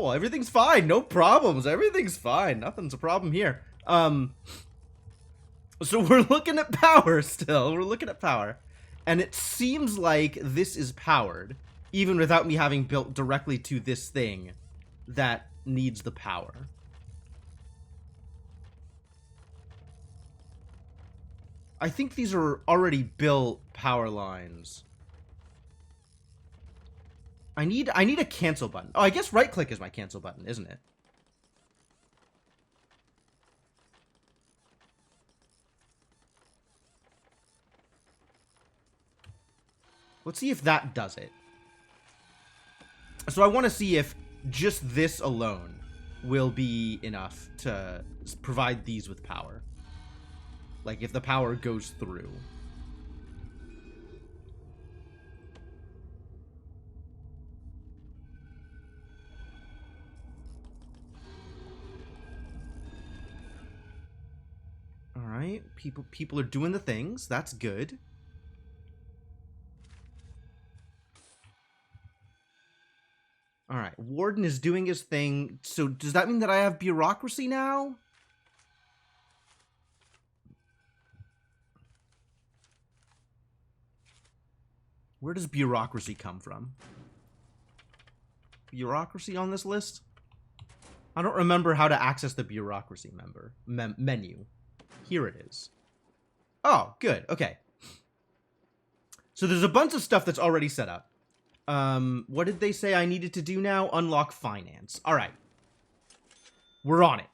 cool. Everything's fine. No problems. Everything's fine. Nothing's a problem here. So we're looking at power still. We're looking at power. And it seems like this is powered, even without me having built directly to this thing that needs the power. I think these are already built power lines. I need a cancel button. Oh, I guess right click is my cancel button, isn't it? Let's see if that does it. So I want to see if just this alone will be enough to provide these with power. Like, if the power goes through. Alright, people are doing the things. That's good. Alright, Warden is doing his thing. So does that mean that I have bureaucracy now? Where does bureaucracy come from? Bureaucracy on this list? I don't remember how to access the bureaucracy menu. Here it is. Oh, good. Okay. So there's a bunch of stuff that's already set up. What did they say I needed to do now? Unlock finance. All right. We're on it.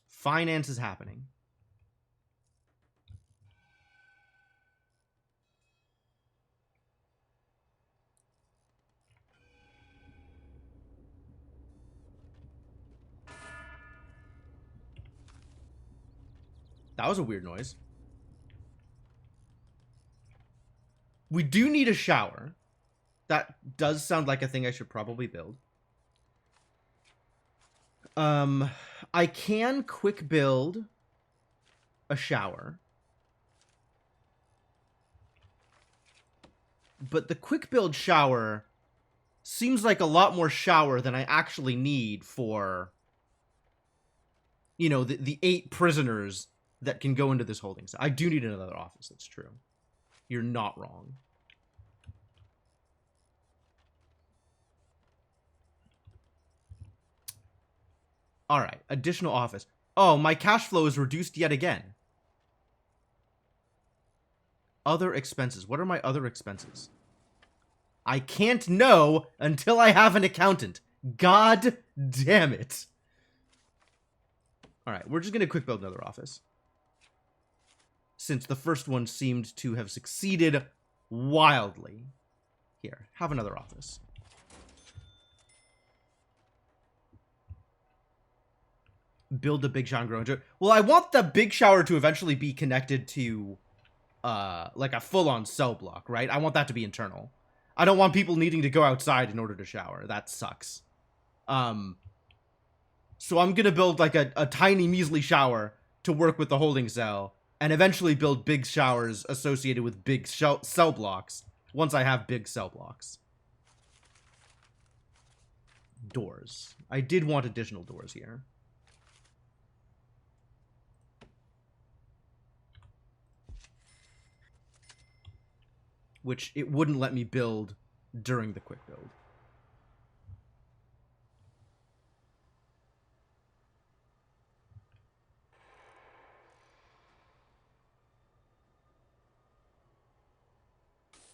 Finance is happening. That was a weird noise. We do need a shower. That does sound like a thing I should probably build. I can quick build a shower. But the quick build shower seems like a lot more shower than I actually need for, you know, the 8 prisoners that can go into this holding cell. I do need another office, that's true. You're not wrong. Alright, additional office. Oh, my cash flow is reduced yet again. Other expenses. What are my other expenses? I can't know until I have an accountant. God damn it. Alright, we're just going to quick build another office. Since the first one seemed to have succeeded wildly. Here, have another office. Build a big shower and grow into it. Well, I want the big shower to eventually be connected to, like a full-on cell block, right? I want that to be internal. I don't want people needing to go outside in order to shower. That sucks. So I'm gonna build, like, a tiny, measly shower to work with the holding cell, and eventually build big showers associated with big cell blocks once I have big cell blocks. Doors. I did want additional doors here. Which it wouldn't let me build during the quick build.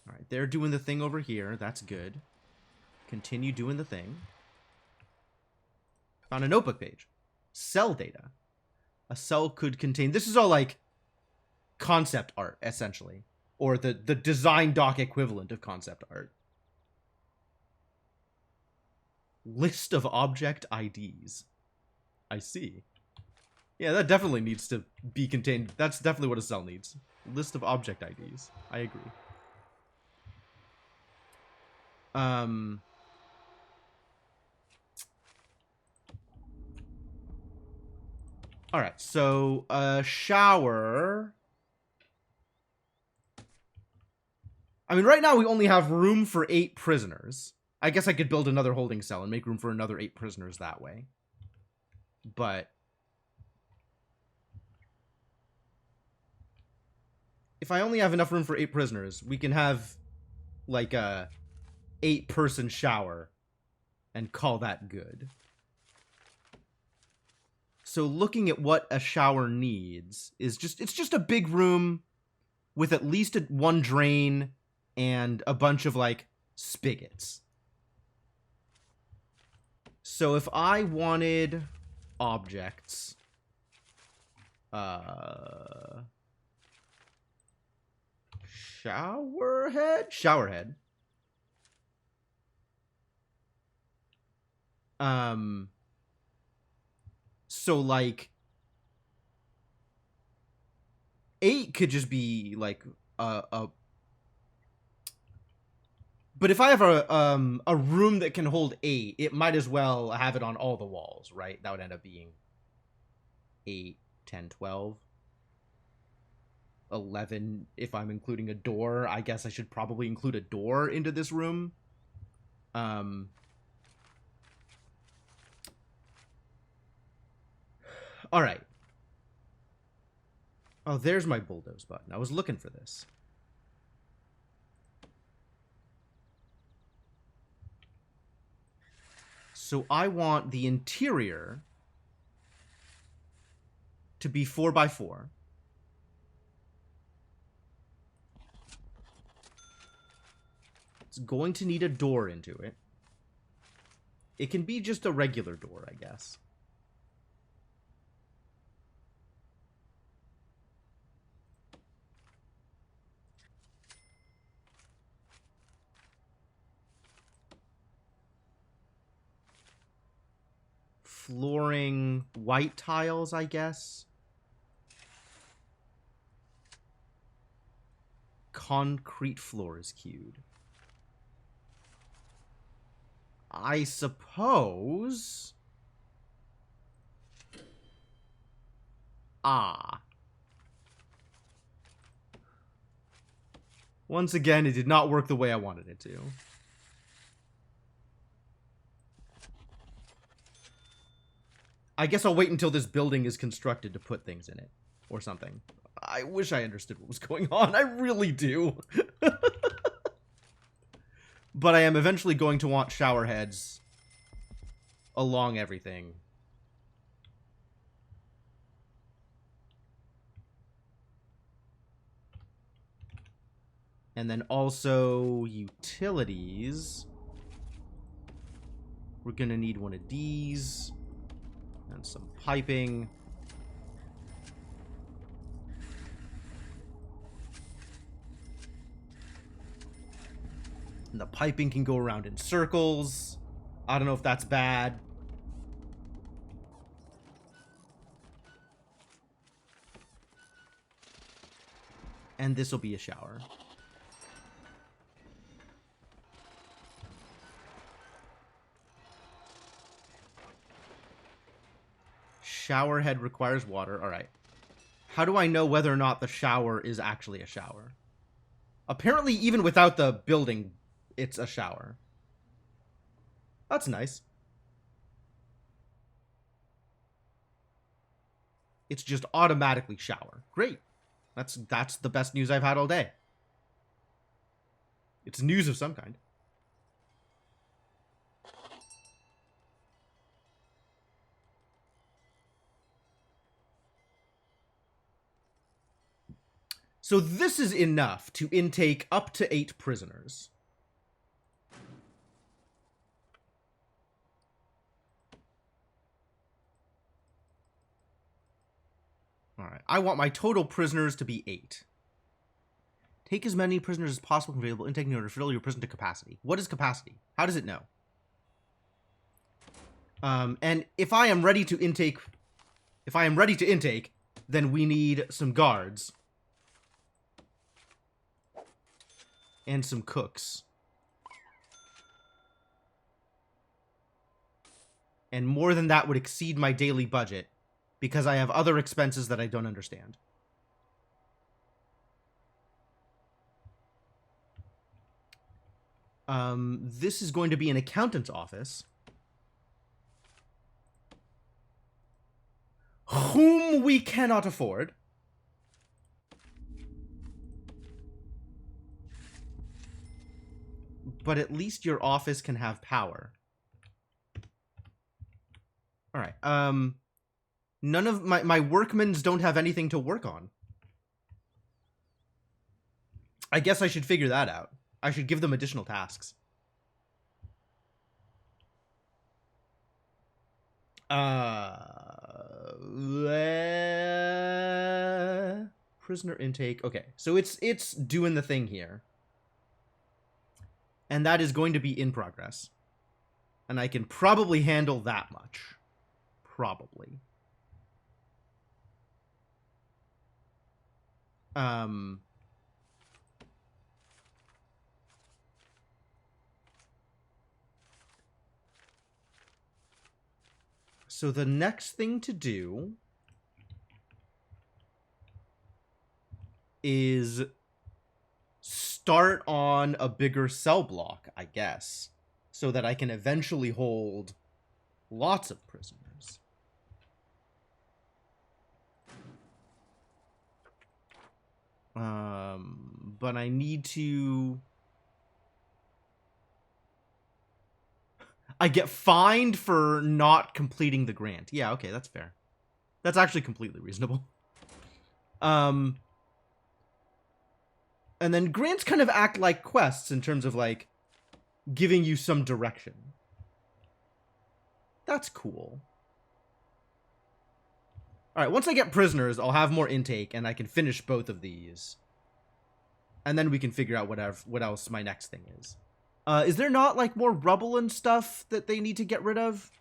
Alright, they're doing the thing over here. That's good. Continue doing the thing. Found a notebook page. Cell data. A cell could contain... This is all, like, concept art, essentially. Or the design doc equivalent of concept art. List of object IDs. I see. Yeah, that definitely needs to be contained. That's definitely what a cell needs. List of object IDs. I agree. Alright, so, shower... I mean, right now we only have room for 8 prisoners. I guess I could build another holding cell and make room for another 8 prisoners that way. But if I only have enough room for 8 prisoners, we can have like a 8-person shower and call that good. So looking at what a shower needs is it's just a big room with at least one drain and a bunch of like spigots. So if I wanted objects, showerhead. So like 8 could just be like a but if I have a room that can hold 8, it might as well have it on all the walls, right? That would end up being 8, 10, 12, 11 if I'm including a door. I guess I should probably include a door into this room. All right. Oh, there's my bulldoze button. I was looking for this. So I want the interior to be 4x4. It's going to need a door into it. It can be just a regular door, I guess. Flooring, white tiles, I guess. Concrete floor is queued. I suppose... Once again, it did not work the way I wanted it to. I guess I'll wait until this building is constructed to put things in it. Or something. I wish I understood what was going on. I really do. But I am eventually going to want shower heads along everything. And then also utilities. We're going to need one of these. And some piping. And the piping can go around in circles. I don't know if that's bad. And this will be a shower. Shower head requires water. All right. How do I know whether or not the shower is actually a shower? Apparently, even without the building, it's a shower. That's nice. It's just automatically shower. Great. That's the best news I've had all day. It's news of some kind. So this is enough to intake up to 8 prisoners. All right. I want my total prisoners to be 8. Take as many prisoners as possible from available intake in order to fill your prison to capacity. What is capacity? How does it know? And if I am ready to intake, then we need some guards. And some cooks. And more than that would exceed my daily budget because I have other expenses that I don't understand. This is going to be an accountant's office. Whom we cannot afford. But at least your office can have power. Alright, none of my workmen's don't have anything to work on. I guess I should figure that out. I should give them additional tasks. Prisoner intake. Okay, so it's doing the thing here. And that is going to be in progress. And I can probably handle that much. Probably. So the next thing to do is start on a bigger cell block, I guess, so that I can eventually hold lots of prisoners. But I need to... I get fined for not completing the grant. Yeah, okay, that's fair. That's actually completely reasonable. And then grants kind of act like quests in terms of, like, giving you some direction. That's cool. Alright, once I get prisoners, I'll have more intake, and I can finish both of these. And then we can figure out what else my next thing is. Is there not, like, more rubble and stuff that they need to get rid of?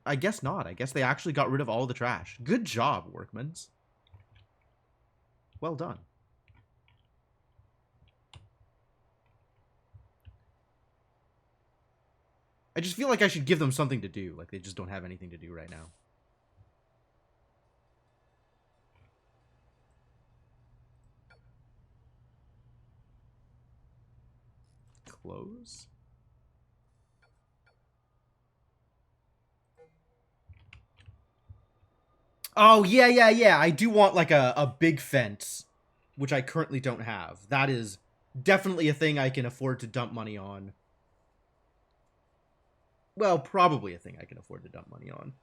I guess not. I guess they actually got rid of all the trash. Good job, workmans. Well done. I just feel like I should give them something to do. Like, they just don't have anything to do right now. Close. Oh, yeah. I do want, like, a big fence, which I currently don't have. That is definitely a thing I can afford to dump money on. Well, probably a thing I can afford to dump money on.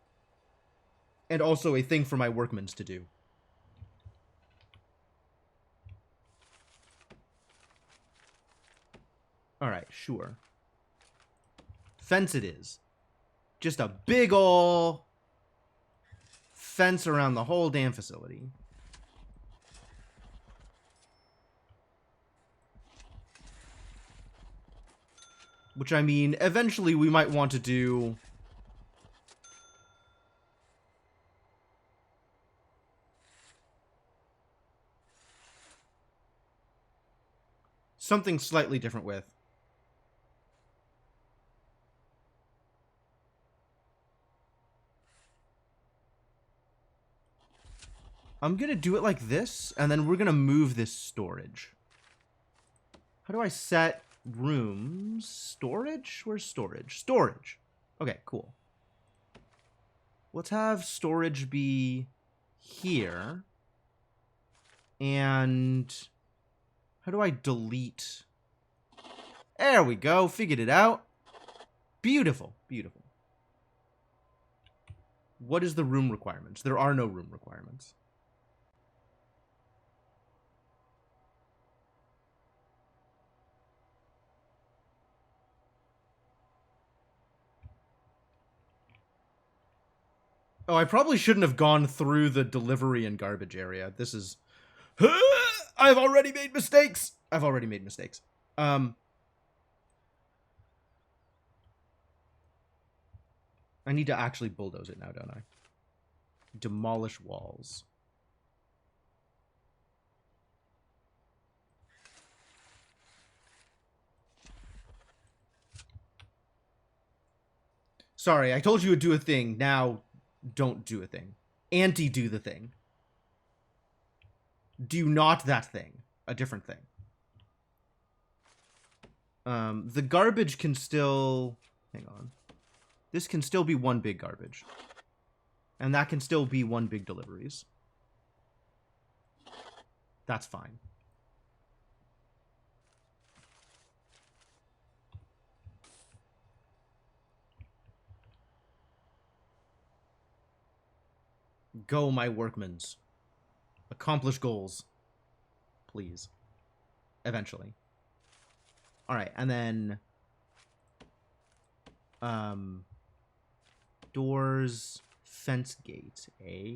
And also a thing for my workmen's to do. Alright, sure. Fence it is. Just a big ol' fence around the whole damn facility. Which, I mean, eventually we might want to do... something slightly different with. I'm gonna do it like this, and then we're gonna move this storage. How do I set rooms? Storage? Where's storage? Storage. Okay, cool. Let's have storage be here. And how do I delete? There we go. Figured it out. Beautiful. Beautiful. What is the room requirements? There are no room requirements. Oh, I probably shouldn't have gone through the delivery and garbage area. This is... I've already made mistakes! I need to actually bulldoze it now, don't I? Demolish walls. Sorry, I told you to do a thing. Now, don't do a thing. Anti-do the thing. Do not that thing. A different thing. The garbage can still... Hang on. This can still be one big garbage. And that can still be one big deliveries. That's fine. Go, my workmans. Accomplish goals. Please. Eventually. Alright, and then... Doors... Fence gate, eh?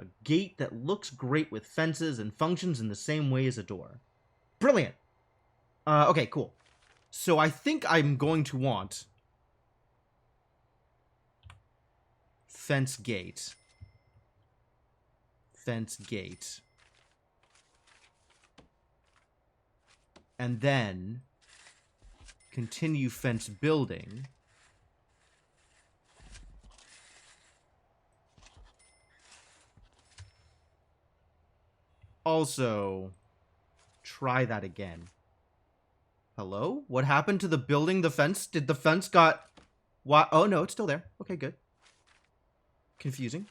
A gate that looks great with fences and functions in the same way as a door. Brilliant! Okay, cool. So I think I'm going to want... Fence gate. Fence gate. And then... Continue fence building. Also, try that again. Hello? What happened to the building, the fence? Did the fence got... What? Oh, no, it's still there. Okay, good. Confusing.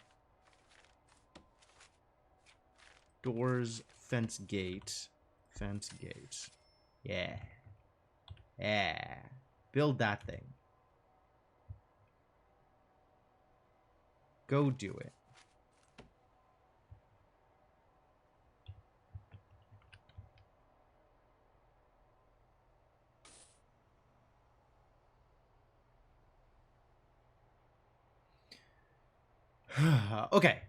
Doors, fence gate. Fence gate. Yeah. Yeah. Build that thing. Go do it. Okay.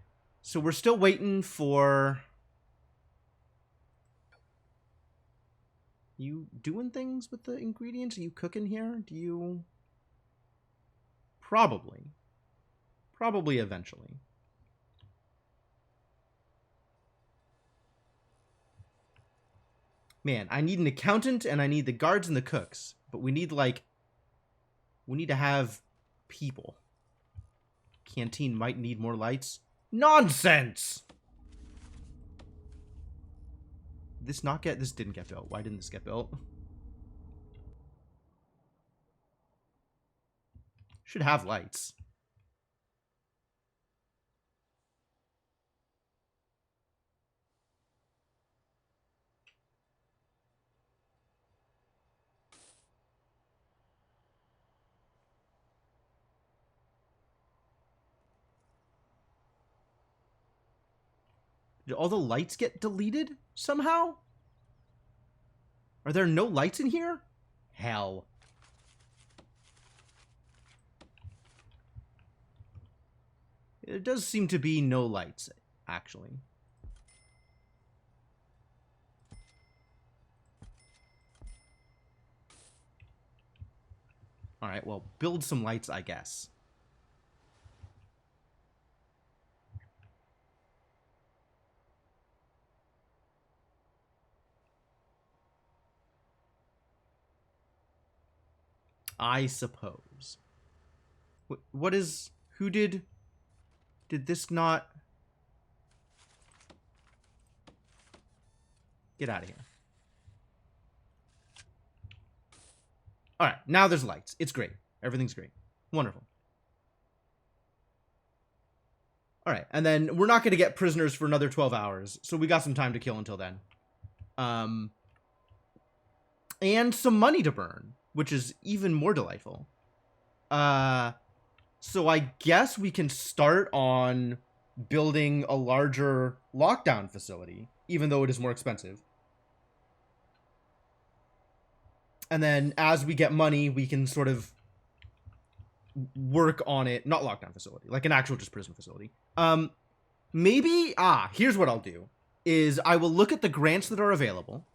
So we're still waiting for... You doing things with the ingredients? Are you cooking here? Do you... Probably. Probably eventually. Man, I need an accountant and I need the guards and the cooks. But we need, like... We need to have people. Canteen might need more lights. Nonsense! This didn't get built. Why didn't this get built? Should have lights. Did all the lights get deleted somehow? Are there no lights in here? Hell. There does seem to be no lights, actually. Alright, well, build some lights, I guess. I suppose. What is... Who did... Did this not... Get out of here. Alright, now there's lights. It's great. Everything's great. Wonderful. Alright, and then we're not going to get prisoners for another 12 hours, so we got some time to kill until then. And some money to burn, which is even more delightful. So I guess we can start on building a larger lockdown facility, even though it is more expensive. And then as we get money, we can sort of work on it. Not lockdown facility, like an actual just prison facility. Maybe, here's what I'll do, is I will look at the grants that are available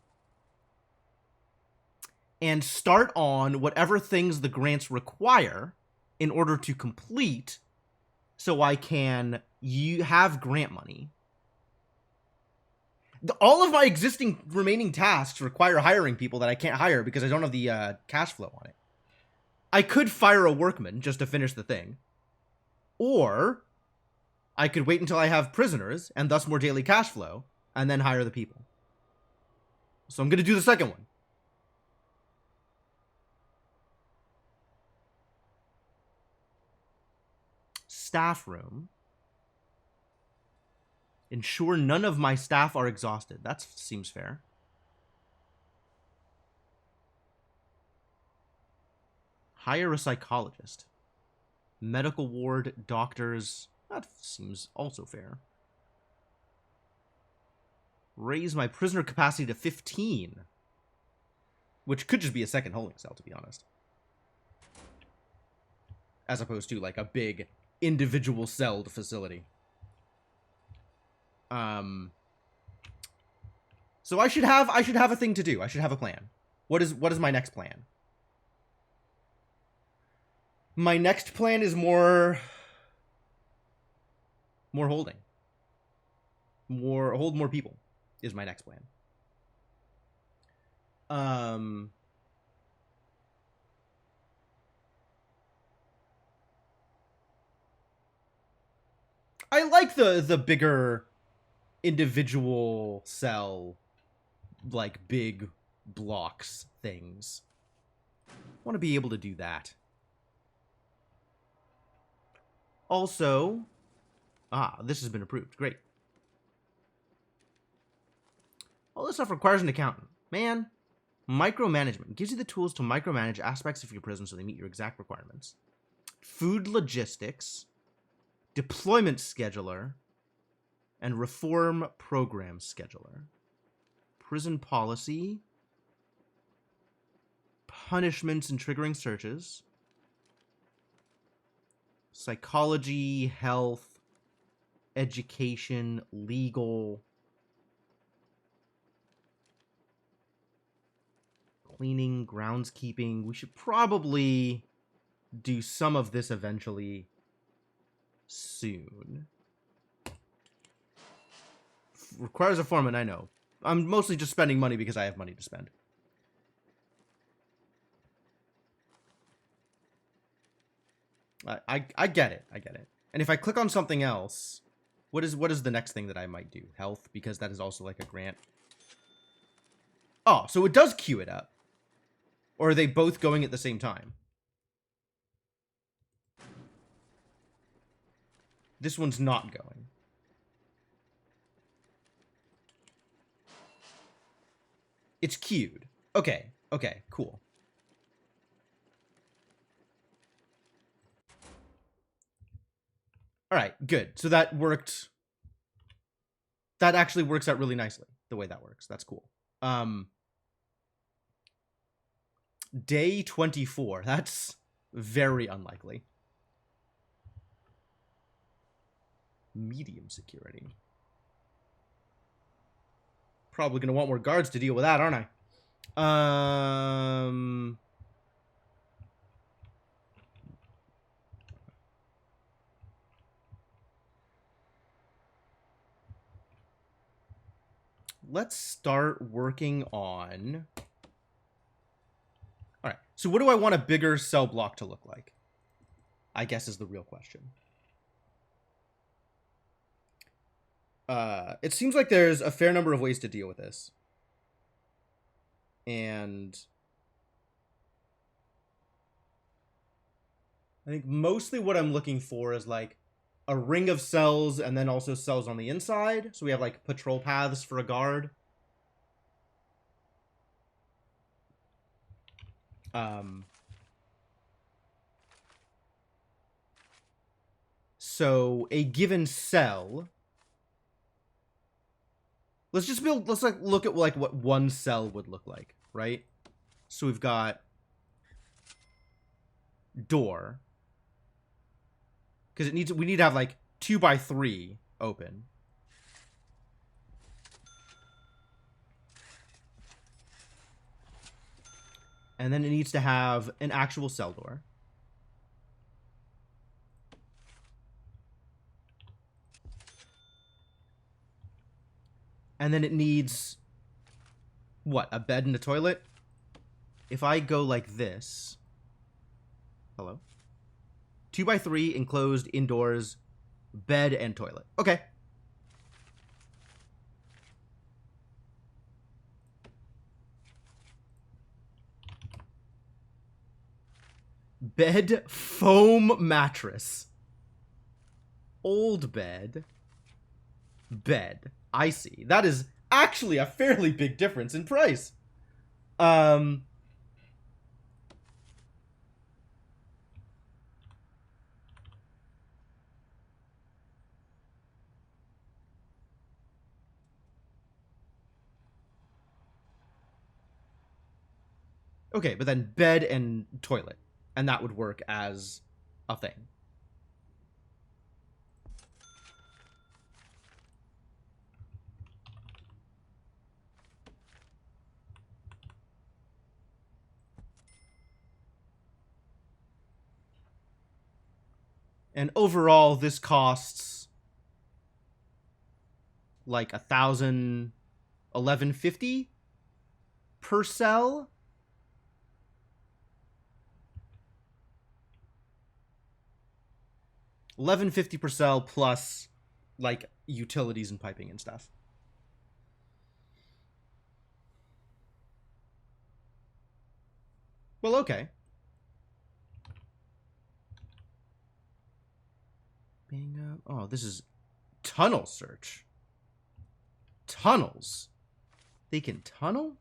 and start on whatever things the grants require in order to complete, so I can have grant money. All of my existing remaining tasks require hiring people that I can't hire because I don't have the cash flow on it. I could fire a workman just to finish the thing. Or I could wait until I have prisoners, and thus more daily cash flow, and then hire the people. So I'm going to do the second one. Staff room. Ensure none of my staff are exhausted. That seems fair. Hire a psychologist. Medical ward, doctors. That seems also fair. Raise my prisoner capacity to 15. Which could just be a second holding cell, to be honest. As opposed to, like, a big individual celled facility. So I should have a thing to do. I should have a plan. What is my next plan? My next plan is more holding. Hold more people is my next plan. I like the bigger individual cell, like, big blocks things. I want to be able to do that. Also, this has been approved. Great. All this stuff requires an accountant. Man, micromanagement gives you the tools to micromanage aspects of your prison so they meet your exact requirements. Food logistics, deployment scheduler, and reform program scheduler. Prison policy, punishments and triggering searches, psychology, health, education, legal, cleaning, groundskeeping. We should probably do some of this eventually soon. Requires a foreman, I know. I'm mostly just spending money because I have money to spend. I get it. I get it. And if I click on something else, what is the next thing that I might do? Health, because that is also like a grant. Oh, so it does queue it up. Or are they both going at the same time? This one's not going. It's queued. Okay. Okay, cool. All right, good. So that worked. That actually works out really nicely, the way that works. That's cool. Day 24. That's very unlikely. Medium security. Probably going to want more guards to deal with that, aren't I? Let's start working on... All right, so what do I want a bigger cell block to look like? I guess is the real question. It seems like there's a fair number of ways to deal with this. And I think mostly what I'm looking for is like a ring of cells and then also cells on the inside. So we have like patrol paths for a guard. So a given cell... Let's just build, let's like look at like what one cell would look like, right? So we've got door. Because we need to have like 2x3 open. And then it needs to have an actual cell door. And then it needs, what, a bed and a toilet? If I go like this, hello? 2x3 enclosed indoors, Bed and toilet. Okay. Bed, foam mattress. Old bed. Bed. I see. That is actually a fairly big difference in price. Okay, but then bed and toilet. And that would work as a thing. And overall, this costs like 1150 per cell. $11.50 per cell plus like utilities and piping and stuff. Well, okay. Bingo. Oh, this is tunnel search. Tunnels. They can tunnel?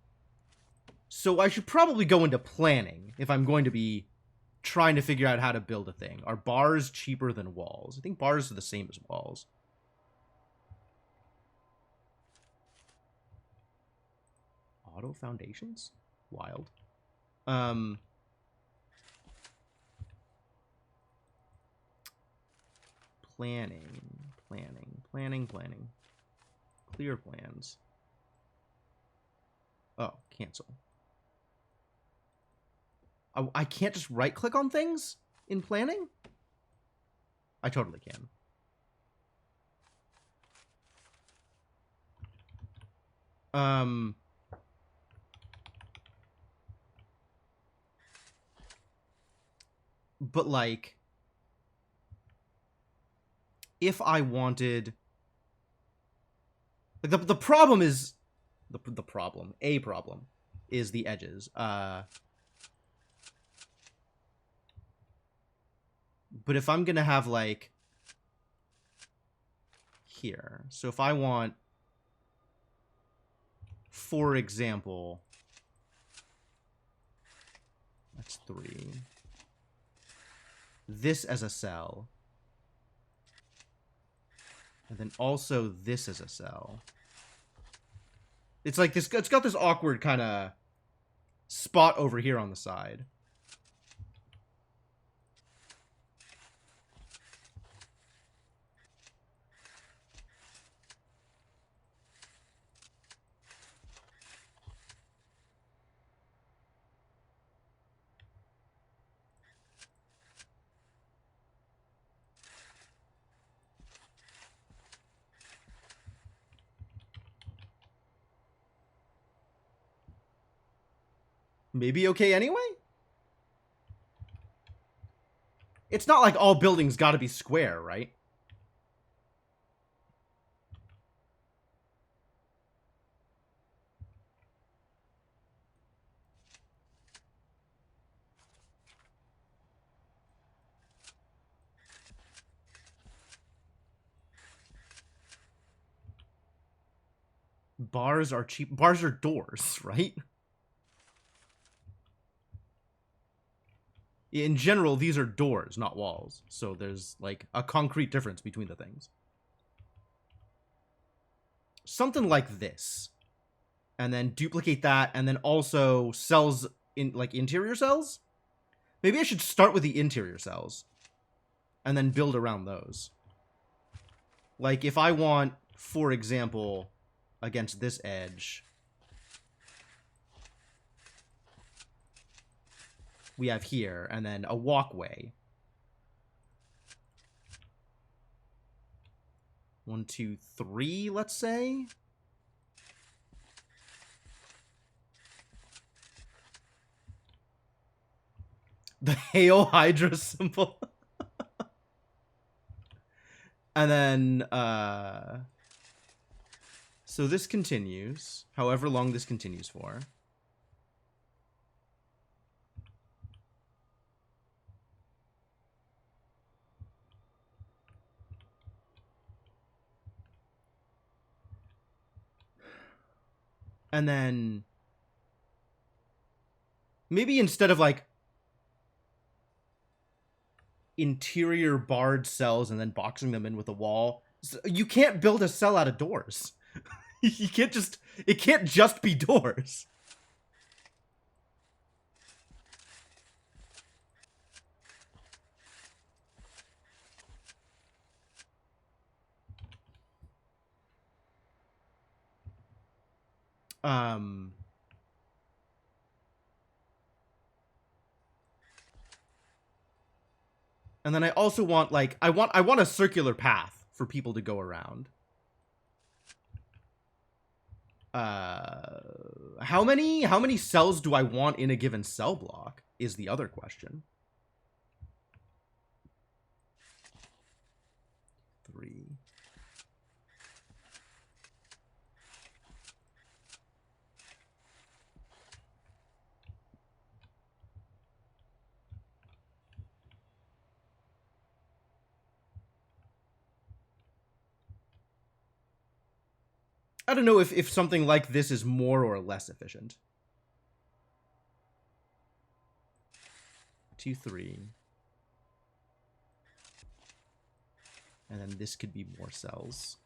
So I should probably go into planning if I'm going to be trying to figure out how to build a thing. Are bars cheaper than walls? I think bars are the same as walls. Auto foundations? Wild. Planning. Clear plans. Oh, cancel. I can't just right click on things in planning? I totally can. But like, if I wanted, like the problem is the problem. A problem is the edges. But if I'm gonna have like here, so if I want, for example, that's 3. This as a cell. And then also this as a cell. It's like this, it's got this awkward kind of spot over here on the side. Maybe okay anyway? It's not like all buildings gotta be square, right? Bars are cheap. Bars are doors, right? In general, these are doors, not walls. So there's like a concrete difference between the things. Something like this. And then duplicate that, and then also cells in like interior cells? Maybe I should start with the interior cells. And then build around those. Like if I want, for example, against this edge, we have here, and then a walkway. 1, 2, 3, let's say. The Hail Hydra symbol. And then, so this continues, however long this continues for. And then maybe instead of like interior barred cells and then boxing them in with a wall, you can't build a cell out of doors. You can't just, it can't just be doors. And then I also want like I want a circular path for people to go around. How many cells do I want in a given cell block is the other question. 3. I don't know if something like this is more or less efficient. 2, 3. And then this could be more cells.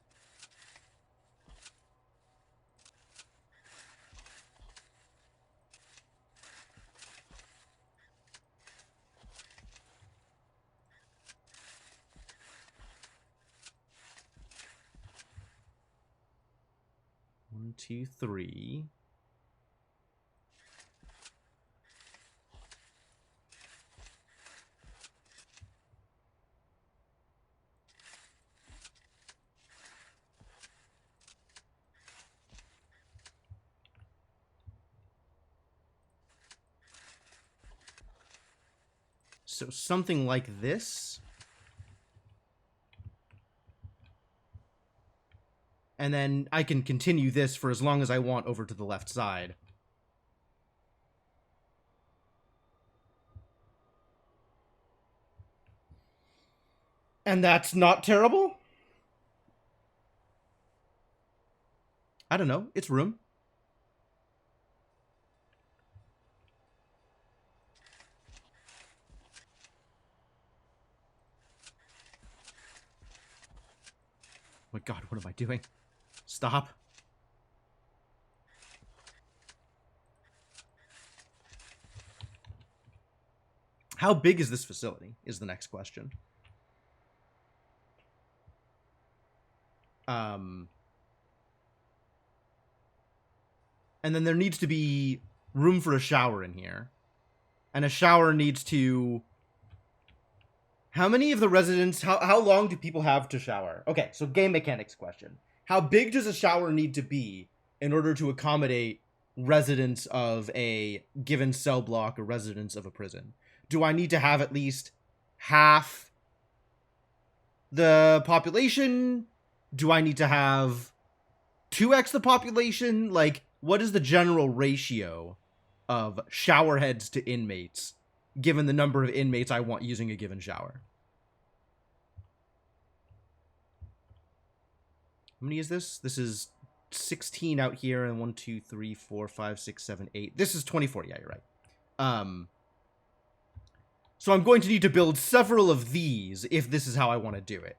One, 2, 3. So something like this. And then I can continue this for as long as I want over to the left side. And that's not terrible? I don't know. It's room. Oh my god, what am I doing? Stop. How big is this facility is the next question. And then there needs to be room for a shower in here. And a shower needs to... How many of the residents... How long do people have to shower? Okay, so game mechanics question. How big does a shower need to be in order to accommodate residents of a given cell block or residents of a prison? Do I need to have at least half the population? Do I need to have 2x the population? Like, what is the general ratio of shower heads to inmates, given the number of inmates I want using a given shower? How many is this? This is 16 out here, and 1, 2, 3, 4, 5, 6, 7, 8. This is 24. Yeah, you're right. So I'm going to need to build several of these if this is how I want to do it,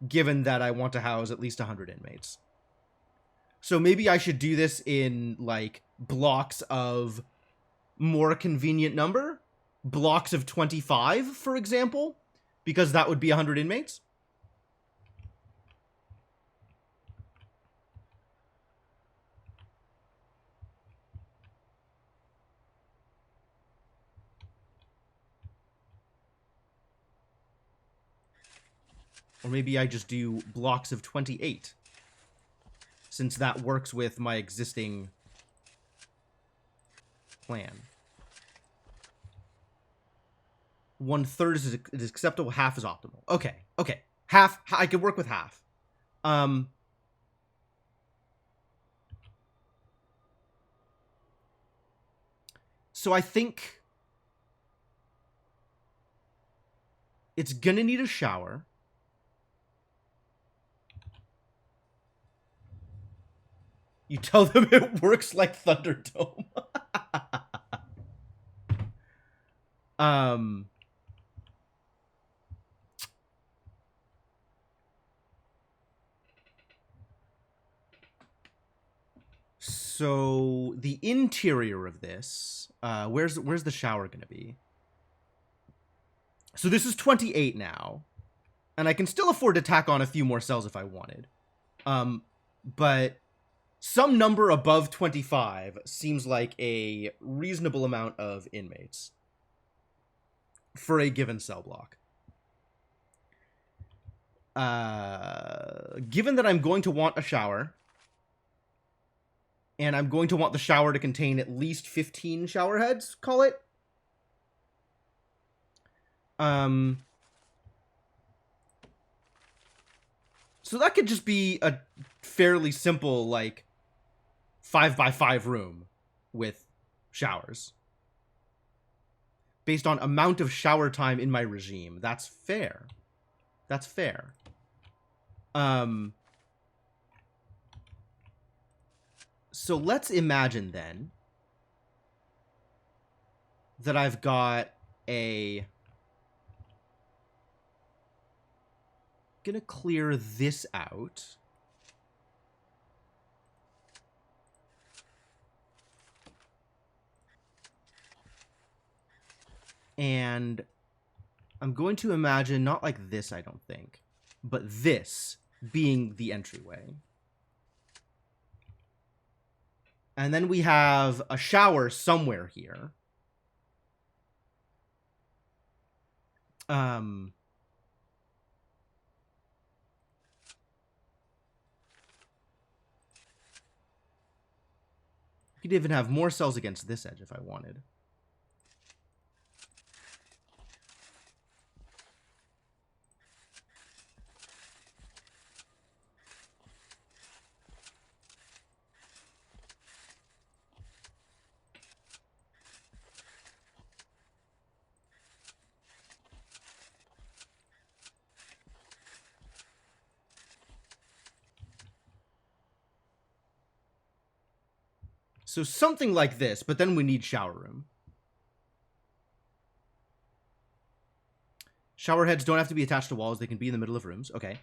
given that I want to house at least 100 inmates. So maybe I should do this in, like, blocks of more convenient number? Blocks of 25, for example? Because that would be 100 inmates? Or maybe I just do blocks of 28, since that works with my existing plan. 1/3 is acceptable, half is optimal. Okay, okay. Half. I could work with half. So I think it's gonna need a shower. You tell them it works like Thunderdome. So the interior of this, where's the shower gonna be? So this is 28 now, and I can still afford to tack on a few more cells if I wanted. But some number above 25 seems like a reasonable amount of inmates for a given cell block. Given that I'm going to want a shower, and I'm going to want the shower to contain at least 15 shower heads, call it. So that could just be a fairly simple, like, 5x5 room with showers. Based on amount of shower time in my regime. That's fair. That's fair. So let's imagine then that I've got a... Gonna clear this out. And I'm going to imagine, not like this, I don't think, but this being the entryway. And then we have a shower somewhere here. Could even have more cells against this edge if I wanted. So something like this, but then we need shower room. Shower heads don't have to be attached to walls. They can be in the middle of rooms. Okay.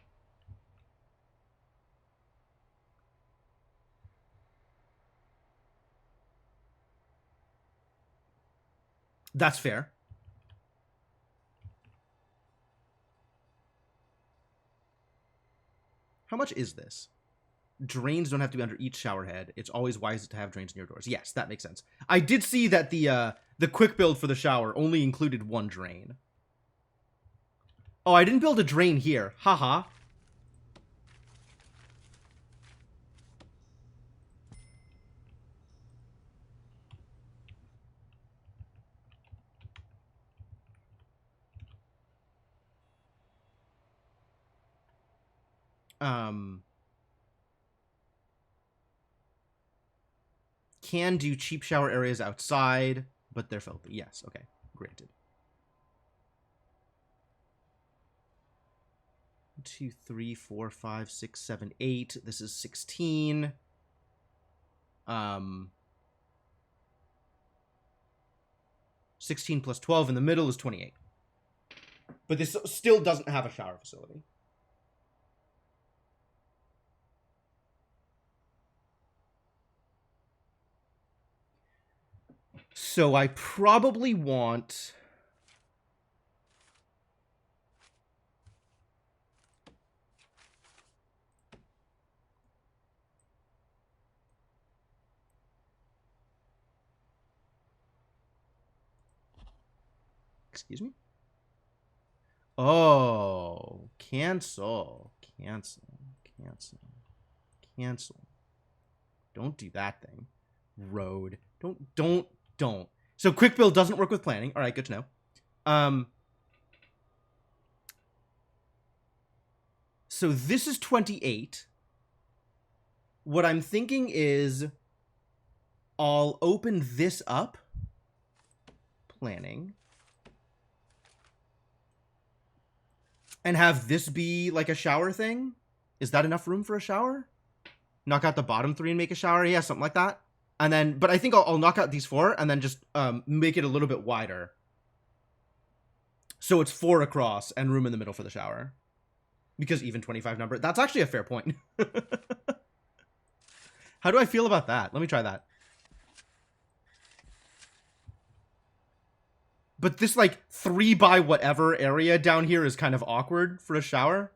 That's fair. How much is this? Drains don't have to be under each shower head. It's always wise to have drains near doors. Yes, that makes sense. I did see that the quick build for the shower only included one drain. Oh, I didn't build a drain here. Haha. Can do cheap shower areas outside, but they're filthy. Yes, okay. Granted. 1, 2, 3, 4, 5, 6, 7, 8. This is 16. 16 plus 12 in the middle is 28. But this still doesn't have a shower facility. So I probably want... Excuse me? Oh, cancel. Cancel. Cancel. Cancel. Don't do that thing. Road. Don't. So quick build doesn't work with planning. All right, good to know. So this is 28. What I'm thinking is I'll open this up. Planning. And have this be like a shower thing? Is that enough room for a shower? Knock out the bottom 3 and make a shower? Yeah, something like that. And then, but I think I'll knock out these 4 and then just make it a little bit wider. So it's 4 across and room in the middle for the shower. Because even 25 number. That's actually a fair point. How do I feel about that? Let me try that. But this, like, 3 by whatever area down here is kind of awkward for a shower.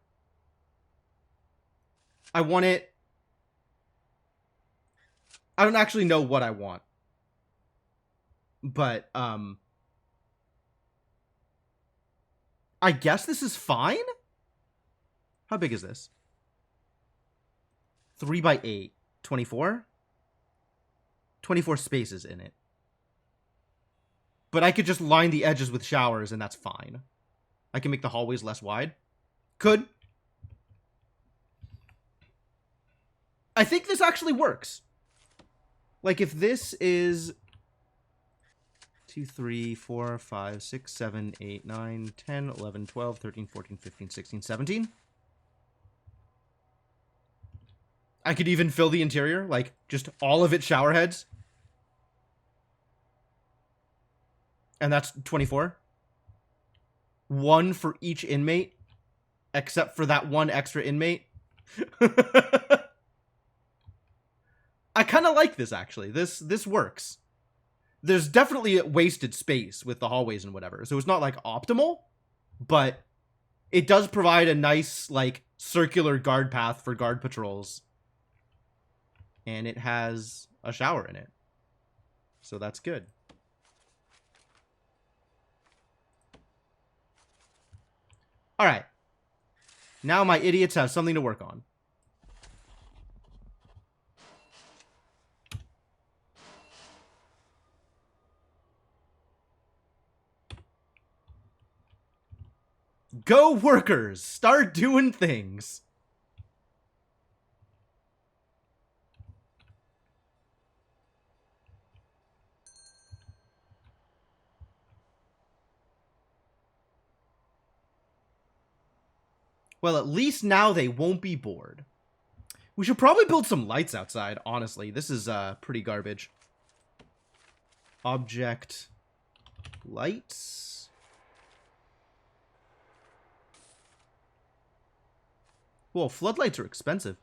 I want it... I don't actually know what I want. But, I guess this is fine? How big is this? 3 by 8. 24? 24 spaces in it. But I could just line the edges with showers and that's fine. I can make the hallways less wide. Could. I think this actually works. Like if this is 2, 3, 4, 5, 6, 7, 8, 9, 10, 11, 12, 13, 14, 15, 16, 17. I could even fill the interior, like just all of it shower heads. And that's 24. 1 for each inmate, except for that 1 extra inmate. I kind of like this, actually. This works. There's definitely wasted space with the hallways and whatever, so it's not, like, optimal, but it does provide a nice, like, circular guard path for guard patrols. And it has a shower in it. So that's good. Alright. Now my idiots have something to work on. Go workers! Start doing things! Well, at least now they won't be bored. We should probably build some lights outside, honestly. This is pretty garbage. Object lights. Whoa, floodlights are expensive.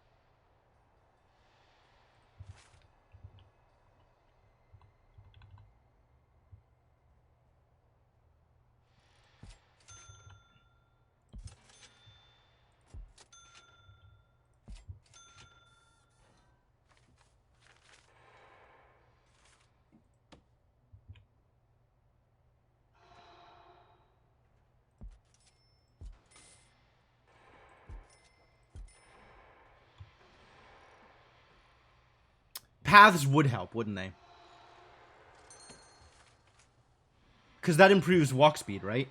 Paths would help, wouldn't they? Because that improves walk speed, right?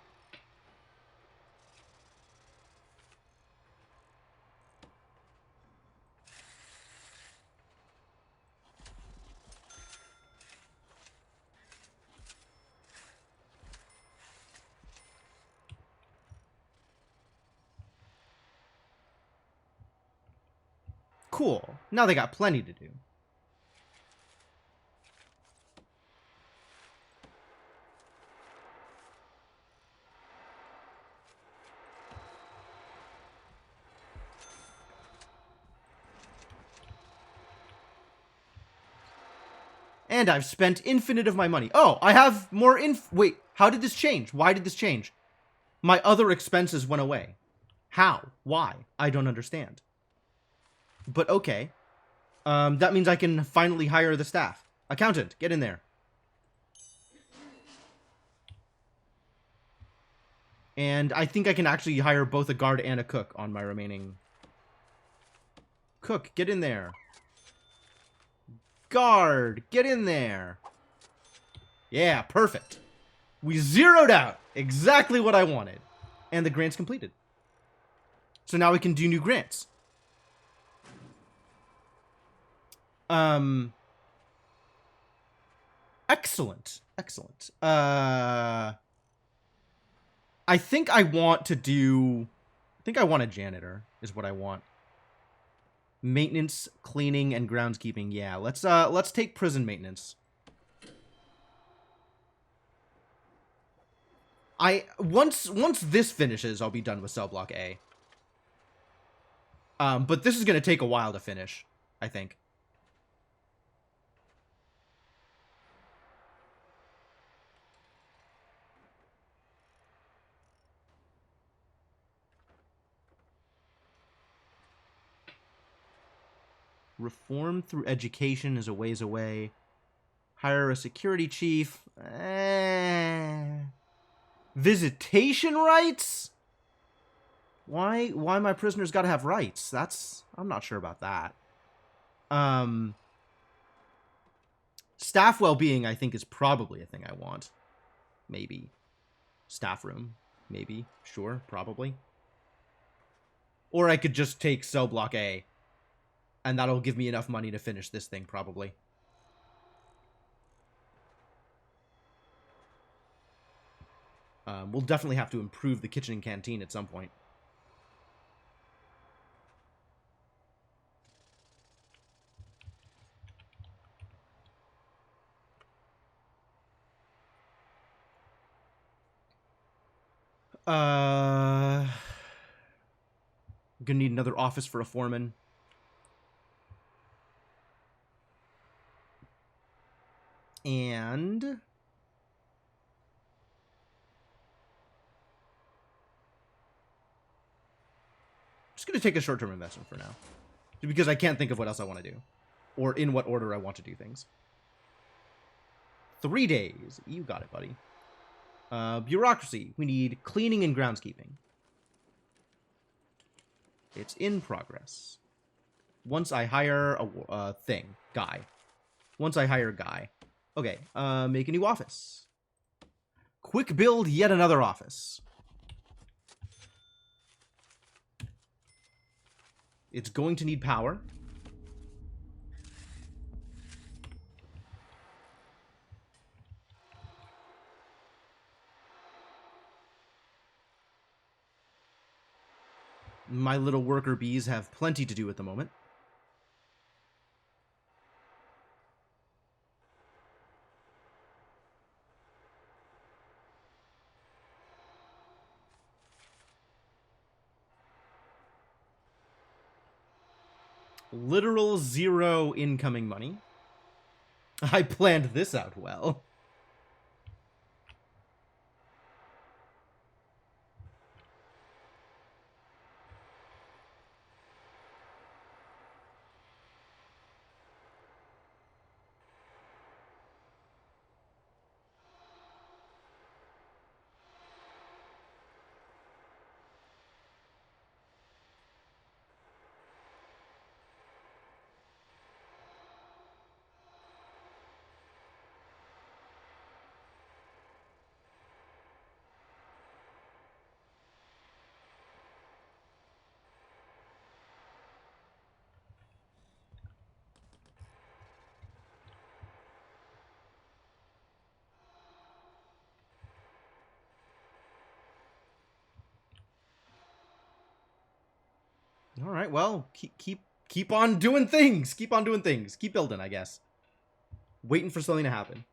Cool. Now they got plenty to do. And I've spent infinite of my money. Oh, I have more wait, how did this change? Why did this change? My other expenses went away. How? Why? I don't understand. But okay. That means I can finally hire the staff. Accountant, get in there. And I think I can actually hire both a guard and a cook on my remaining... Cook, get in there. Guard, get in there. Yeah, perfect. We zeroed out exactly what I wanted. And the grant's completed. So now we can do new grants. Excellent. Excellent. I think I want to do... I think I want a janitor, is what I want. Maintenance, cleaning, and groundskeeping. Yeah, let's take prison maintenance. Once this finishes, I'll be done with cell block A. But this is gonna take a while to finish, I think. Reform through education is a ways away. Hire a security chief. Visitation rights? Why my prisoners gotta have rights? I'm not sure about that. Staff well-being, I think, is probably a thing I want. Maybe. Staff room. Maybe. Sure. Probably. Or I could just take cell block A. And that'll give me enough money to finish this thing, probably. We'll definitely have to improve the kitchen and canteen at some point. Gonna need another office for a foreman. And just gonna take a short-term investment for now, because I can't think of what else I want to do, or in what order I want to do things. 3 days. You got it, buddy. Bureaucracy. We need cleaning and groundskeeping. It's in progress. Once I hire a guy. Once I hire a guy. Okay, make a new office. Quick build yet another office. It's going to need power. My little worker bees have plenty to do at the moment. Literal 0 incoming money. I planned this out well. All right, well, keep on doing things. Keep on doing things. Keep building, I guess. Waiting for something to happen.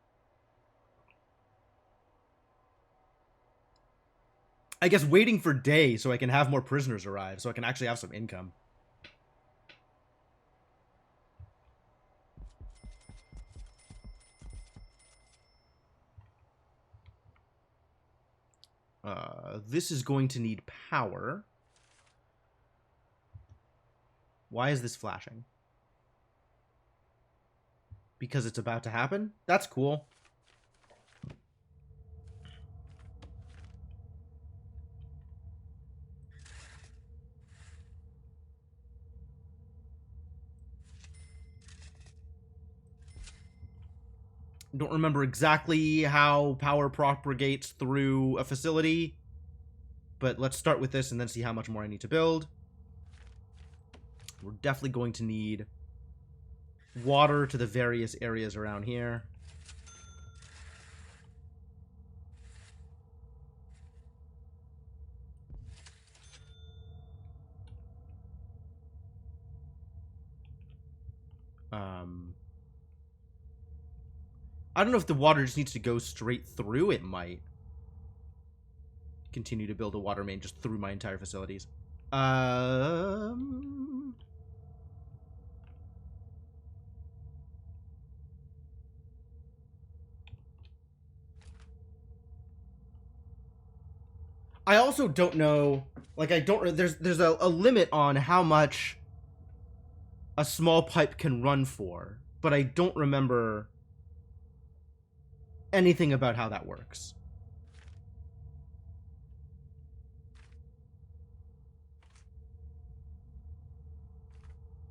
I guess waiting for day so I can have more prisoners arrive, so I can actually have some income. This is going to need power. Why is this flashing? Because it's about to happen? That's cool. Don't remember exactly how power propagates through a facility, but let's start with this and then see how much more I need to build. We're definitely going to need water to the various areas around here. I don't know if the water just needs to go straight through. It might continue to build a water main just through my entire facilities. I also don't know, like, I don't, there's a limit on how much a small pipe can run for, but I don't remember anything about how that works.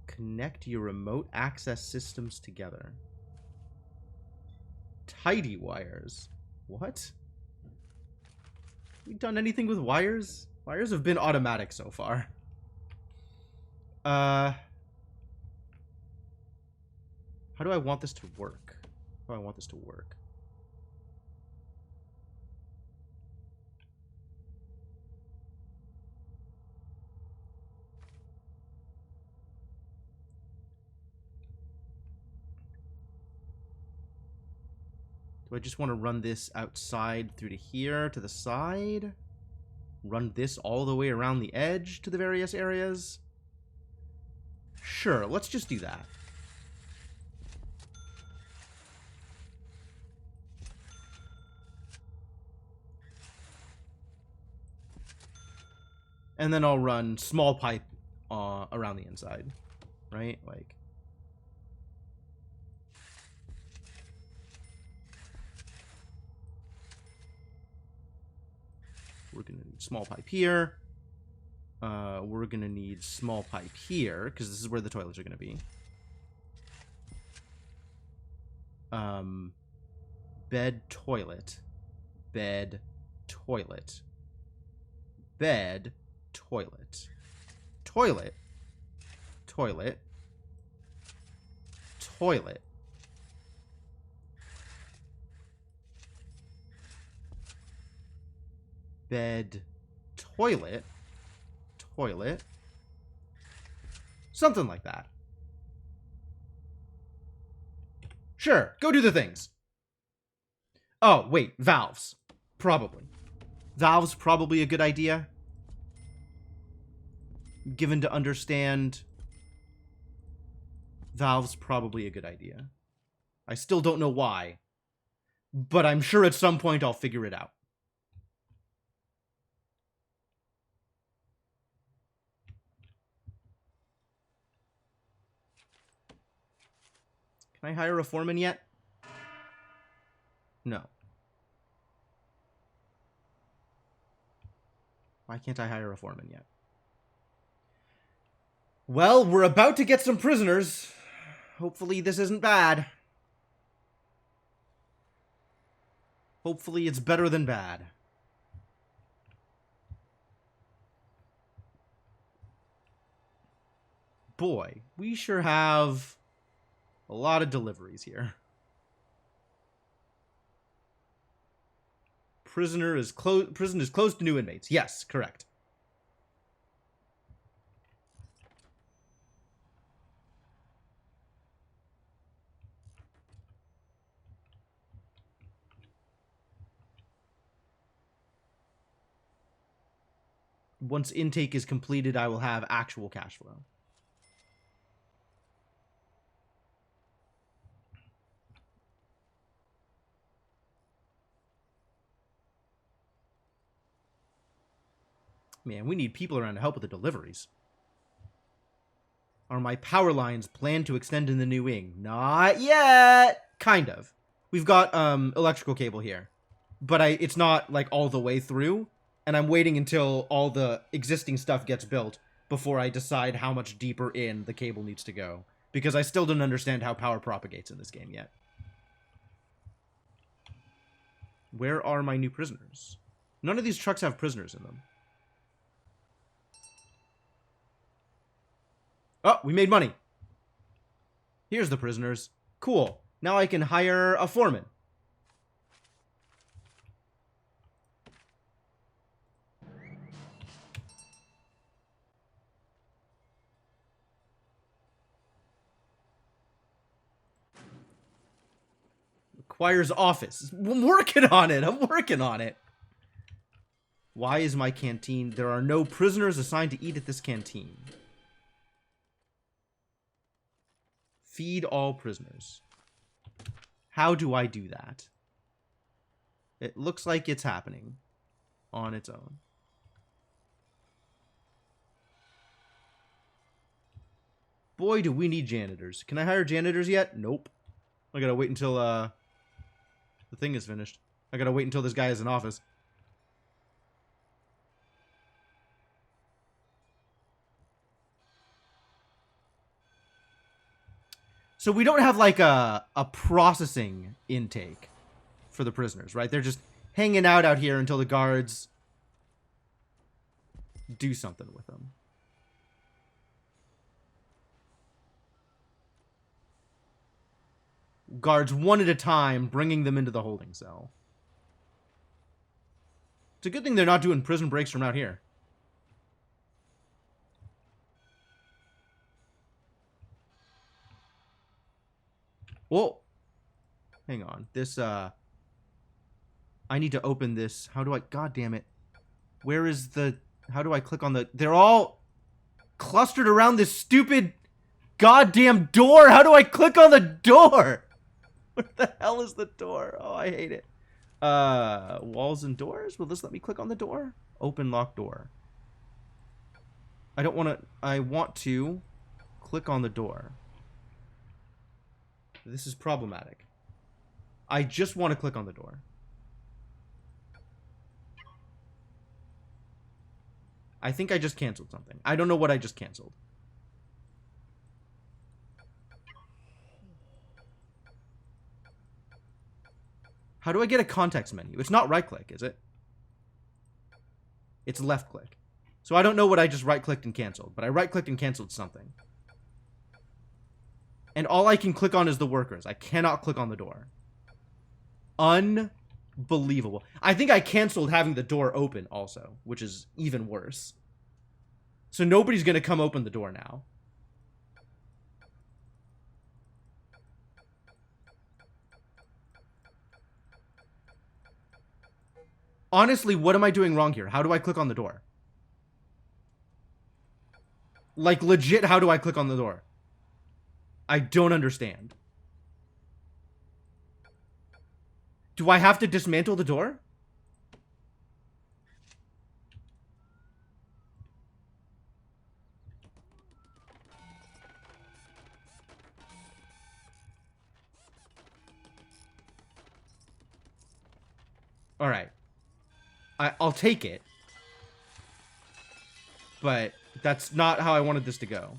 Connect your remote access systems together. Tidy wires. What? We done anything with wires? Wires have been automatic so far. How do I want this to work? How do I want this to work? Do I just want to run this outside through to here, to the side? Run this all the way around the edge to the various areas? Sure, let's just do that. And then I'll run small pipe around the inside, right? Like, we're gonna need small pipe here. We're gonna need small pipe here because this is where the toilets are gonna be. Bed, toilet, bed, toilet, bed, toilet, toilet, toilet, toilet. Bed, toilet, toilet. Something like that. Sure, go do the things. Oh, wait, valves. Probably. Valves probably a good idea. Given to understand, valves probably a good idea. I still don't know why, but I'm sure at some point I'll figure it out. Can I hire a foreman yet? No. Why can't I hire a foreman yet? Well, we're about to get some prisoners. Hopefully this isn't bad. Hopefully it's better than bad. Boy, we sure have a lot of deliveries here. Prison is closed to new inmates. Yes, correct. Once intake is completed, I will have actual cash flow. Man, we need people around to help with the deliveries. Are my power lines planned to extend in the new wing? Not yet! Kind of. We've got electrical cable here. But it's not like all the way through. And I'm waiting until all the existing stuff gets built before I decide how much deeper in the cable needs to go. Because I still don't understand how power propagates in this game yet. Where are my new prisoners? None of these trucks have prisoners in them. Oh, we made money. Here's the prisoners. Cool. Now I can hire a foreman. Requires office. I'm working on it. I'm working on it. Why is my canteen? There are no prisoners assigned to eat at this canteen. Feed all prisoners. How do I do that? It looks like it's happening on its own. Boy, do we need janitors. Can I hire janitors yet? Nope. I gotta wait until the thing is finished. I gotta wait until this guy is in office. So we don't have like a processing intake for the prisoners, right? They're just hanging out here until the guards do something with them. Guards one at a time, bringing them into the holding cell. It's a good thing they're not doing prison breaks from out here. Whoa. Hang on. This, I need to open this. How do I... God damn it. Where is the... How do I click on the... They're all clustered around this stupid goddamn door. How do I click on the door? What the hell is the door? Oh, I hate it. Walls and doors? Will this let me click on the door? Open lock door. I don't want to... I want to click on the door. This is problematic. I just want to click on the door. I think I just canceled something. I don't know what I just canceled. How do I get a context menu? It's not right click, is it? It's left click. So I don't know what I just right clicked and canceled, but I right clicked and canceled something. And all I can click on is the workers. I cannot click on the door. Unbelievable. I think I canceled having the door open also, which is even worse. So nobody's going to come open the door now. Honestly, what am I doing wrong here? How do I click on the door? Like, legit, how do I click on the door? I don't understand. Do I have to dismantle the door? Alright. I'll take it. But that's not how I wanted this to go.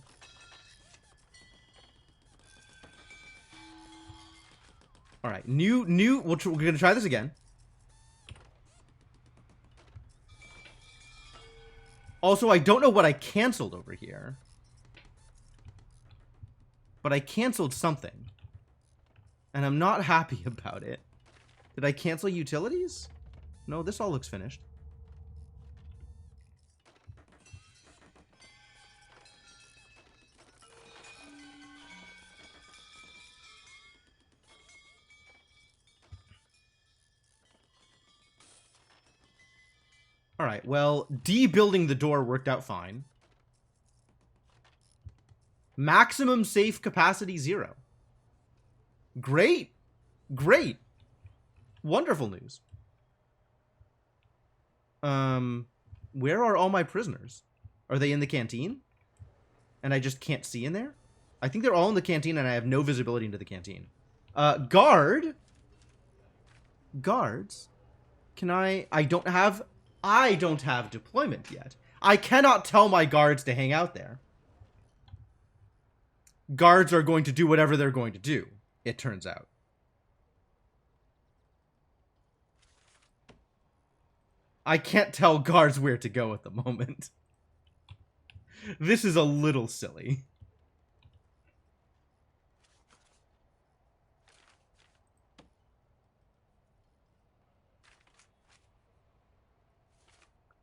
Alright, we're gonna try this again. Also, I don't know what I canceled over here. But I canceled something. And I'm not happy about it. Did I cancel utilities? No, this all looks finished. Alright, well, debuilding the door worked out fine. Maximum safe capacity 0. Great. Great. Wonderful news. Where are all my prisoners? Are they in the canteen? And I just can't see in there? I think they're all in the canteen and I have no visibility into the canteen. Guards? Can I don't have deployment yet. I cannot tell my guards to hang out there. Guards are going to do whatever they're going to do, it turns out. I can't tell guards where to go at the moment. This is a little silly.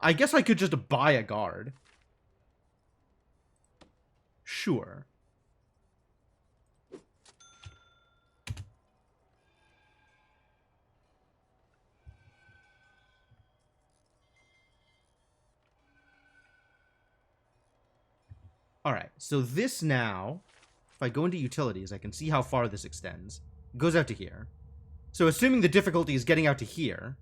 I guess I could just buy a guard. Sure. Alright, so this now, if I go into utilities, I can see how far this extends. It goes out to here. So assuming the difficulty is getting out to here,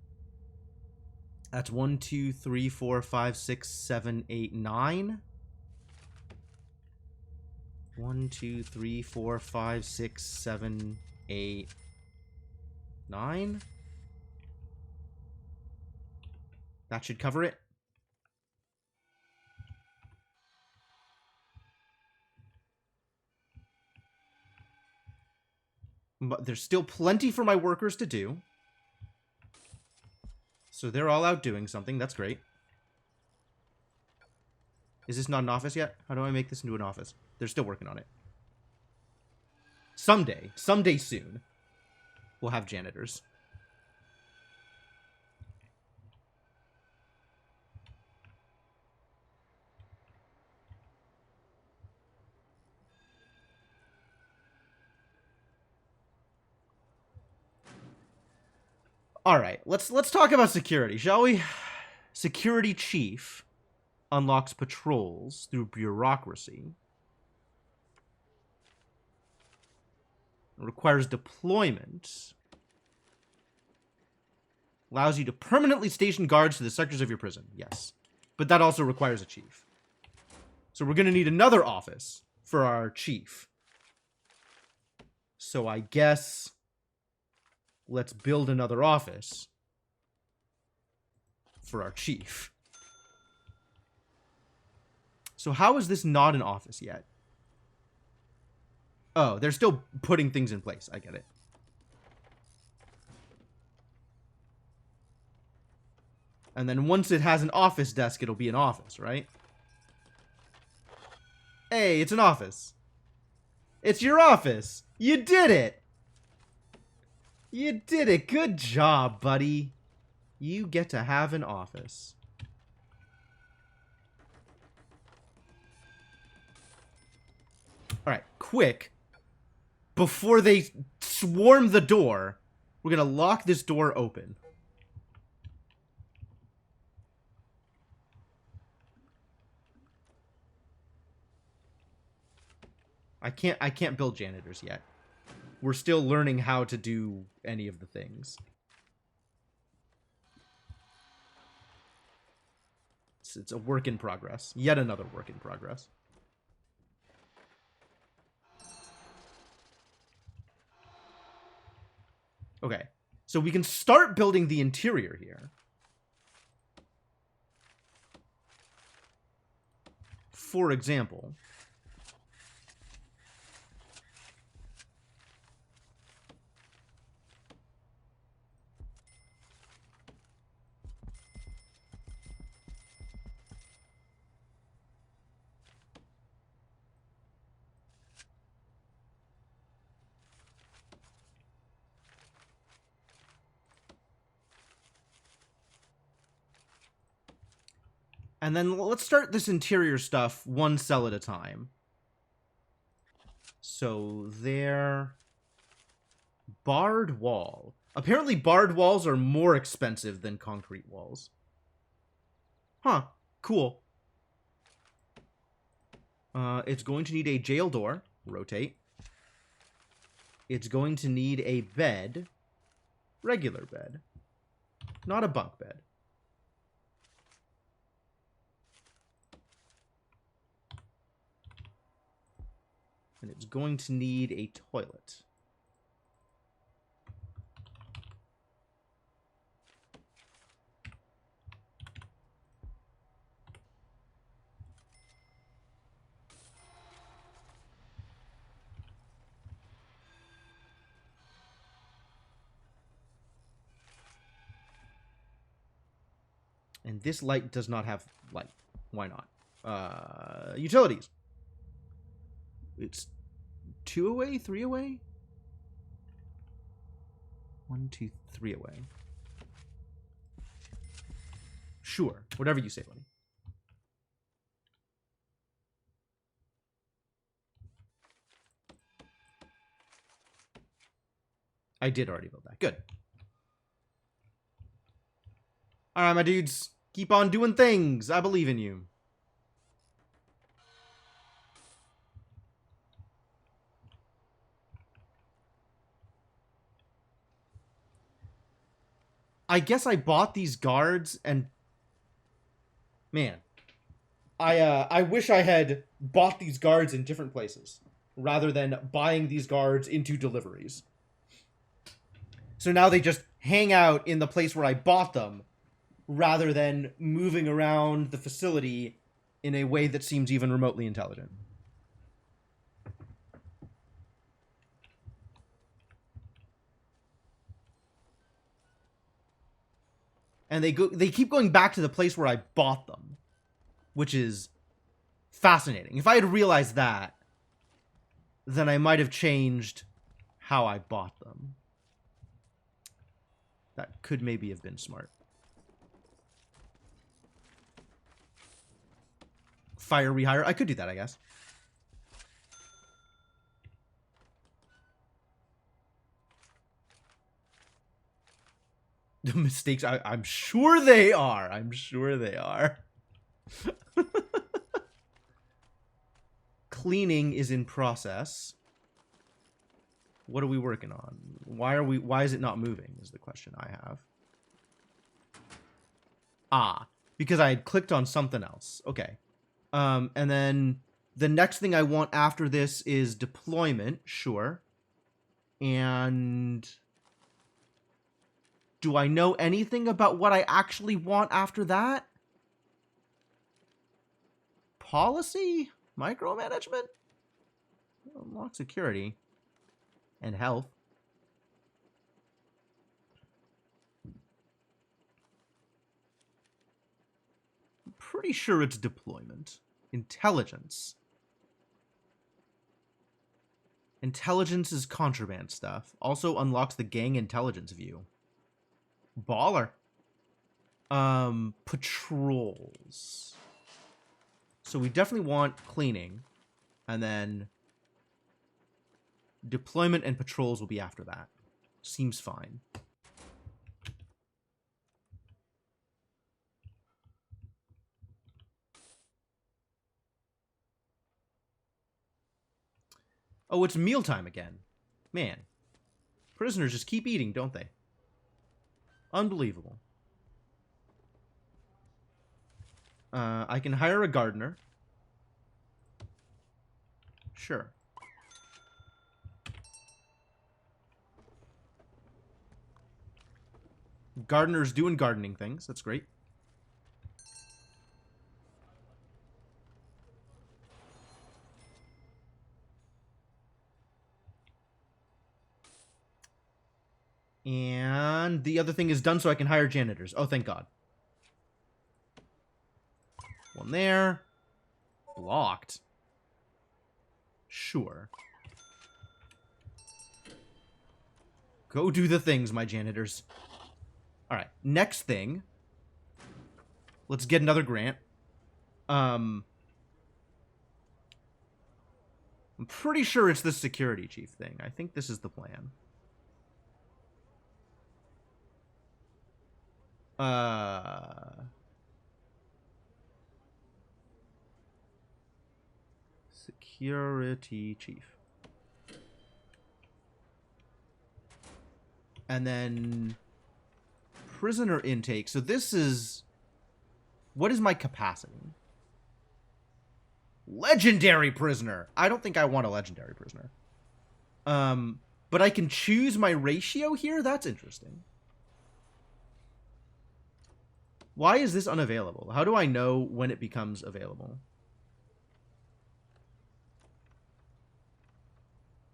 that's 1, 2, 3, 4, 5, 6, 7, 8, 9. 1, 2, 3, 4, 5, 6, 7, 8, 9. That should cover it. But there's still plenty for my workers to do. So they're all out doing something. That's great. Is this not an office yet? How do I make this into an office? They're still working on it. Someday soon, we'll have janitors. All right, let's talk about security, shall we? Security chief unlocks patrols through bureaucracy. It requires deployment. Allows you to permanently station guards to the sectors of your prison. Yes. But that also requires a chief. So we're going to need another office for our chief. So I guess let's build another office for our chief. So how is this not an office yet? Oh, they're still putting things in place. I get it. And then once it has an office desk, it'll be an office, right? Hey, it's an office. It's your office. You did it. You did it. Good job, buddy. You get to have an office. Alright, quick. Before they swarm the door, we're going to lock this door open. I can't build janitors yet. We're still learning how to do any of the things. It's a work in progress. Yet another work in progress. Okay, so we can start building the interior here. For example, and then let's start this interior stuff one cell at a time. So there, barred wall. Apparently barred walls are more expensive than concrete walls. Huh, cool. It's going to need a jail door. Rotate. It's going to need a bed. Regular bed. Not a bunk bed. And it's going to need a toilet. And this light does not have light. Why not? Utilities. It's 2 away, 3 away? 1, 2, 3 away. Sure. Whatever you say, buddy. I did already build that. Good. Alright, my dudes. Keep on doing things. I believe in you. I guess I bought these guards and... Man. I wish I had bought these guards in different places rather than buying these guards into deliveries. So now they just hang out in the place where I bought them rather than moving around the facility in a way that seems even remotely intelligent. And they keep going back to the place where I bought them, which is fascinating. If I had realized that, then I might have changed how I bought them. That could maybe have been smart. Fire rehire. I could do that, I guess. The mistakes, I'm sure they are. I'm sure they are. Cleaning is in process. What are we working on? Why is it not moving is the question I have. Ah, because I had clicked on something else. Okay. And then the next thing I want after this is deployment, sure. And do I know anything about what I actually want after that? Policy? Micromanagement? Unlock security. And health. I'm pretty sure it's deployment. Intelligence. Intelligence is contraband stuff. Also unlocks the gang intelligence view. Baller. Patrols. So we definitely want cleaning. And then deployment and patrols will be after that. Seems fine. Oh, it's mealtime again. Man. Prisoners just keep eating, don't they? Unbelievable. I can hire a gardener. Sure. Gardener's doing gardening things. That's great. And the other thing is done so I can hire janitors. Oh, thank God. One there. Blocked. Sure. Go do the things, my janitors. Alright, next thing. Let's get another grant. I'm pretty sure it's the security chief thing. I think this is the plan. Security chief. And then prisoner intake. So this is... What is my capacity? Legendary prisoner. I don't think I want a legendary prisoner. But I can choose my ratio here? That's interesting. Why is this unavailable? How do I know when it becomes available?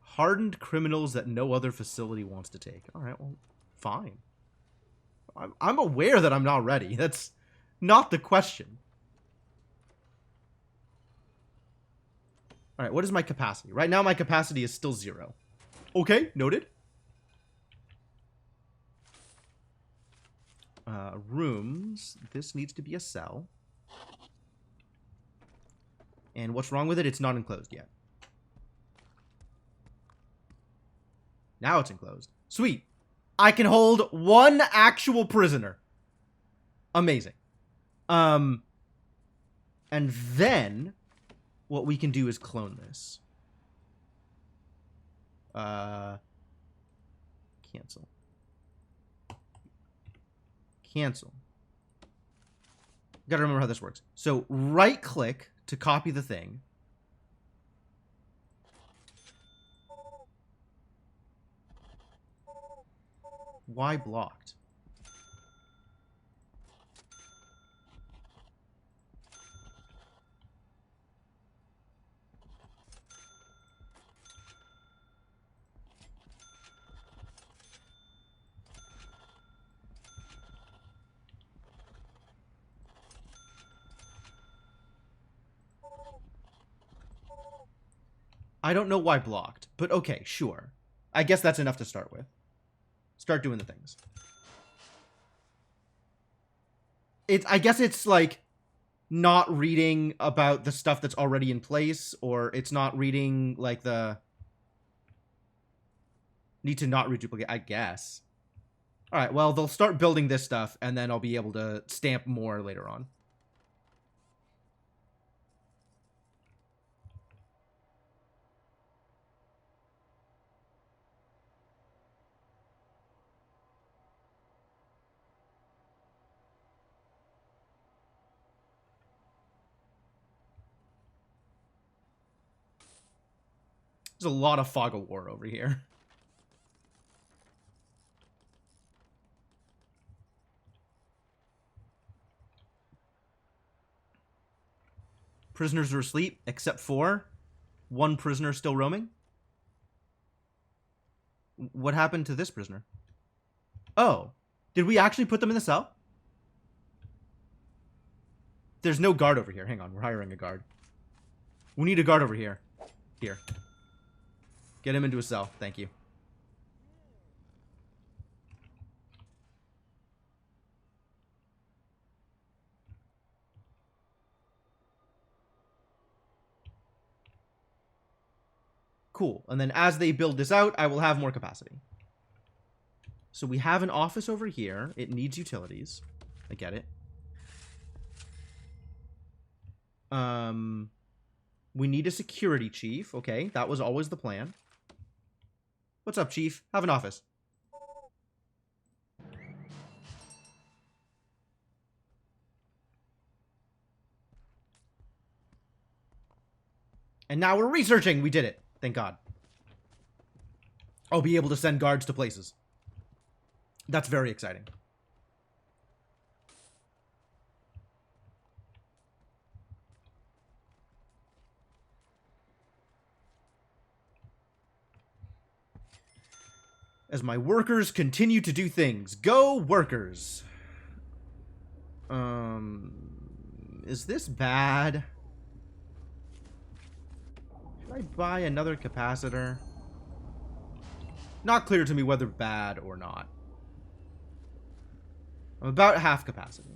Hardened criminals that no other facility wants to take. Alright, well, fine. I'm aware that I'm not ready. That's not the question. Alright, what is my capacity? Right now my capacity is still 0. Okay, noted. Rooms. This needs to be a cell. And what's wrong with it? It's not enclosed yet. Now it's enclosed. Sweet. I can hold one actual prisoner. Amazing. And then what we can do is clone this. Cancel. Cancel. Gotta remember how this works. So right click to copy the thing. Why blocked? I don't know why blocked, but okay, sure. I guess that's enough to start with. Start doing the things. I guess it's like not reading about the stuff that's already in place, or it's not reading like the need to not reduplicate, I guess. All right, well, they'll start building this stuff, and then I'll be able to stamp more later on. There's a lot of fog of war over here. Prisoners are asleep, except for one prisoner still roaming. What happened to this prisoner? Oh, did we actually put them in the cell? There's no guard over here. Hang on, we're hiring a guard. We need a guard over here. Here. Get him into a cell. Thank you. Cool. And then as they build this out, I will have more capacity. So we have an office over here. It needs utilities. I get it. We need a security chief. Okay, that was always the plan. What's up, chief? Have an office. And now we're researching. We did it. Thank God. I'll be able to send guards to places. That's very exciting. As my workers continue to do things. Go, workers. Is this bad? Should I buy another capacitor? Not clear to me whether bad or not. I'm about half capacity.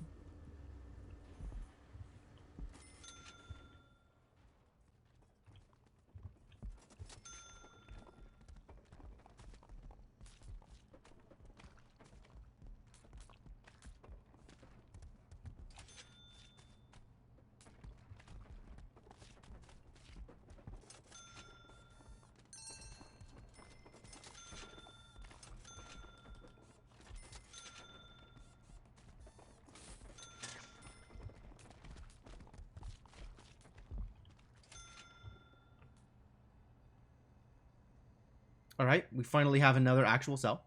Alright, we finally have another actual cell.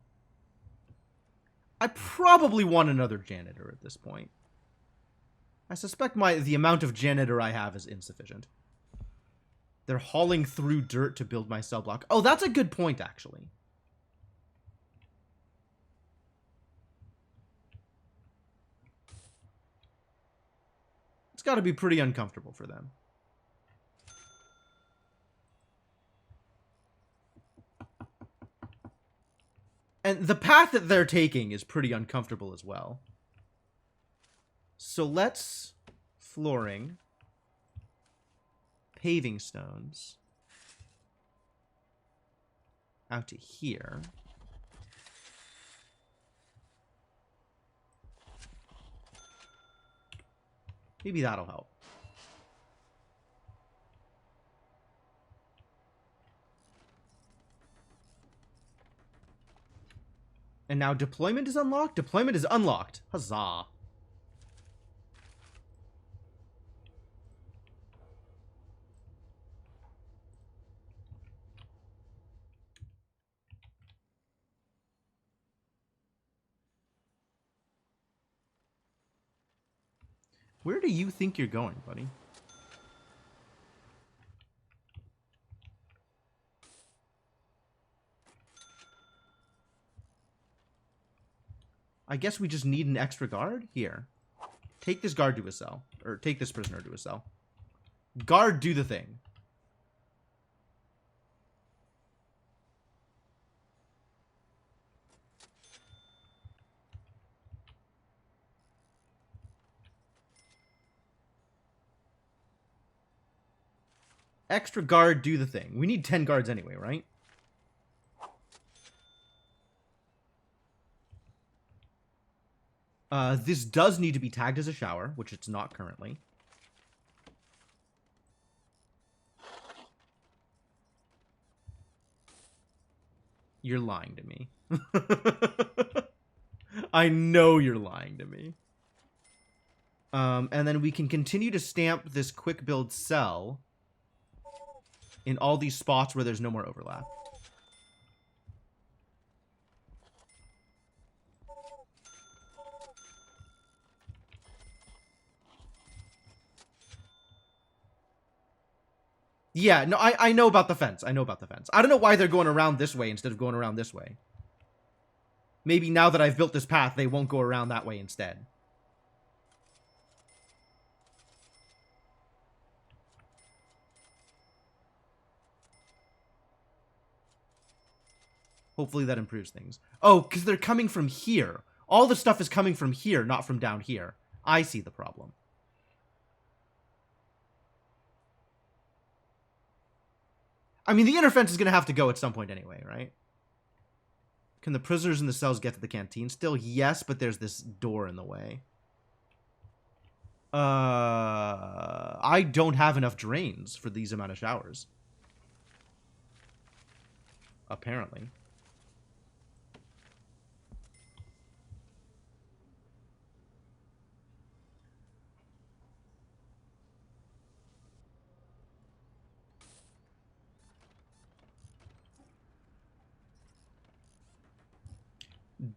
I probably want another janitor at this point. I suspect the amount of janitor I have is insufficient. They're hauling through dirt to build my cell block. Oh, that's a good point, actually. It's got to be pretty uncomfortable for them. And the path that they're taking is pretty uncomfortable as well. So let's flooring, paving stones out to here. Maybe that'll help. And now deployment is unlocked? Deployment is unlocked. Huzzah. Where do you think you're going, buddy? I guess we just need an extra guard? Here. Take this guard to a cell. Or take this prisoner to a cell. Guard, do the thing. Extra guard, do the thing. We need 10 guards anyway, right? This does need to be tagged as a shower, which it's not currently. You're lying to me. I know you're lying to me. And then we can continue to stamp this quick build cell in all these spots where there's no more overlap. Yeah, no, I know about the fence. I know about the fence. I don't know why they're going around this way instead of going around this way. Maybe now that I've built this path, they won't go around that way instead. Hopefully that improves things. Oh, because they're coming from here. All the stuff is coming from here, not from down here. I see the problem. I mean, the inner fence is going to have to go at some point anyway, right? Can the prisoners in the cells get to the canteen still? Yes, but there's this door in the way. I don't have enough drains for these amount of showers. Apparently.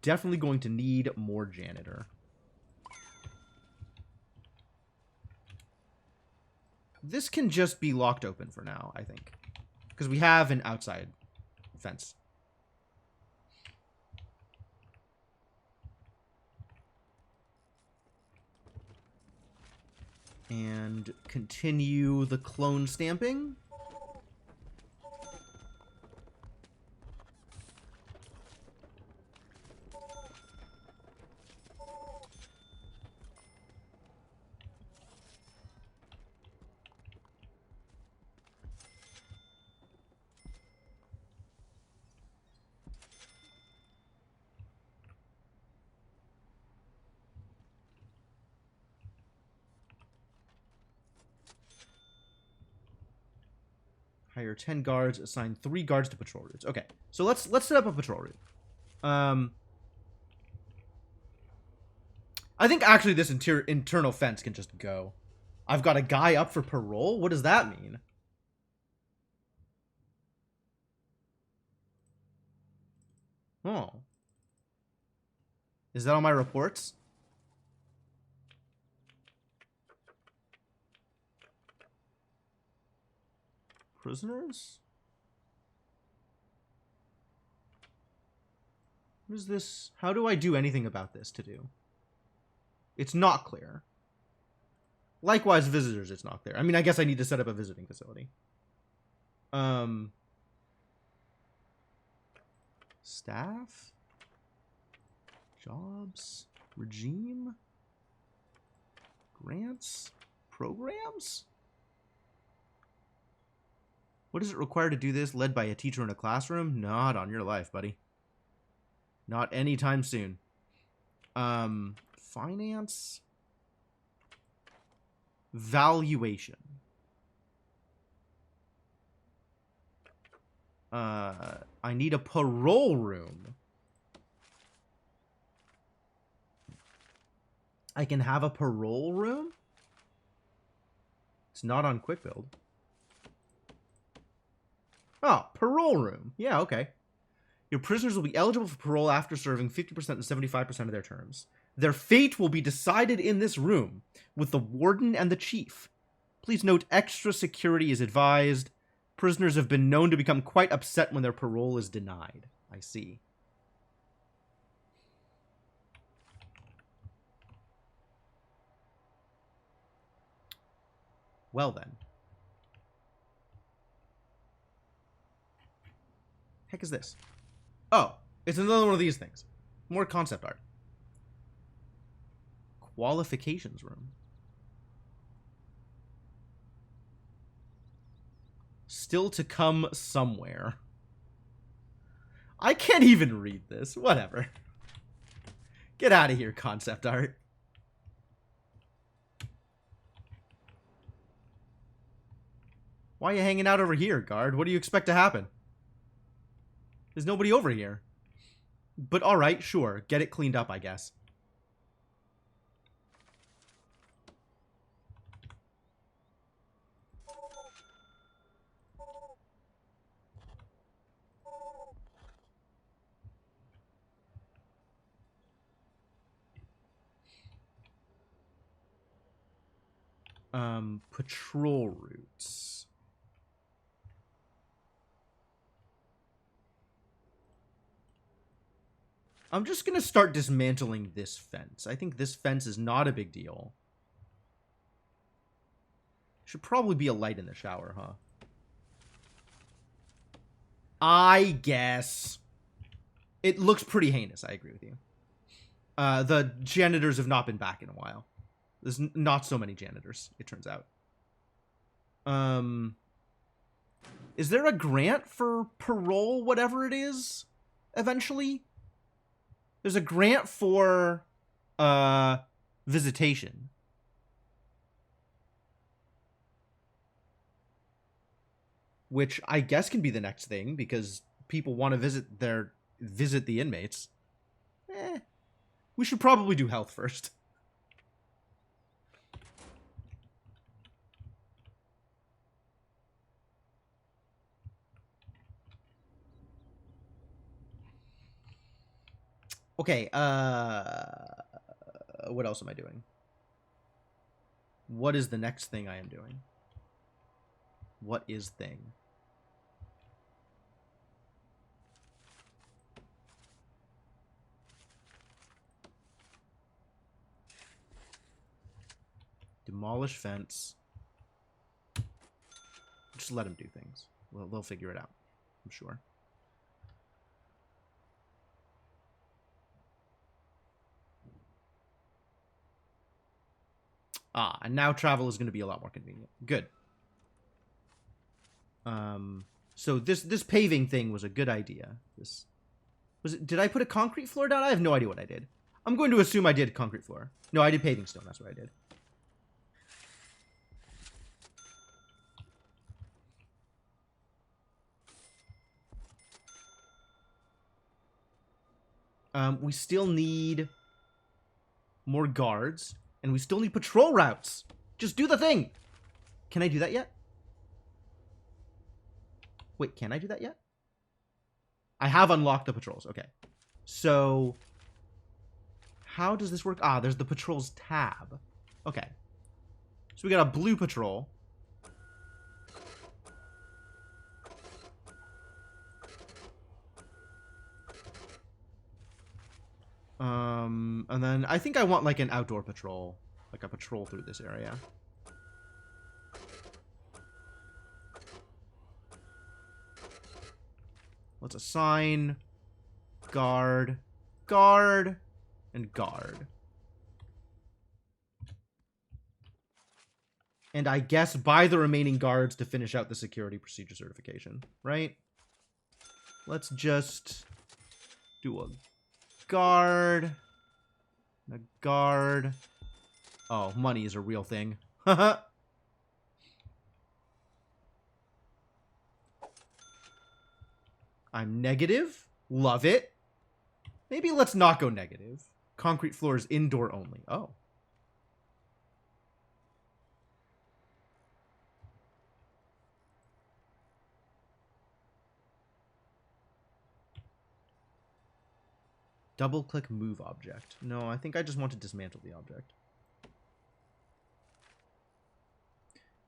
Definitely going to need more janitor. This can just be locked open for now, I think. Because we have an outside fence. And continue the clone stamping. Hire 10 guards, assign 3 guards to patrol routes. Okay, so let's set up a patrol route. I think actually this internal fence can just go. I've got a guy up for parole? What does that mean? Oh. Is that on my reports? Prisoners? What is this? How do I do anything about this to do? It's not clear. Likewise, visitors, it's not clear. I mean, I guess I need to set up a visiting facility. Staff? Jobs? Regime? Grants? Programs? What does it require to do this? Led by a teacher in a classroom? Not on your life, buddy. Not anytime soon. Finance? Valuation. I need a parole room. I can have a parole room? It's not on Quick Build. Oh, parole room. Yeah, okay. Your prisoners will be eligible for parole after serving 50% and 75% of their terms. Their fate will be decided in this room with the warden and the chief. Please note, extra security is advised. Prisoners have been known to become quite upset when their parole is denied. I see. Well then. Heck is this? Oh, it's another one of these things. More concept art. Qualifications room. Still to come somewhere. I can't even read this. Whatever. Get out of here, concept art. Why are you hanging out over here, guard? What do you expect to happen? There's nobody over here. But alright, sure. Get it cleaned up, I guess. Patrol routes. I'm just gonna start dismantling this fence. I think this fence is not a big deal. Should probably be a light in the shower, huh? I guess. It looks pretty heinous, I agree with you. The janitors have not been back in a while. There's not so many janitors, it turns out. Is there a grant for parole, whatever it is, eventually? There's a grant for, visitation. Which I guess can be the next thing, because people want to visit the inmates. We should probably do health first. Okay, what else am I doing? What is the next thing I am doing? What is thing? Demolish fence. Just let them do things. Well, they'll figure it out, I'm sure. Ah, and now travel is going to be a lot more convenient. Good. So this paving thing was a good idea. Did I put a concrete floor down? I have no idea what I did. I'm going to assume I did concrete floor. No, I did paving stone. That's what I did. We still need more guards, and we still need patrol routes. Just do the thing. Can I do that yet? Wait, can I do that yet? I have unlocked the patrols. Okay. So, how does this work? Ah, there's the patrols tab. Okay. So we got a blue patrol. And then I think I want like an outdoor patrol. Like a patrol through this area. Let's assign guard, guard, and guard. And I guess buy the remaining guards to finish out the security procedure certification, right? Let's just do a guard. A guard. Oh, money is a real thing. I'm negative. Love it. Maybe let's not go negative. Concrete floors indoor only. Oh. Double click move object. No, I think I just want to dismantle the object.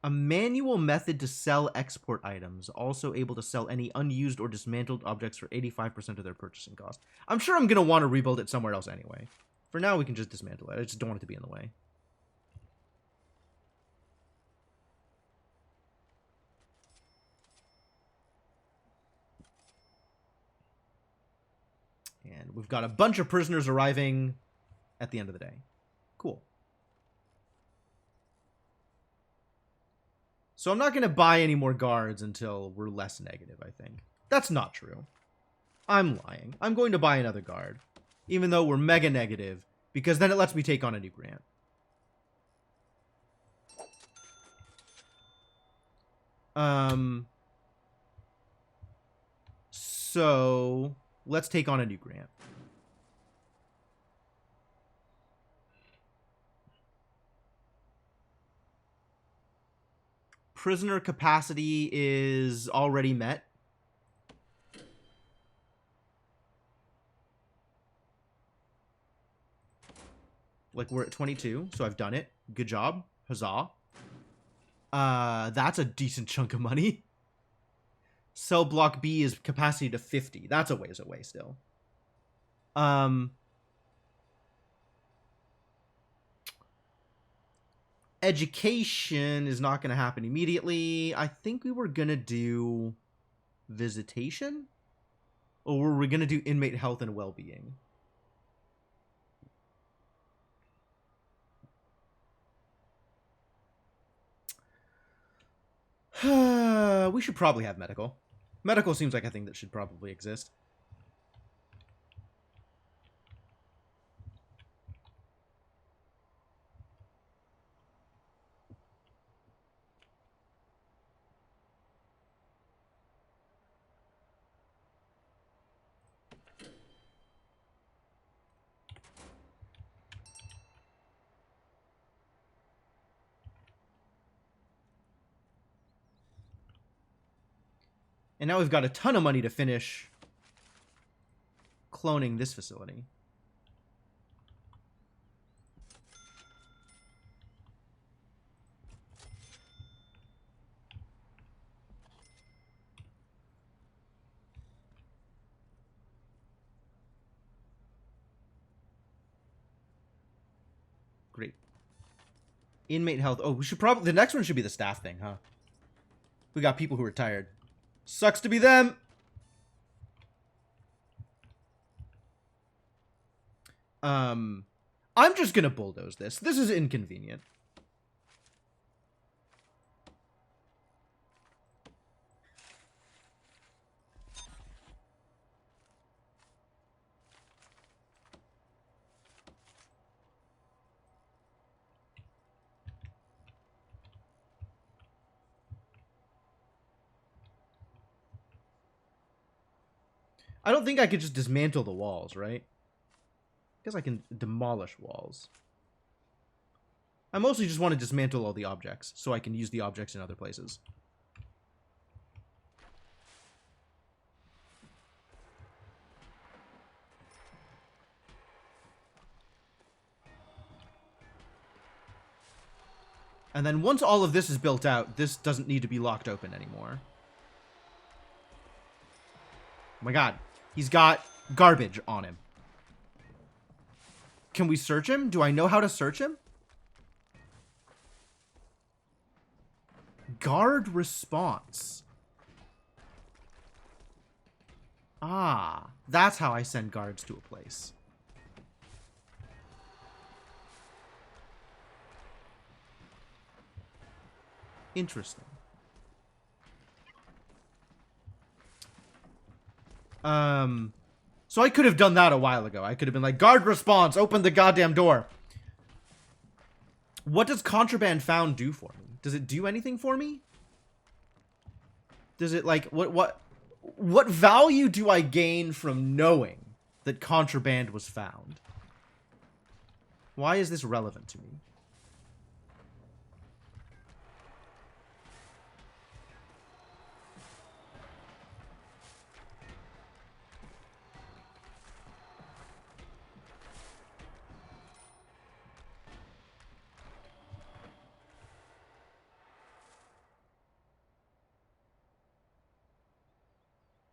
A manual method to sell export items. Also able to sell any unused or dismantled objects for 85% of their purchasing cost. I'm sure I'm going to want to rebuild it somewhere else anyway. For now, we can just dismantle it. I just don't want it to be in the way. And we've got a bunch of prisoners arriving at the end of the day. Cool. So I'm not going to buy any more guards until we're less negative, I think. That's not true. I'm lying. I'm going to buy another guard, even though we're mega negative, because then it lets me take on a new grant. So let's take on a new grant. Prisoner capacity is already met. Like, we're at 22, so I've done it. Good job. Huzzah. That's a decent chunk of money. Cell block B is capacity to 50. That's a ways away still. Education is not going to happen immediately. I think we were going to do visitation? Or were we going to do inmate health and well-being? We should probably have medical. Medical seems like a thing that should probably exist. And now we've got a ton of money to finish cloning this facility. Great. Inmate health. Oh, we should probably... The next one should be the staff thing, huh? We got people who are tired. Sucks to be them. I'm just gonna bulldoze this. This is inconvenient. I don't think I could just dismantle the walls, right? I guess I can demolish walls. I mostly just want to dismantle all the objects, so I can use the objects in other places. And then once all of this is built out, this doesn't need to be locked open anymore. Oh my god. He's got garbage on him. Can we search him? Do I know how to search him? Guard response. Ah, that's how I send guards to a place. Interesting. So I could have done that a while ago. I could have been like, guard response, open the goddamn door. What does contraband found do for me? Does it do anything for me? Does it, like, what value do I gain from knowing that contraband was found? Why is this relevant to me?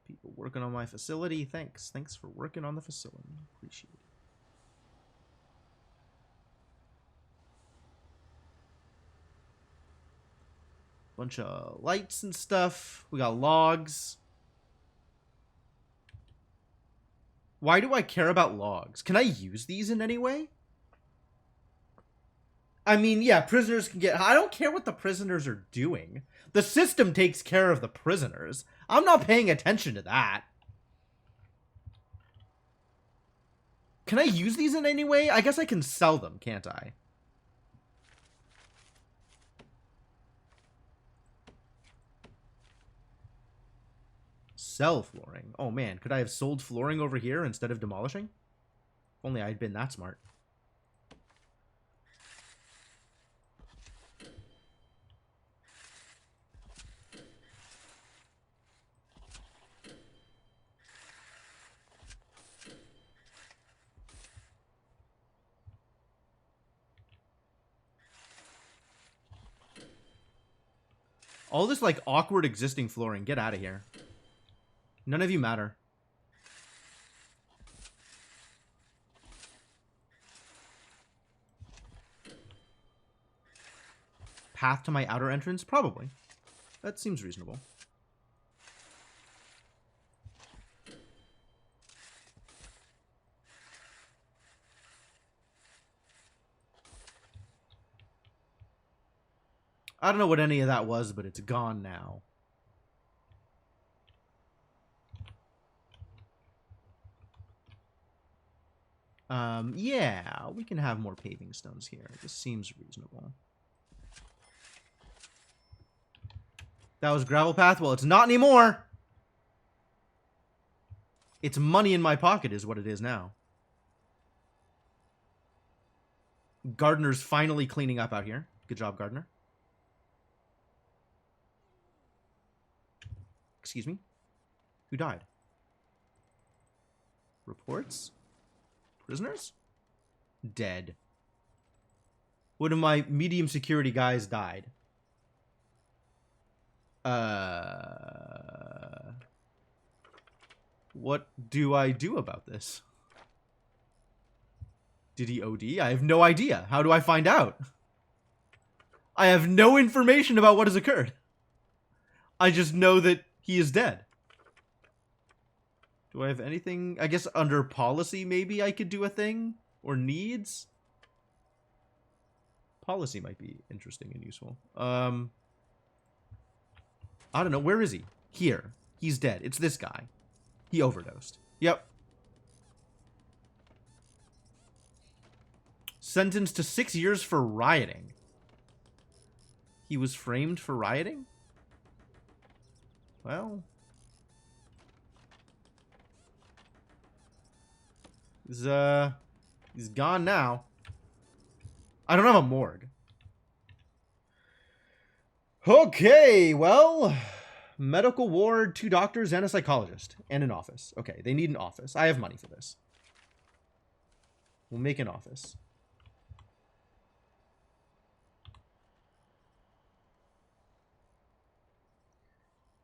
People working on my facility. Thanks. Thanks for working on the facility. Appreciate it. Bunch of lights and stuff. We got logs. Why do I care about logs? Can I use these in any way? I mean, yeah, prisoners can get... I don't care what the prisoners are doing. The system takes care of the prisoners. I'm not paying attention to that. Can I use these in any way? I guess I can sell them, can't I? Sell flooring. Oh man, could I have sold flooring over here instead of demolishing? If only I'd been that smart. All this, like, awkward existing flooring. Get out of here. None of you matter. Path to my outer entrance? Probably. That seems reasonable. I don't know what any of that was, but it's gone now. Yeah, we can have more paving stones here. This seems reasonable. That was gravel path? Well, it's not anymore! It's money in my pocket is what it is now. Gardener's finally cleaning up out here. Good job, Gardener. Excuse me? Who died? Reports? Prisoners? Dead. One of my medium security guys died. What do I do about this? Did he OD? I have no idea. How do I find out? I have no information about what has occurred. I just know that he is dead. Do I have anything? I guess under policy, maybe I could do a thing? Or needs? Policy might be interesting and useful. I don't know. Where is he? Here. He's dead. It's this guy. He overdosed. Yep. Sentenced to 6 years for rioting. He was framed for rioting? Well... He's gone now. I don't have a morgue. Okay, well... Medical ward, 2 doctors, and a psychologist. And an office. Okay, they need an office. I have money for this. We'll make an office.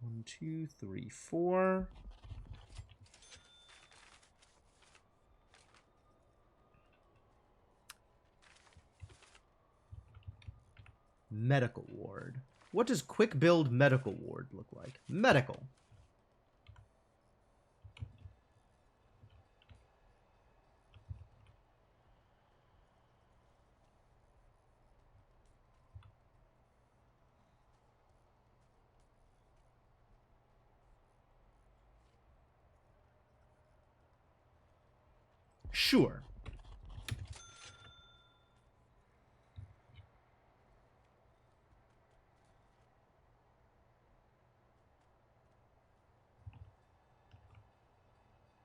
One, 2, 3, 4. Medical ward. What does quick build medical ward look like? Medical. Sure.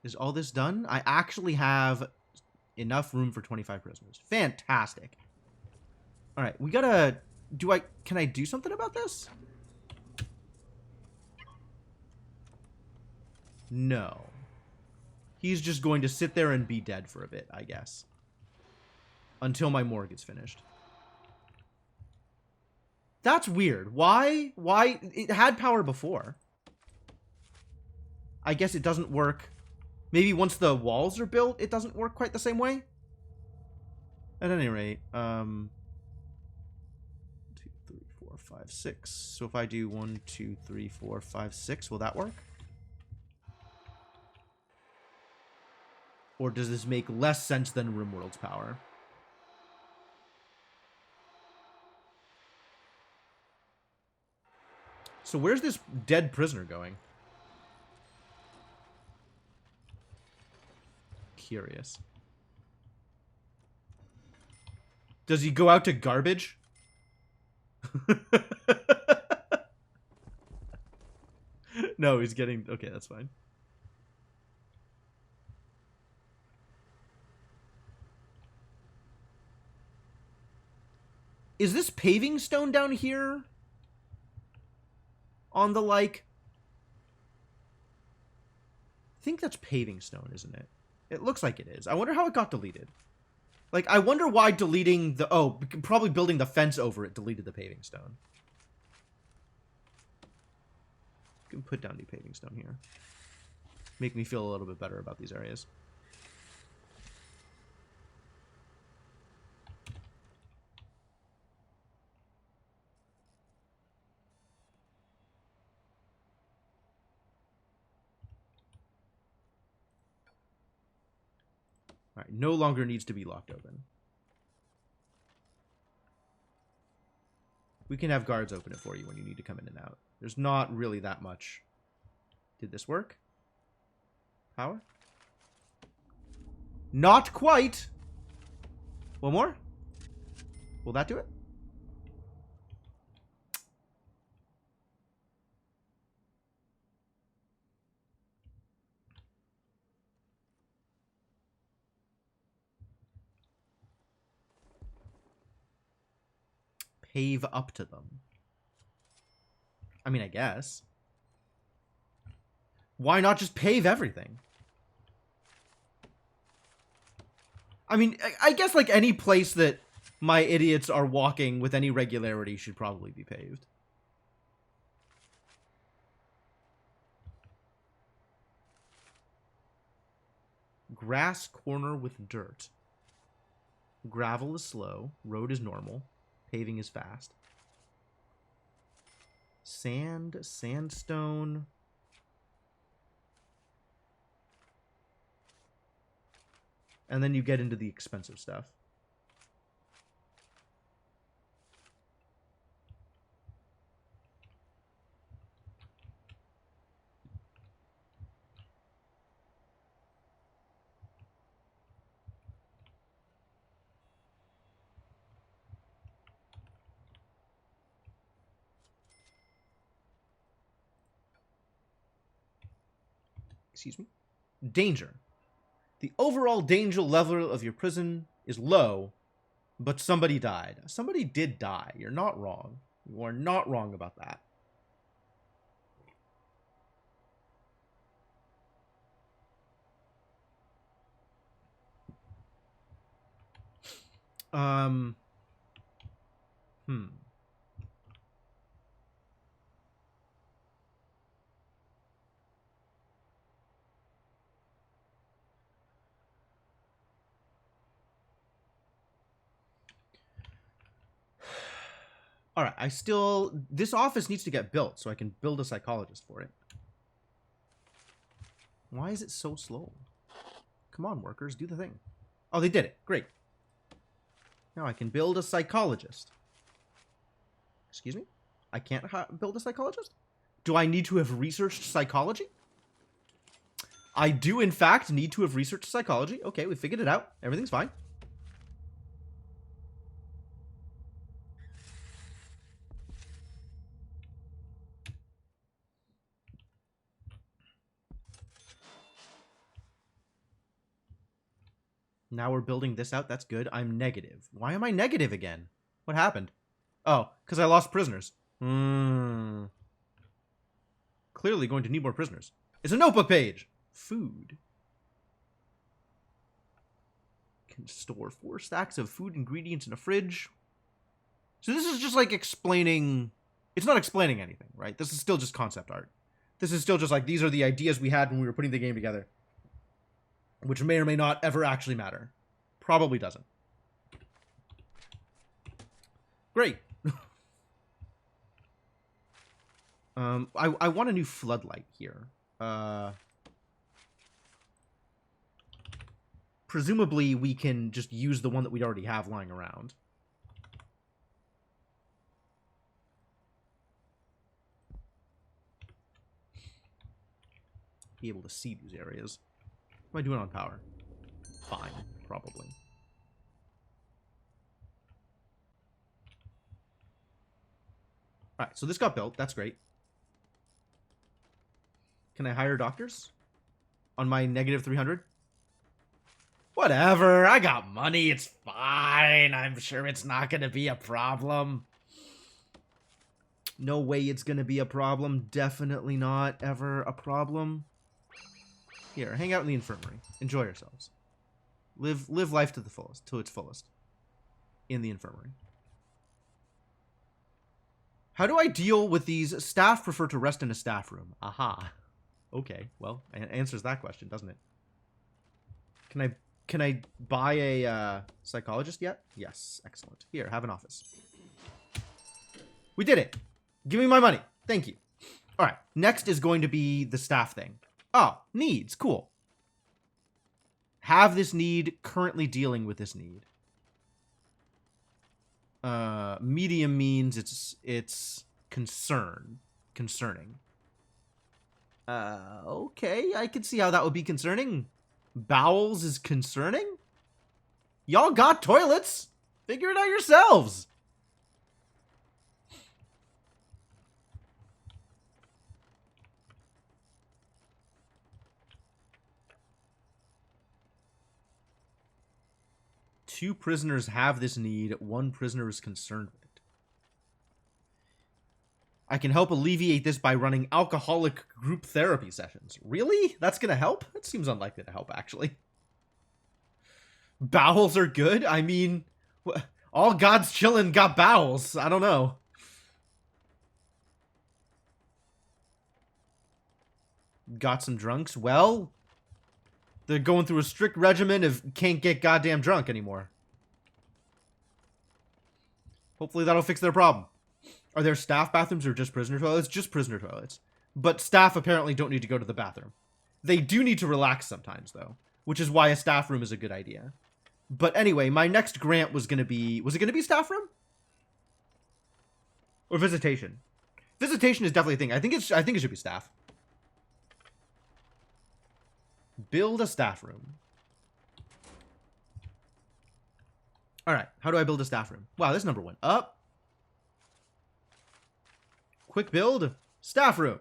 Is all this done? I actually have enough room for 25 prisoners. Fantastic. All right, we gotta... Can I do something about this? No. He's just going to sit there and be dead for a bit, I guess. Until my morgue is finished. That's weird. Why? Why? It had power before. I guess it doesn't work. Maybe once the walls are built, it doesn't work quite the same way? At any rate, 2, 3, 4, 5, 6. So if I do 1, 2, 3, 4, 5, 6, will that work? Or does this make less sense than RimWorld's power? So where's this dead prisoner going? Curious. Does he go out to garbage? No, he's getting... Okay, that's fine. Is this paving stone down here? On the, like... I think that's paving stone, isn't it? It looks like it is. I wonder how it got deleted. Like, I wonder why deleting the... Oh, probably building the fence over it deleted the paving stone. You can put down new paving stone here. Make me feel a little bit better about these areas. Alright, no longer needs to be locked open. We can have guards open it for you when you need to come in and out. There's not really that much. Did this work? Power? Not quite! One more? Will that do it? Pave up to them. I mean, I guess. Why not just pave everything? I mean, I guess like any place that my idiots are walking with any regularity should probably be paved. Grass corner with dirt. Gravel is slow. Road is normal. Paving is fast. Sand, sandstone. And then you get into the expensive stuff. Excuse me. Danger. The overall danger level of your prison is low, but somebody died. Somebody did die. You're not wrong. You are not wrong about that. All right, this office needs to get built so I can build a psychologist for it. Why is it so slow? Come on, workers, do the thing. Oh, they did it. Great. Now I can build a psychologist. Excuse me? I can't build a psychologist? Do I need to have researched psychology? I do, in fact, need to have researched psychology. Okay, we figured it out. Everything's fine. Now we're building this out. That's good. I'm negative. Why am I negative again? What happened? Oh, because I lost prisoners. Clearly going to need more prisoners. It's a notebook page. Food. Can store 4 stacks of food ingredients in a fridge. So this is just like explaining... It's not explaining anything, right? This is still just concept art. This is still just like, these are the ideas we had when we were putting the game together. Which may or may not ever actually matter. Probably doesn't. Great. I want a new floodlight here. Presumably we can just use the one that we already have lying around. Be able to see these areas. What am I doing on power? Fine, probably. Alright, so this got built. That's great. Can I hire doctors? On my negative 300? Whatever, I got money, it's fine. I'm sure it's not gonna be a problem. No way it's gonna be a problem. Definitely not ever a problem. Here, hang out in the infirmary. Enjoy yourselves. Live life to the fullest, to its fullest. In the infirmary. How do I deal with these? Staff prefer to rest in a staff room. Aha. Okay, well, it answers that question, doesn't it? Can I buy a psychologist yet? Yes, excellent. Here, have an office. We did it. Give me my money. Thank you. All right, next is going to be the staff thing. Oh, needs. Cool. Have this need, currently dealing with this need. Medium means it's concerning. Okay, I can see how that would be concerning. Bowels is concerning? Y'all got toilets. Figure it out yourselves. Two prisoners have this need. One prisoner is concerned with it. I can help alleviate this by running alcoholic group therapy sessions. Really? That's gonna help? That seems unlikely to help, actually. Bowels are good? I mean, all God's chillin' got bowels. I don't know. Got some drunks? Well, they're going through a strict regimen of can't get goddamn drunk anymore. Hopefully that'll fix their problem. Are there staff bathrooms or just prisoner toilets? Just prisoner toilets. But staff apparently don't need to go to the bathroom. They do need to relax sometimes, though, which is why a staff room is a good idea. But anyway, my next grant was going to be... Was it going to be staff room? Or visitation? Visitation is definitely a thing. I think it should be staff. Build a staff room. Alright, how do I build a staff room? Wow, this number went up. Quick build. Staff room.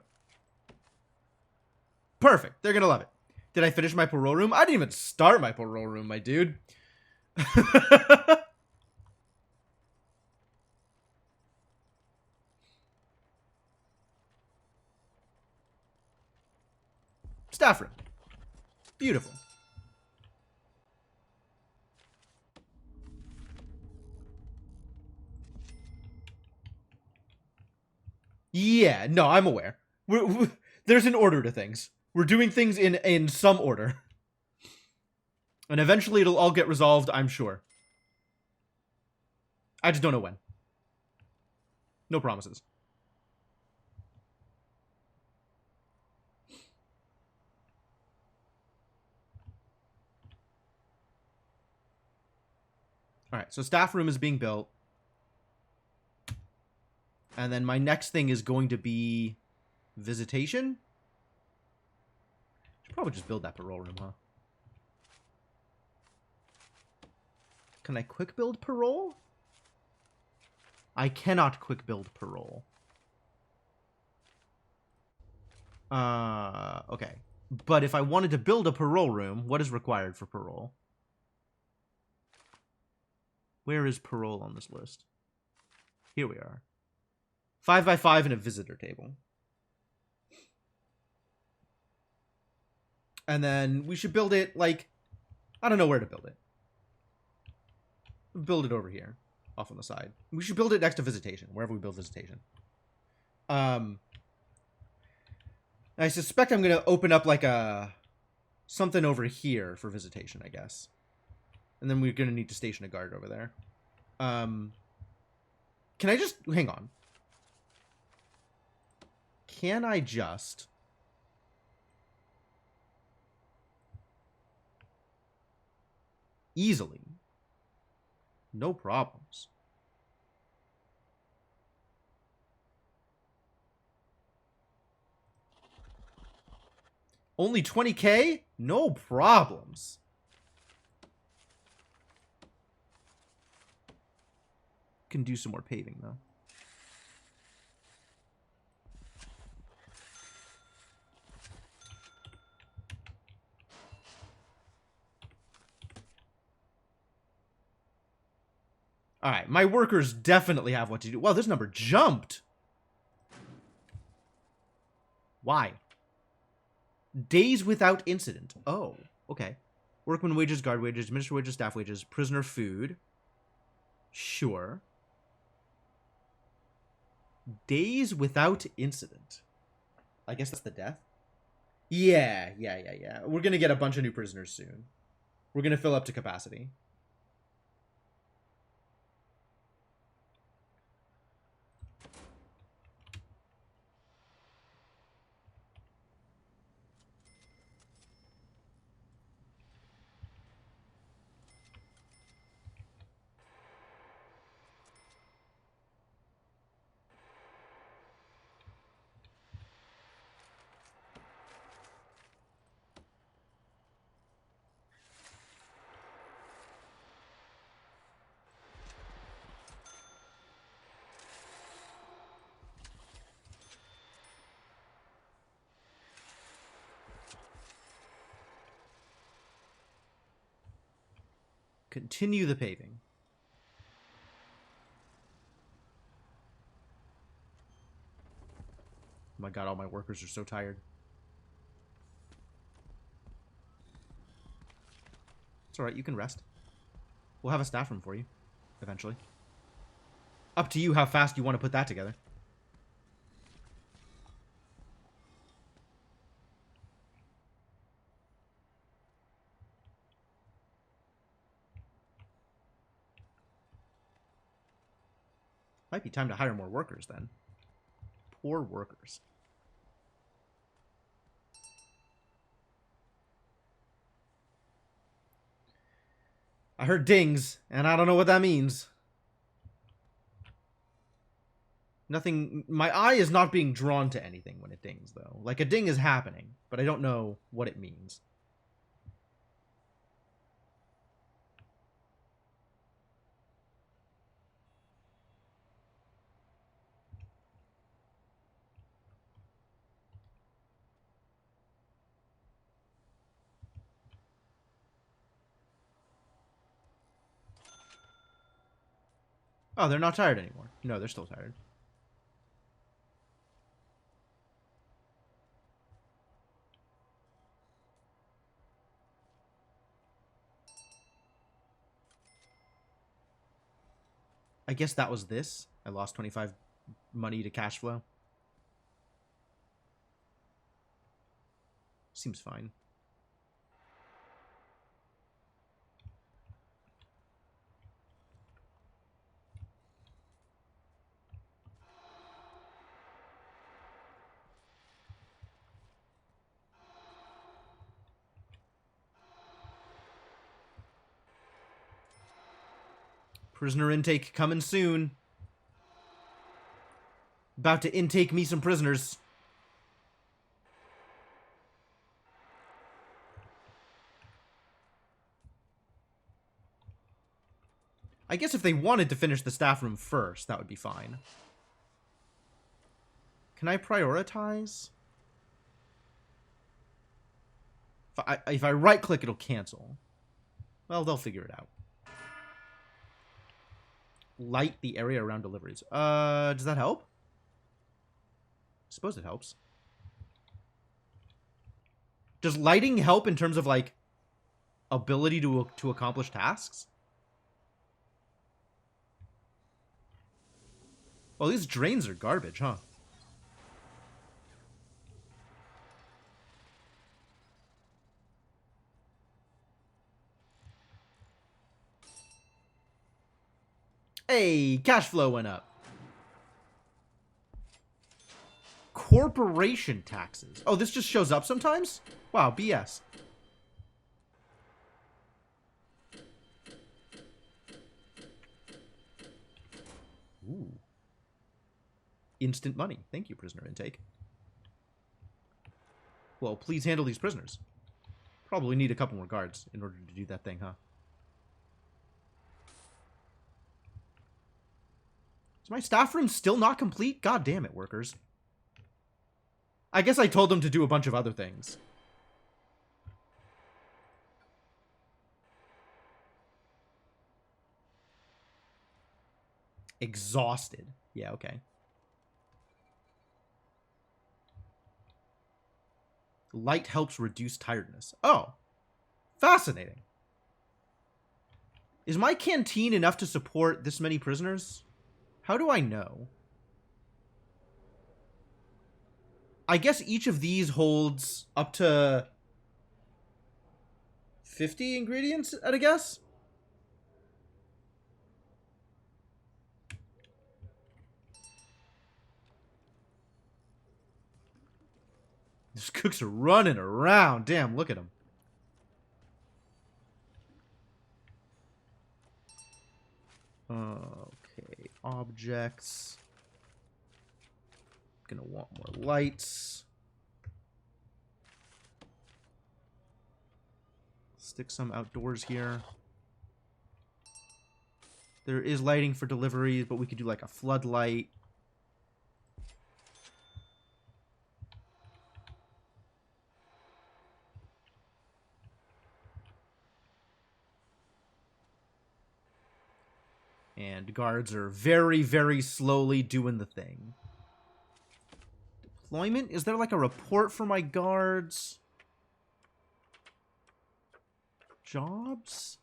Perfect. They're gonna love it. Did I finish my parole room? I didn't even start my parole room, my dude. Staff room. Beautiful. Yeah, no, I'm aware. There's an order to things. We're doing things in some order. And eventually it'll all get resolved, I'm sure. I just don't know when. No promises. Alright, so staff room is being built. And then my next thing is going to be visitation. Should Probably just build that parole room, huh? Can I quick build parole? I cannot quick build parole. Okay. But if I wanted to build a parole room, what is required for parole? Where is parole on this list? Here we are. 5x5 and a visitor table. And then we should build it, like, I don't know where to build it. Build it over here, off on the side. We should build it next to visitation, wherever we build visitation. I suspect I'm going to open up, like, something over here for visitation, I guess. And then we're going to need to station a guard over there. Can I just... Hang on. Can I just... Easily. No problems. Only 20k? No problems. Can do some more paving, though. All right, my workers definitely have what to do. Wow, this number jumped. Why? Days without incident. Oh, okay. Workman wages, guard wages, administrator wages, staff wages, prisoner food. Sure. Days without incident. I guess that's the death. Yeah. We're going to get a bunch of new prisoners soon. We're going to fill up to capacity. Continue the paving. Oh my god, all my workers are so tired. It's alright, you can rest. We'll have a staff room for you, eventually. Up to you how fast you want to put that together. Might be time to hire more workers, then. Poor workers. I heard dings, and I don't know what that means. Nothing... My eye is not being drawn to anything when it dings, though. Like, a ding is happening, but I don't know what it means. Oh, they're not tired anymore. No, they're still tired. I guess that was this. I lost 25 money to cash flow. Seems fine. Prisoner intake coming soon. About to intake me some prisoners. I guess if they wanted to finish the staff room first, that would be fine. Can I prioritize? If I right-click, it'll cancel. Well, they'll figure it out. Light the area around deliveries. Does that help? I suppose it helps. Does lighting help in terms of, like, ability to accomplish tasks? Well, these drains are garbage, huh? Hey, cash flow went up. Corporation taxes. Oh, this just shows up sometimes? Wow, BS. Ooh. Instant money. Thank you, prisoner intake. Well, please handle these prisoners. Probably need a couple more guards in order to do that thing, huh? Is my staff room still not complete? God damn it, workers. I guess I told them to do a bunch of other things. Exhausted. Yeah, okay. Light helps reduce tiredness. Oh. Fascinating. Is my canteen enough to support this many prisoners? How do I know? I guess each of these holds up to 50 ingredients at a guess? These cooks are running around. Damn, look at them. Okay, objects. Gonna want more lights. Stick some outdoors here. There is lighting for deliveries, but we could do like a floodlight. And guards are very, very slowly doing the thing. Deployment? Is there like a report for my guards? Jobs?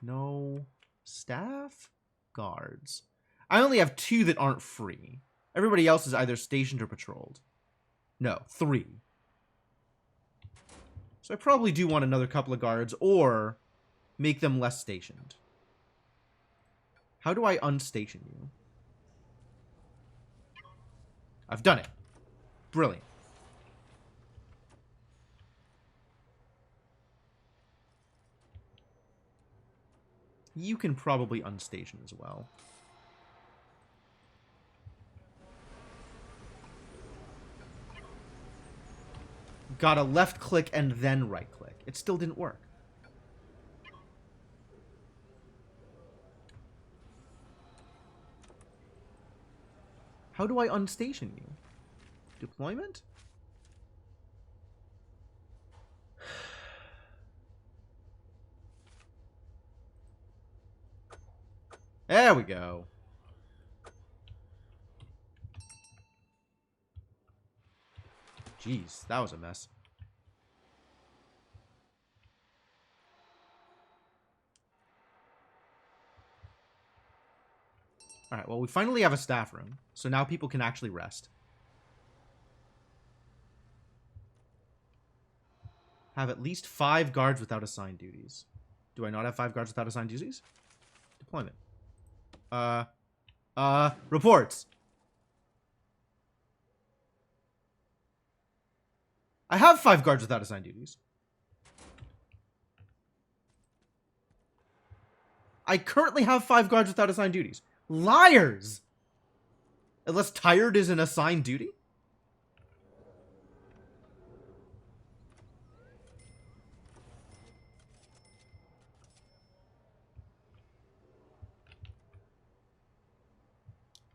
No. Staff? Guards. I only have 2 that aren't free. Everybody else is either stationed or patrolled. No, 3. So I probably do want another couple of guards, or make them less stationed. How do I unstation you? I've done it. Brilliant. You can probably unstation as well. Got a left click and then right click. It still didn't work. How do I unstation you? Deployment? There we go. Jeez, that was a mess. Alright, well, we finally have a staff room, so now people can actually rest. Have at least 5 guards without assigned duties. Do I not have 5 guards without assigned duties? Deployment. Reports. I have 5 guards without assigned duties. I currently have 5 guards without assigned duties. Liars! Unless tired is an assigned duty?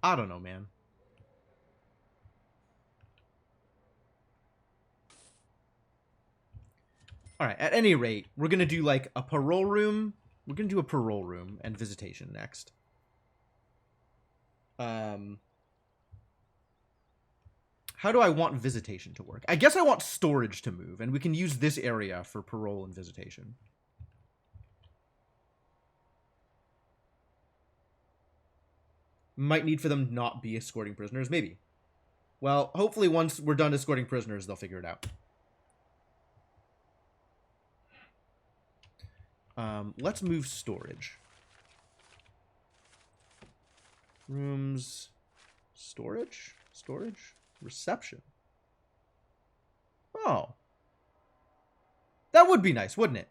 I don't know, man. All right, at any rate, we're going to do like a parole room. We're going to do a parole room and visitation next. How do I want visitation to work? I guess I want storage to move, and we can use this area for parole and visitation. Might need for them not be escorting prisoners, maybe. Well, hopefully once we're done escorting prisoners, they'll figure it out. Let's move storage. Rooms, storage, reception. Oh. That would be nice, wouldn't it?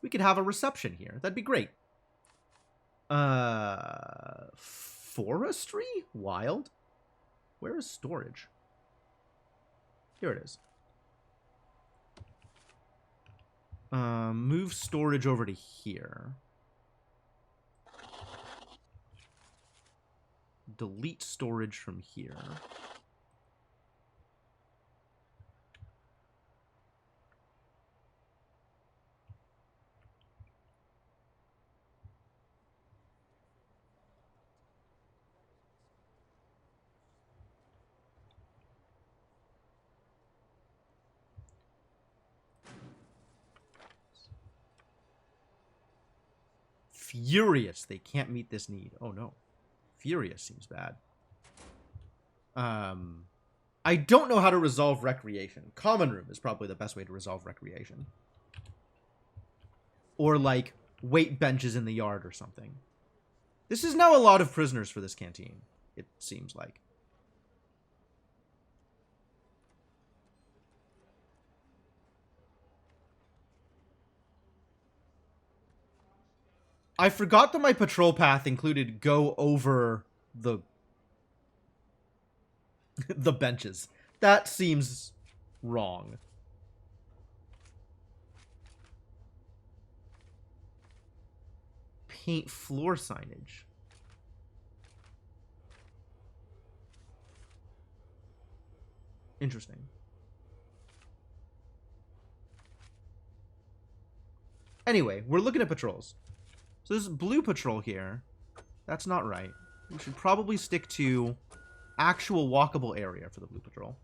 We could have a reception here. That'd be great. Forestry? Wild? Where is storage? Here it is. Move storage over to here. Delete storage from here. Furious. They can't meet this need. Oh, no. Furious seems bad. I don't know how to resolve recreation. Common room is probably the best way to resolve recreation. Or, like, weight benches in the yard or something. This is now a lot of prisoners for this canteen, it seems like. I forgot that my patrol path included go over the the benches. That seems wrong. Paint floor signage. Interesting. Anyway, we're looking at patrols. So this blue patrol here, that's not right. We should probably stick to actual walkable area for the blue patrol.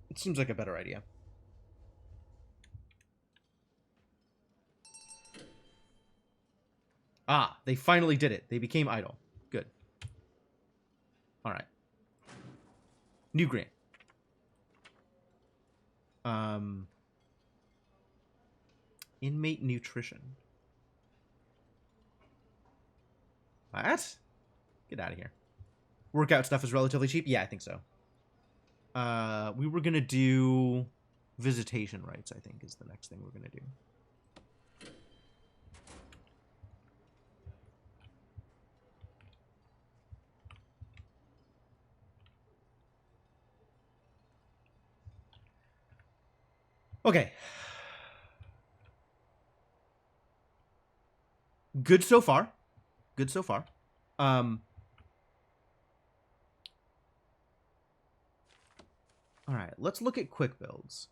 It seems like a better idea. Ah, they finally did it. They became idle. Good. All right. New grant. Inmate nutrition. What? Get out of here. Workout stuff is relatively cheap? Yeah, I think so. We were gonna do visitation rights, I think, is the next thing we're gonna do. Okay. Good so far. Good so far. All right, let's look at quick builds.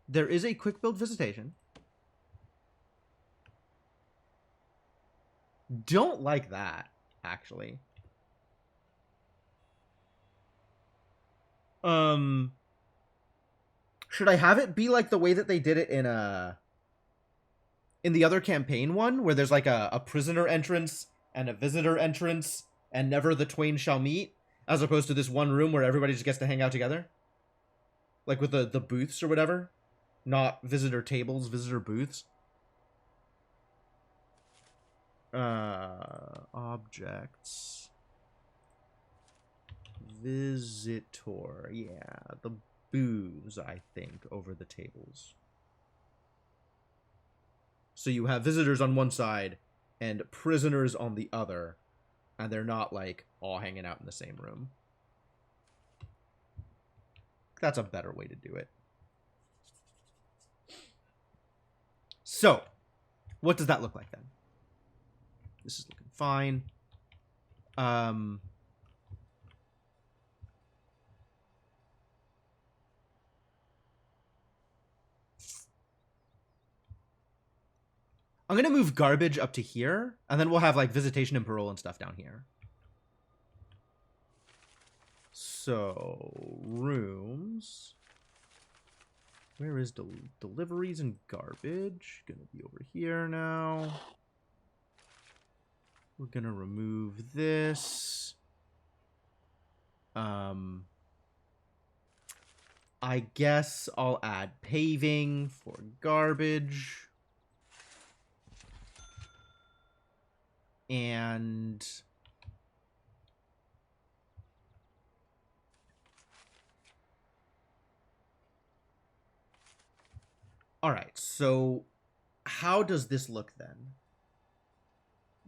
There is a quick build visitation. Don't like that, actually. Should I have it be like the way that they did it in the other campaign one, where there's like a prisoner entrance and a visitor entrance, and never the twain shall meet, as opposed to this one room where everybody just gets to hang out together? Like with the booths or whatever? Not visitor tables, visitor booths. Objects. Visitor. Yeah, the booths, I think, over the tables. So you have visitors on one side and prisoners on the other, and they're not, like, all hanging out in the same room. That's a better way to do it. So, what does that look like then? This is looking fine. I'm going to move garbage up to here, and then we'll have, like, visitation and parole and stuff down here. So, rooms. Where is deliveries and garbage? Gonna be over here now. We're gonna remove this. I guess I'll add paving for garbage. And all right, so how does this look then?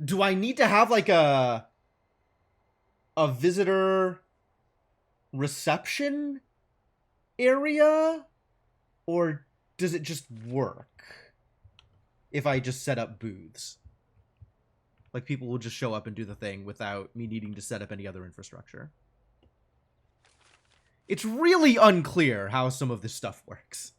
Do I need to have like a visitor reception area, or does it just work if I just set up booths? Like, people will just show up and do the thing without me needing to set up any other infrastructure. It's really unclear how some of this stuff works.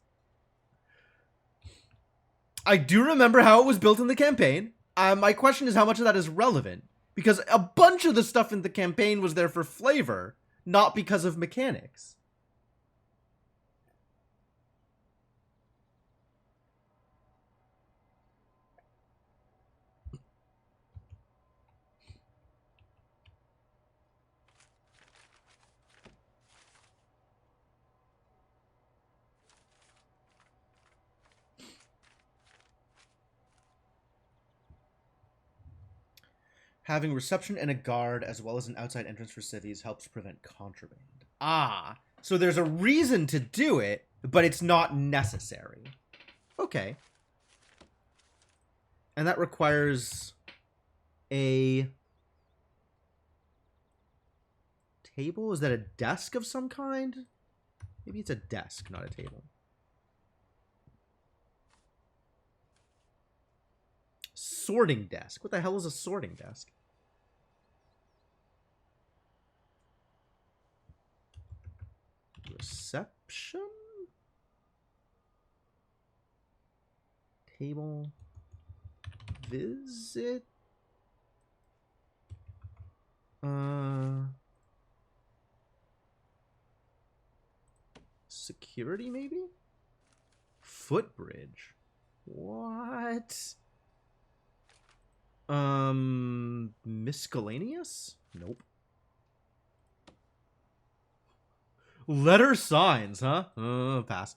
I do remember how it was built in the campaign. My question is how much of that is relevant, because a bunch of the stuff in the campaign was there for flavor, not because of mechanics. Having reception and a guard, as well as an outside entrance for cities, helps prevent contraband. Ah, so there's a reason to do it, but it's not necessary. Okay. And that requires a table? Is that a desk of some kind? Maybe it's a desk, not a table. Sorting desk. What the hell is a sorting desk? Reception? Table. Visit? Security, maybe? Footbridge. What? Miscellaneous? Nope. Letter signs, huh? Pass.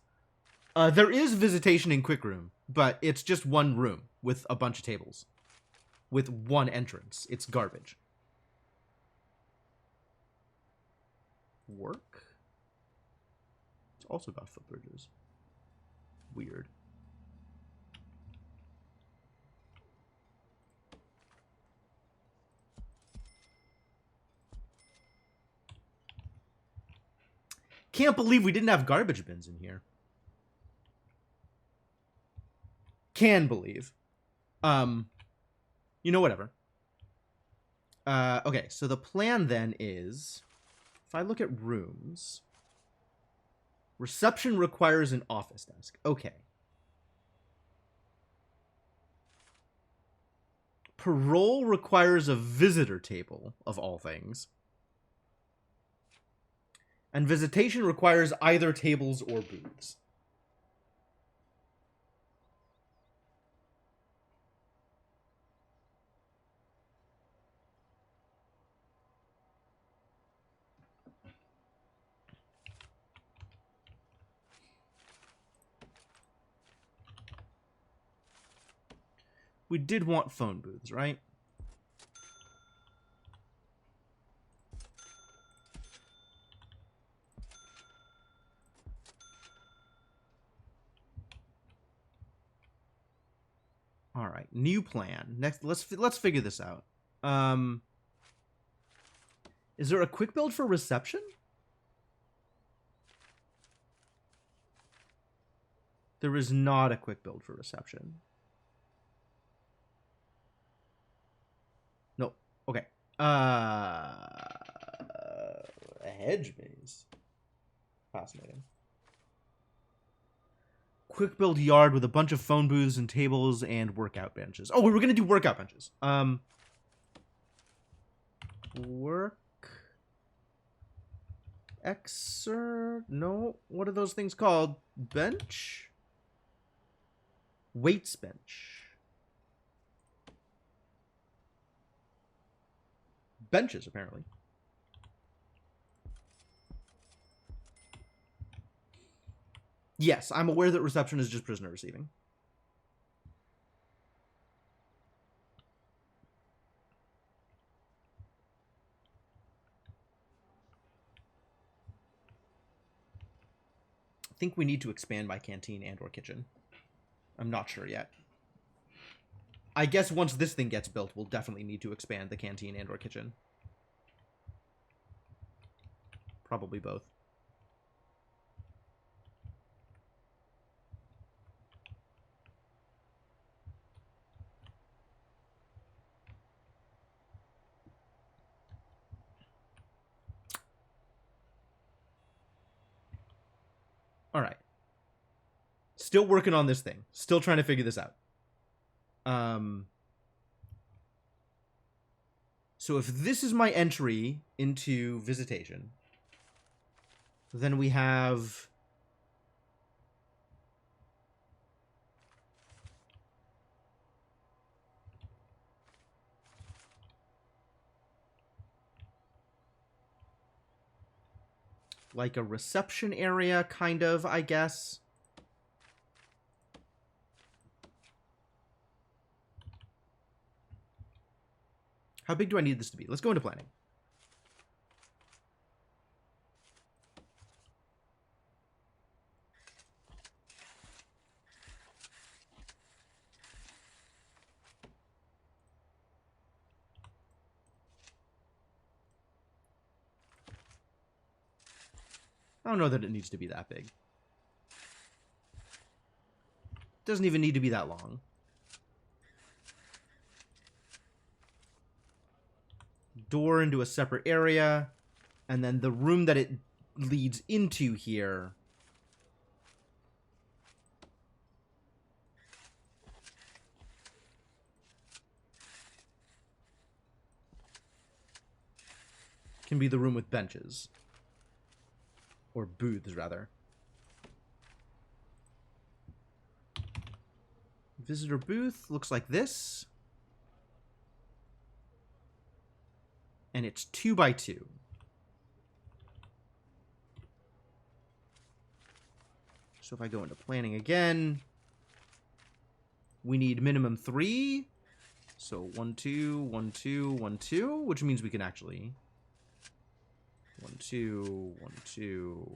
There is visitation in Quick Room, but it's just one room with a bunch of tables. With one entrance. It's garbage. Work? It's also got footbridges. Weird. Can't believe we didn't have garbage bins in here. Can believe. You know, whatever. Okay, so the plan then is, if I look at rooms, reception requires an office desk. Okay. Parole requires a visitor table, of all things. And visitation requires either tables or booths. We did want phone booths, right? All right, new plan. Next, let's figure this out. Is there a quick build for reception? There is not a quick build for reception. Okay. A hedge maze. Fascinating. Quick build yard with a bunch of phone booths and tables and workout benches. Oh, we were gonna do workout benches. Work exer. No, what are those things called? Bench. Weights bench. Benches apparently. Yes, I'm aware that reception is just prisoner receiving. I think we need to expand my canteen and or kitchen. I'm not sure yet. I guess once this thing gets built, we'll definitely need to expand the canteen and or kitchen. Probably both. All right. Still working on this thing. Still trying to figure this out. So if this is my entry into visitation, then we have like a reception area, kind of, I guess. How big do I need this to be? Let's go into planning. I don't know that it needs to be that big. Doesn't even need to be that long. Door into a separate area, and then the room that it leads into here can be the room with benches. Or booths, rather. Visitor booth looks like this. And it's 2 by 2. So if I go into planning again, we need minimum 3. So 1, 2, 1, 2, 1, 2, which means we can actually 1, 2, 1, 2,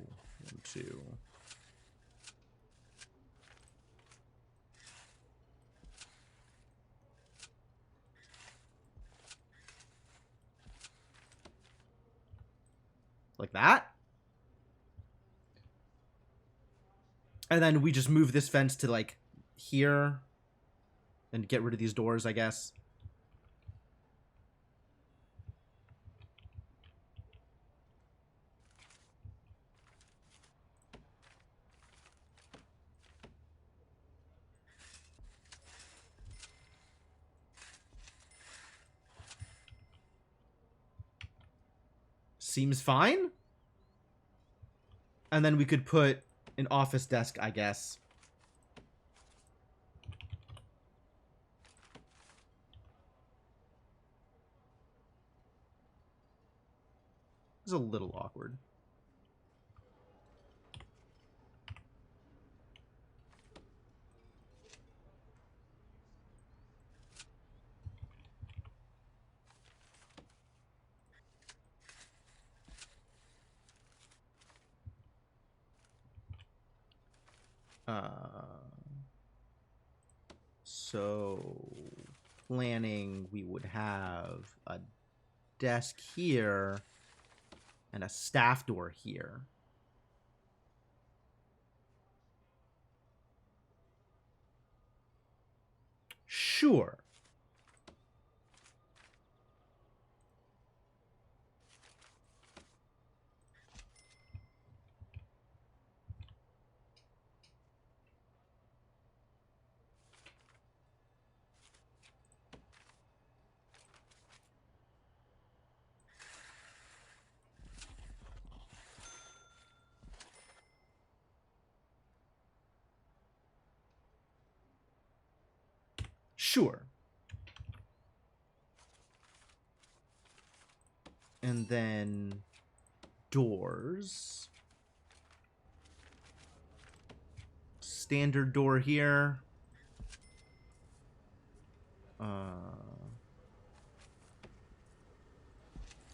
1, 2. Like that. And then we just move this fence to like here and get rid of these doors, I guess. Seems fine. And then we could put an office desk, I guess. It's a little awkward. So planning, we would have a desk here and a staff door here. Sure. Sure. And then doors. Standard door here.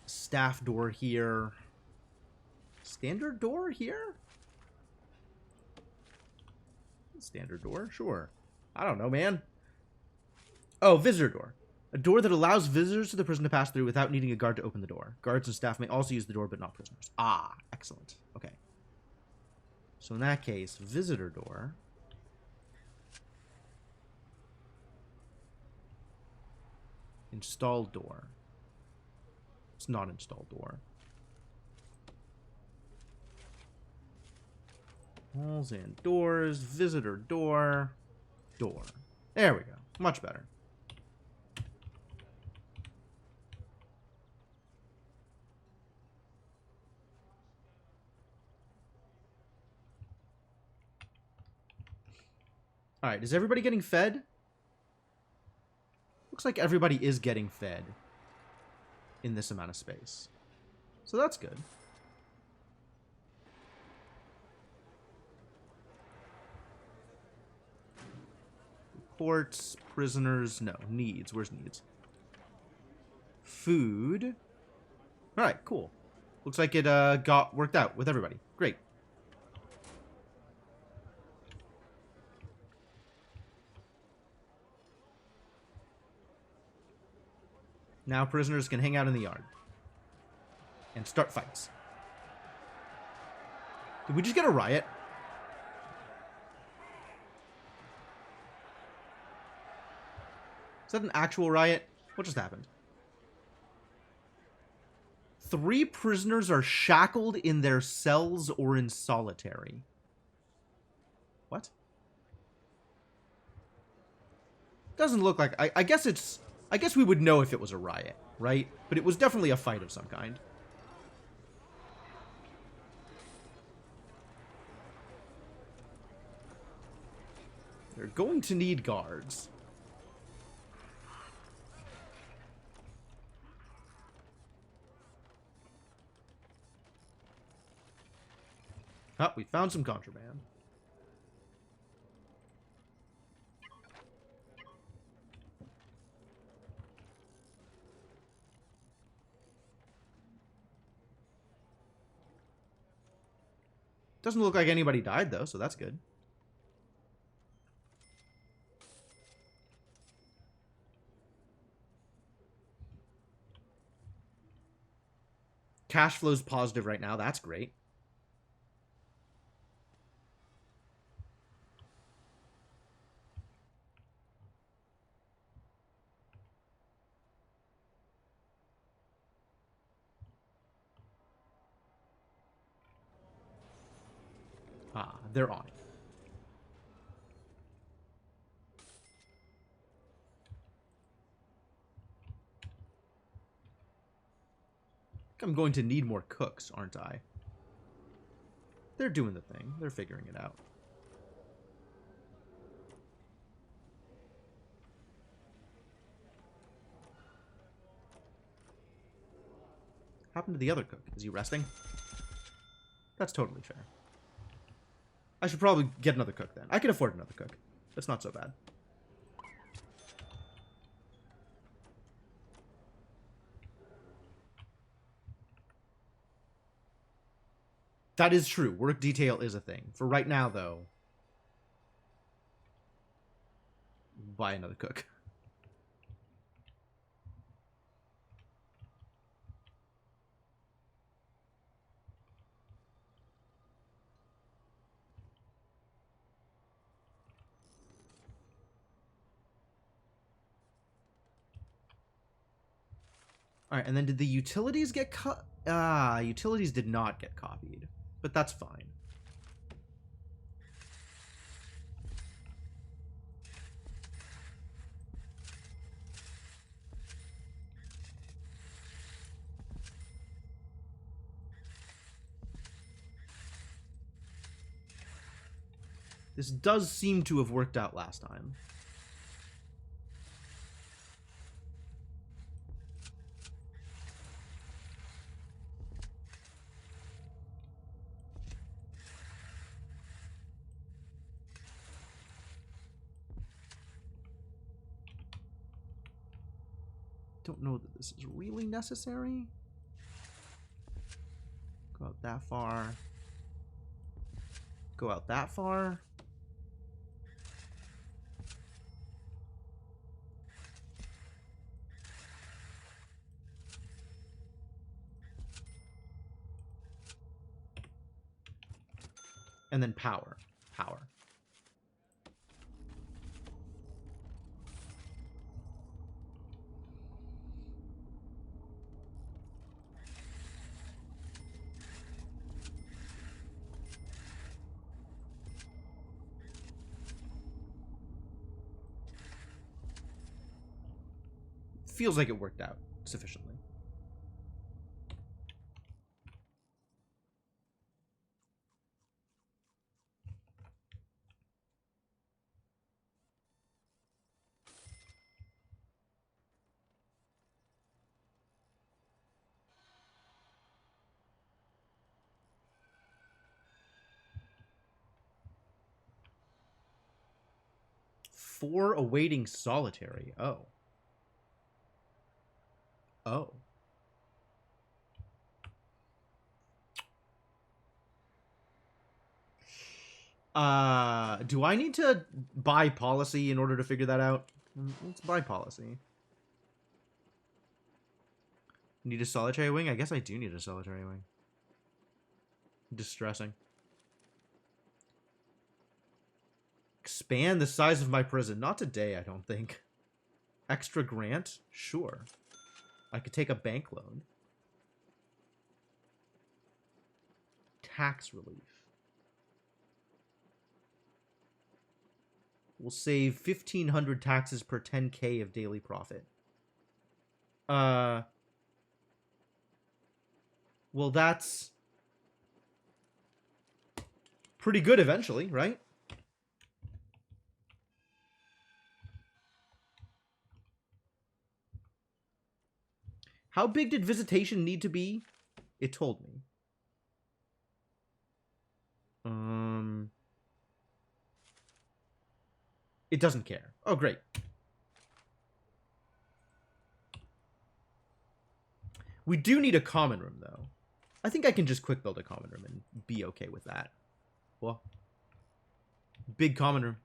Staff door here. Standard door here? Standard door? Sure. I don't know, man. Oh, visitor door. A door that allows visitors to the prison to pass through without needing a guard to open the door. Guards and staff may also use the door, but not prisoners. Ah, excellent. Okay. So in that case, visitor door. Installed door. It's not installed door. Walls and doors. Visitor door. Door. There we go. Much better. Alright, is everybody getting fed? Looks like everybody is getting fed in this amount of space. So that's good. Reports, prisoners, no. Needs, where's needs? Food. Alright, cool. Looks like it got worked out with everybody. Great. Now prisoners can hang out in the yard. And start fights. Did we just get a riot? Is that an actual riot? What just happened? 3 prisoners are shackled in their cells or in solitary. What? Doesn't look like... I guess it's... I guess we would know if it was a riot, right? But it was definitely a fight of some kind. They're going to need guards. Oh, we found some contraband. Doesn't look like anybody died, though, so that's good. Cash flow's positive right now. That's great. Ah, they're on it. I'm going to need more cooks, aren't I? They're doing the thing. They're figuring it out. What happened to the other cook? Is he resting? That's totally fair. I should probably get another cook then. I can afford another cook. That's not so bad. That is true. Work detail is a thing. For right now, though, buy another cook. Alright, and then did the utilities get cut? Ah, utilities did not get copied. But that's fine. This does seem to have worked out last time. Don't know that this is really necessary. Go out that far. Go out that far. And then power. Power. Feels like it worked out sufficiently. Four awaiting solitary. Oh. Oh. Do I need to buy policy in order to figure that out? Let's buy policy. Need a solitary wing? I guess I do need a solitary wing. Distressing. Expand the size of my prison. Not today, I don't think. Extra grant? Sure. I could take a bank loan. Tax relief. We'll save 1,500 taxes per 10K of daily profit. Well, that's pretty good eventually, right? How big did visitation need to be? It told me. It doesn't care. Oh, great. We do need a common room, though. I think I can just quick build a common room and be okay with that. Well, big common room.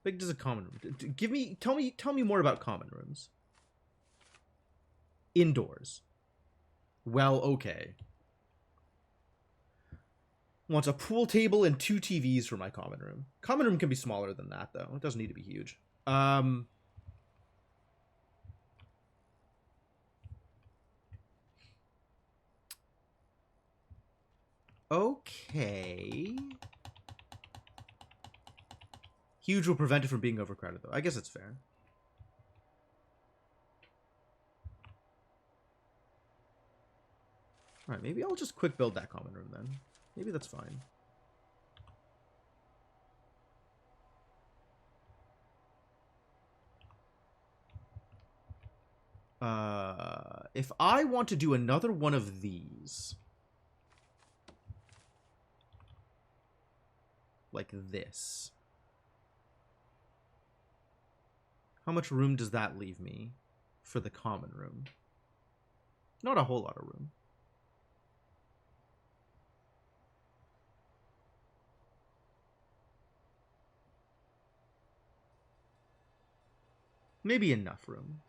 Big does a common room. Tell me more about common rooms. Indoors. Well, okay. Wants a pool table and 2 TVs for my common room. Common room can be smaller than that, though. It doesn't need to be huge. Okay. Huge will prevent it from being overcrowded, though. I guess it's fair. Alright, maybe I'll just quick build that common room, then. Maybe that's fine. If I want to do another one of these... like this... how much room does that leave me for the common room? Not a whole lot of room. Maybe enough room.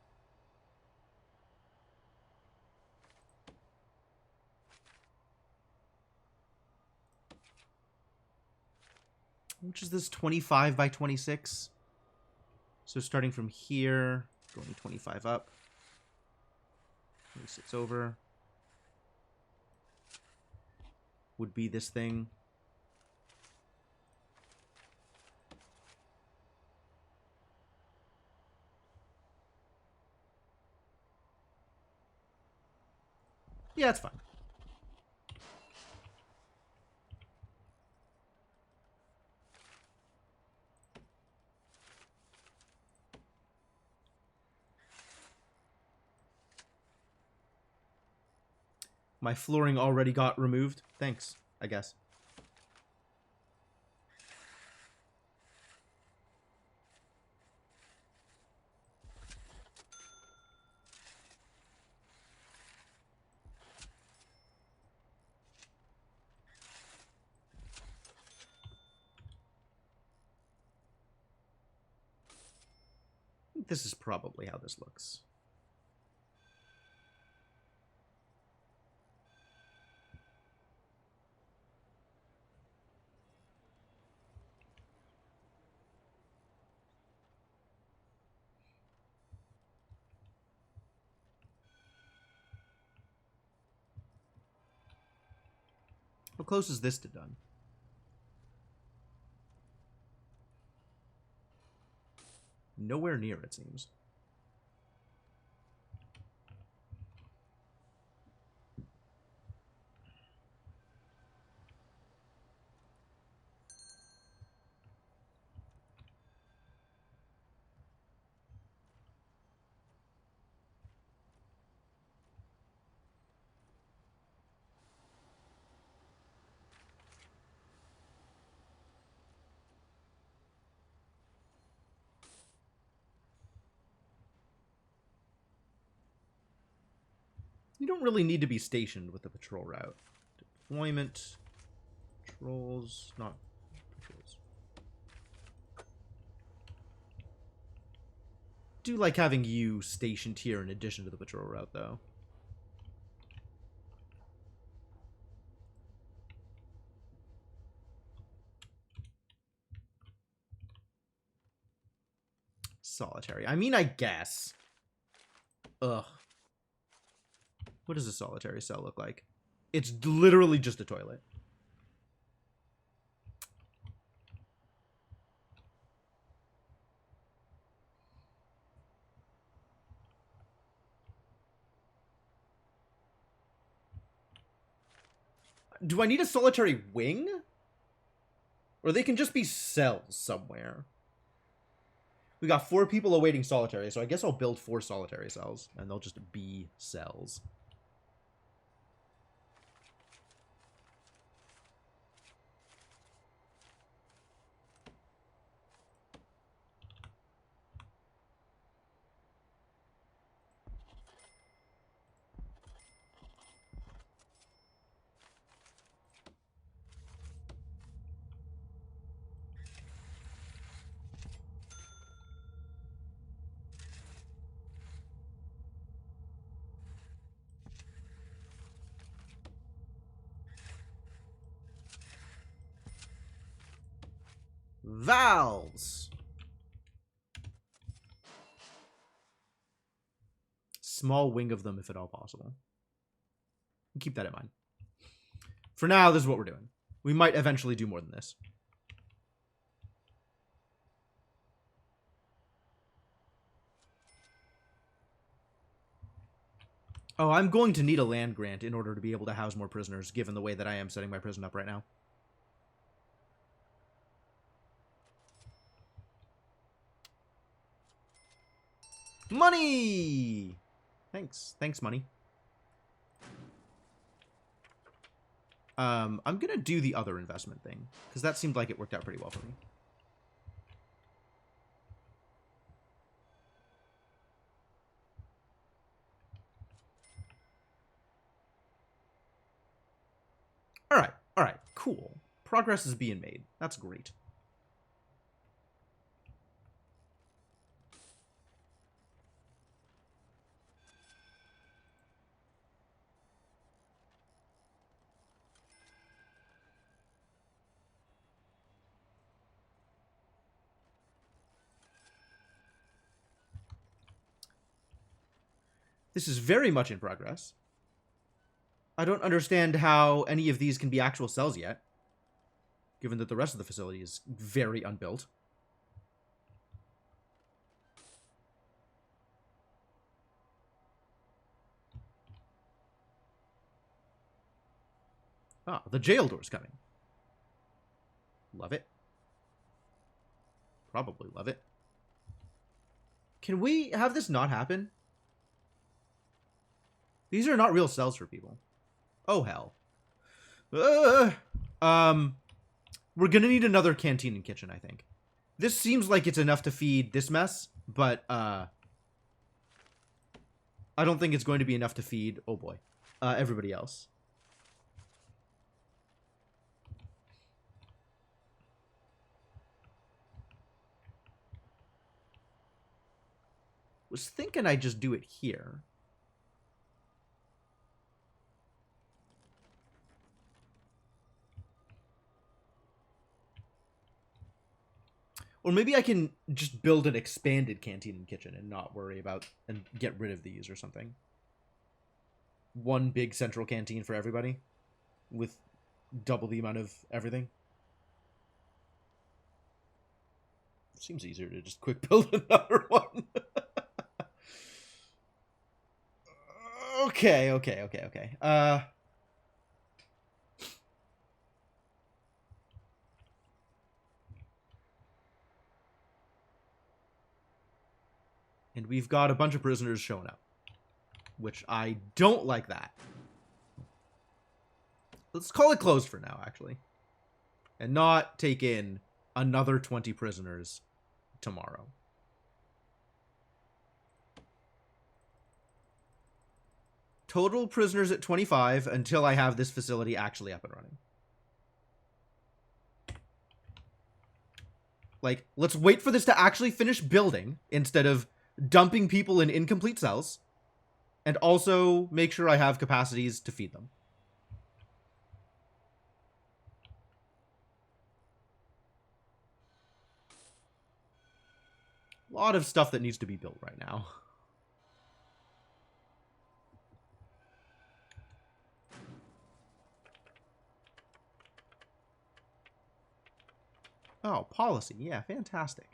Which is this 25 by 26? So starting from here, going 25 up, 26 over, would be this thing. Yeah, that's fine. My flooring already got removed. Thanks, I guess. This is probably how this looks. How close is this to done? Nowhere near, it seems. You don't really need to be stationed with the patrol route. Deployment. Patrols. Not patrols. Do like having you stationed here in addition to the patrol route, though. Solitary. I mean, I guess. Ugh. What does a solitary cell look like? It's literally just a toilet. Do I need a solitary wing? Or they can just be cells somewhere. We got 4 people awaiting solitary, so I guess I'll build 4 solitary cells, and they'll just be cells. Valves! Small wing of them, if at all possible. Keep that in mind. For now, this is what we're doing. We might eventually do more than this. Oh, I'm going to need a land grant in order to be able to house more prisoners, given the way that I am setting my prison up right now. Money! Thanks. Thanks, money. I'm gonna do the other investment thing, because that seemed like it worked out pretty well for me. Alright, cool. Progress is being made. That's great. This is very much in progress. I don't understand how any of these can be actual cells yet, given that the rest of the facility is very unbuilt. Ah, the jail door's coming. Love it. Probably love it. Can we have this not happen? These are not real cells for people. Oh, hell. We're gonna need another canteen and kitchen, I think. This seems like it's enough to feed this mess, but, I don't think it's going to be enough to feed, oh boy, everybody else. Was thinking I'd just do it here. Or maybe I can just build an expanded canteen and kitchen and not worry about and get rid of these or something. One big central canteen for everybody with double the amount of everything. Seems easier to just quick build another one. Okay. And we've got a bunch of prisoners showing up, which I don't like that. Let's call it closed for now, actually. And not take in another 20 prisoners tomorrow. Total prisoners at 25 until I have this facility actually up and running. Like, let's wait for this to actually finish building instead of dumping people in incomplete cells. And also make sure I have capacities to feed them. A lot of stuff that needs to be built right now. Oh, policy. Yeah, fantastic.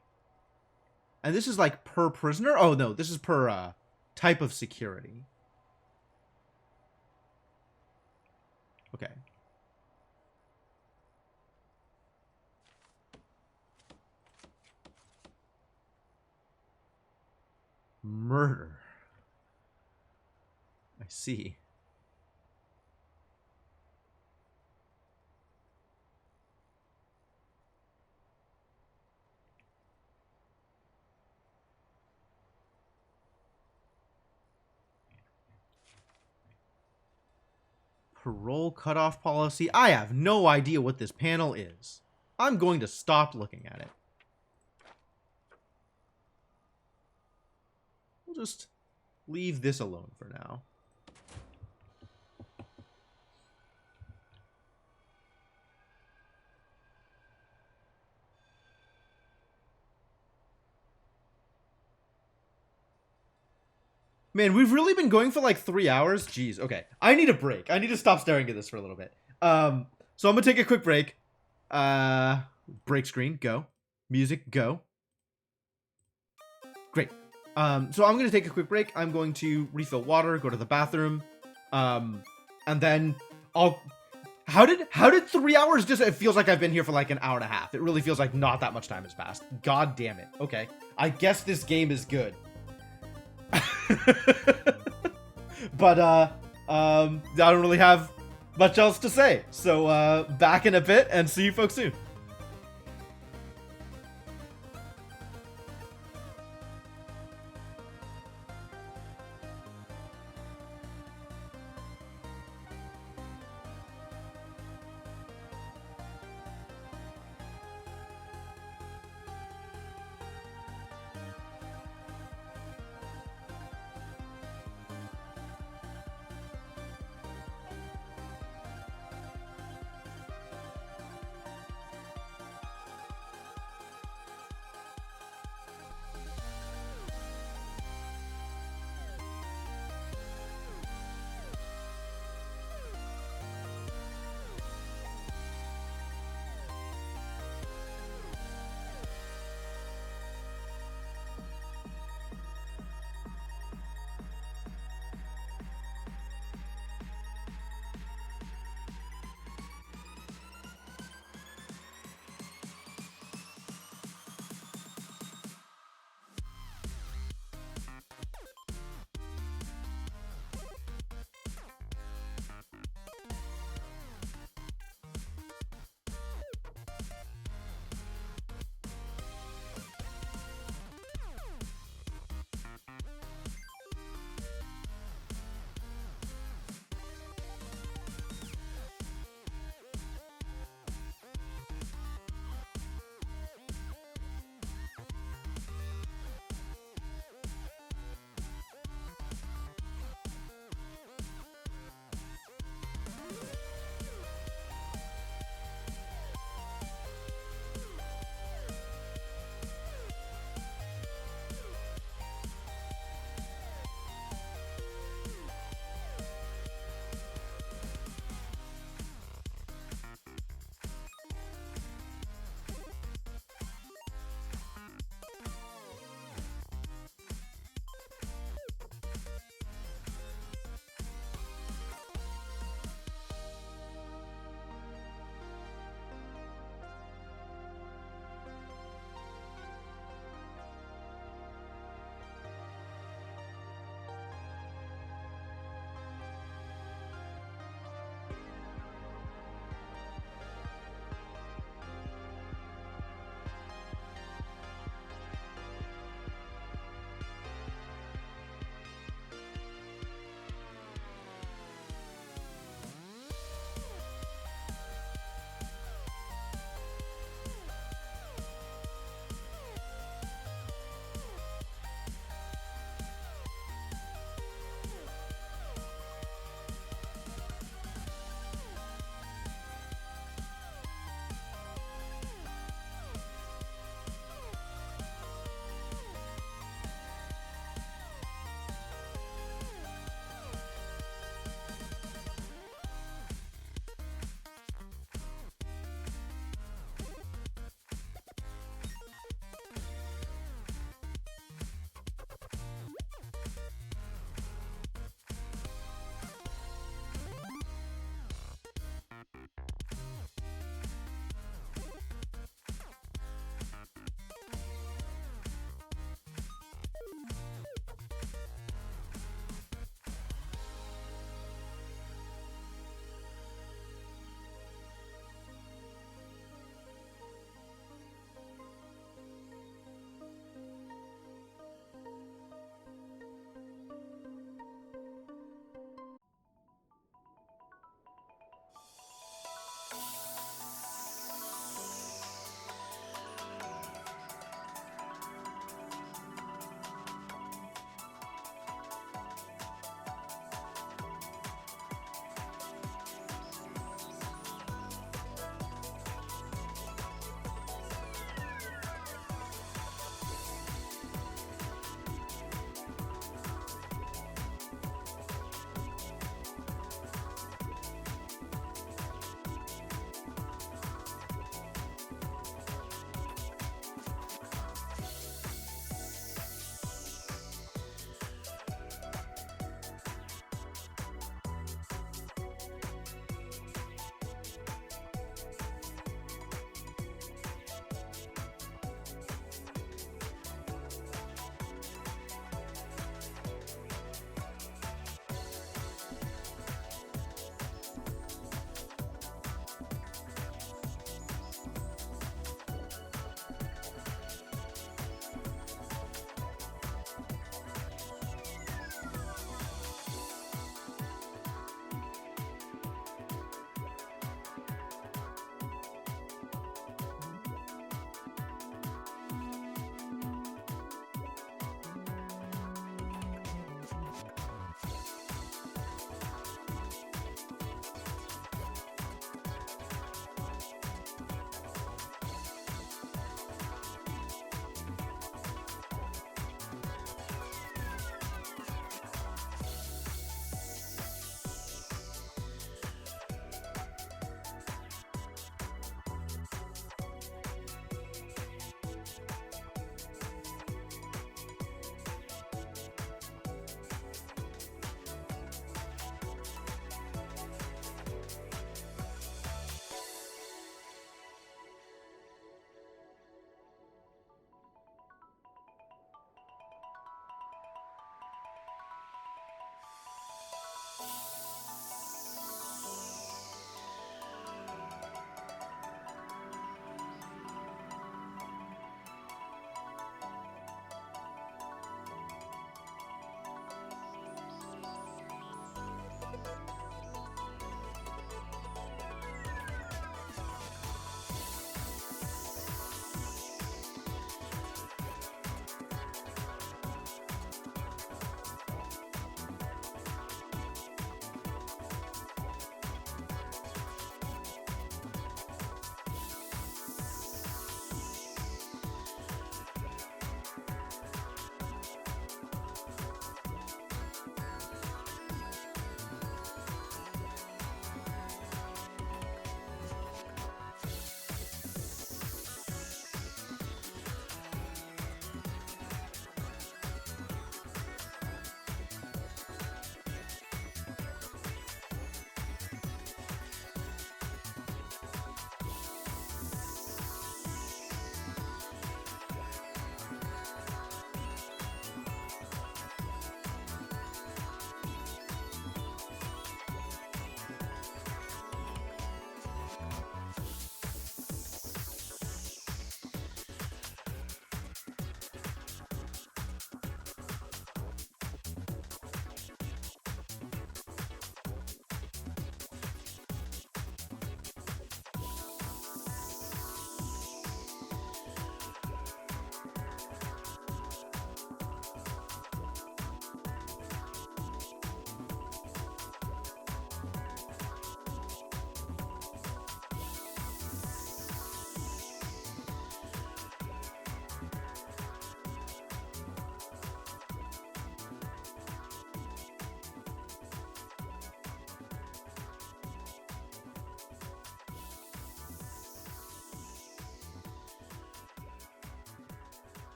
And this is like per prisoner? Oh, no, this is per type of security. Okay. Murder. I see. Parole cutoff policy. I have no idea what this panel is. I'm going to stop looking at it. We'll just leave this alone for now. Man, we've really been going for like 3 hours. Jeez, okay. I need a break. I need to stop staring at this for a little bit. So I'm gonna take a quick break. Break screen, go. Music, go. Great. So I'm gonna take a quick break. I'm going to refill water, go to the bathroom, and then I'll. How did 3 hours just? It feels like I've been here for like an hour and a half. It really feels like not that much time has passed. God damn it. Okay, I guess this game is good. But I don't really have much else to say. So back in a bit and see you folks soon.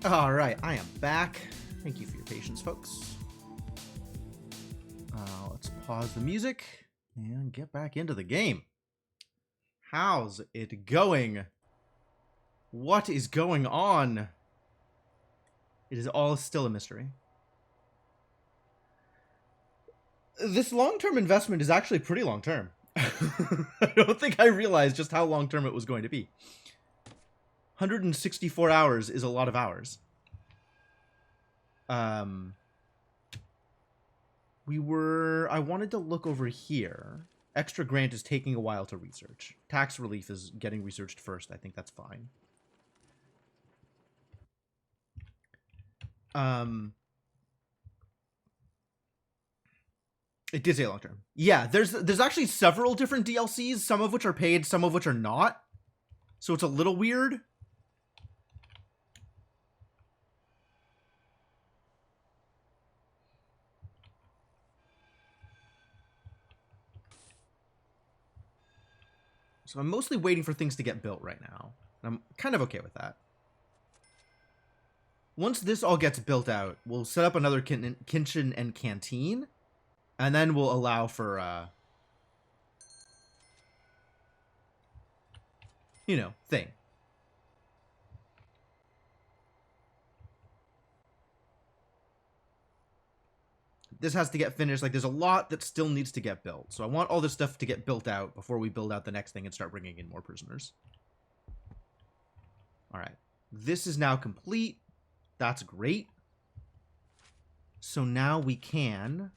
All right, I am back. Thank you for your patience, folks. Let's pause the music and get back into the game. How's it going? What is going on? It is all still a mystery. This long-term investment is actually pretty long-term. I don't think I realized just how long-term it was going to be. 164 hours is a lot of hours. I wanted to look over here. Extra grant is taking a while to research. Tax relief is getting researched first. I think that's fine. It did say long term. Yeah, there's actually several different DLCs, some of which are paid, some of which are not. So it's a little weird. So I'm mostly waiting for things to get built right now. And I'm kind of okay with that. Once this all gets built out, we'll set up another kitchen and canteen. And then we'll allow for, you know, thing. This has to get finished. Like, there's a lot that still needs to get built. So I want all this stuff to get built out before we build out the next thing and start bringing in more prisoners. All right. This is now complete. That's great. So now we can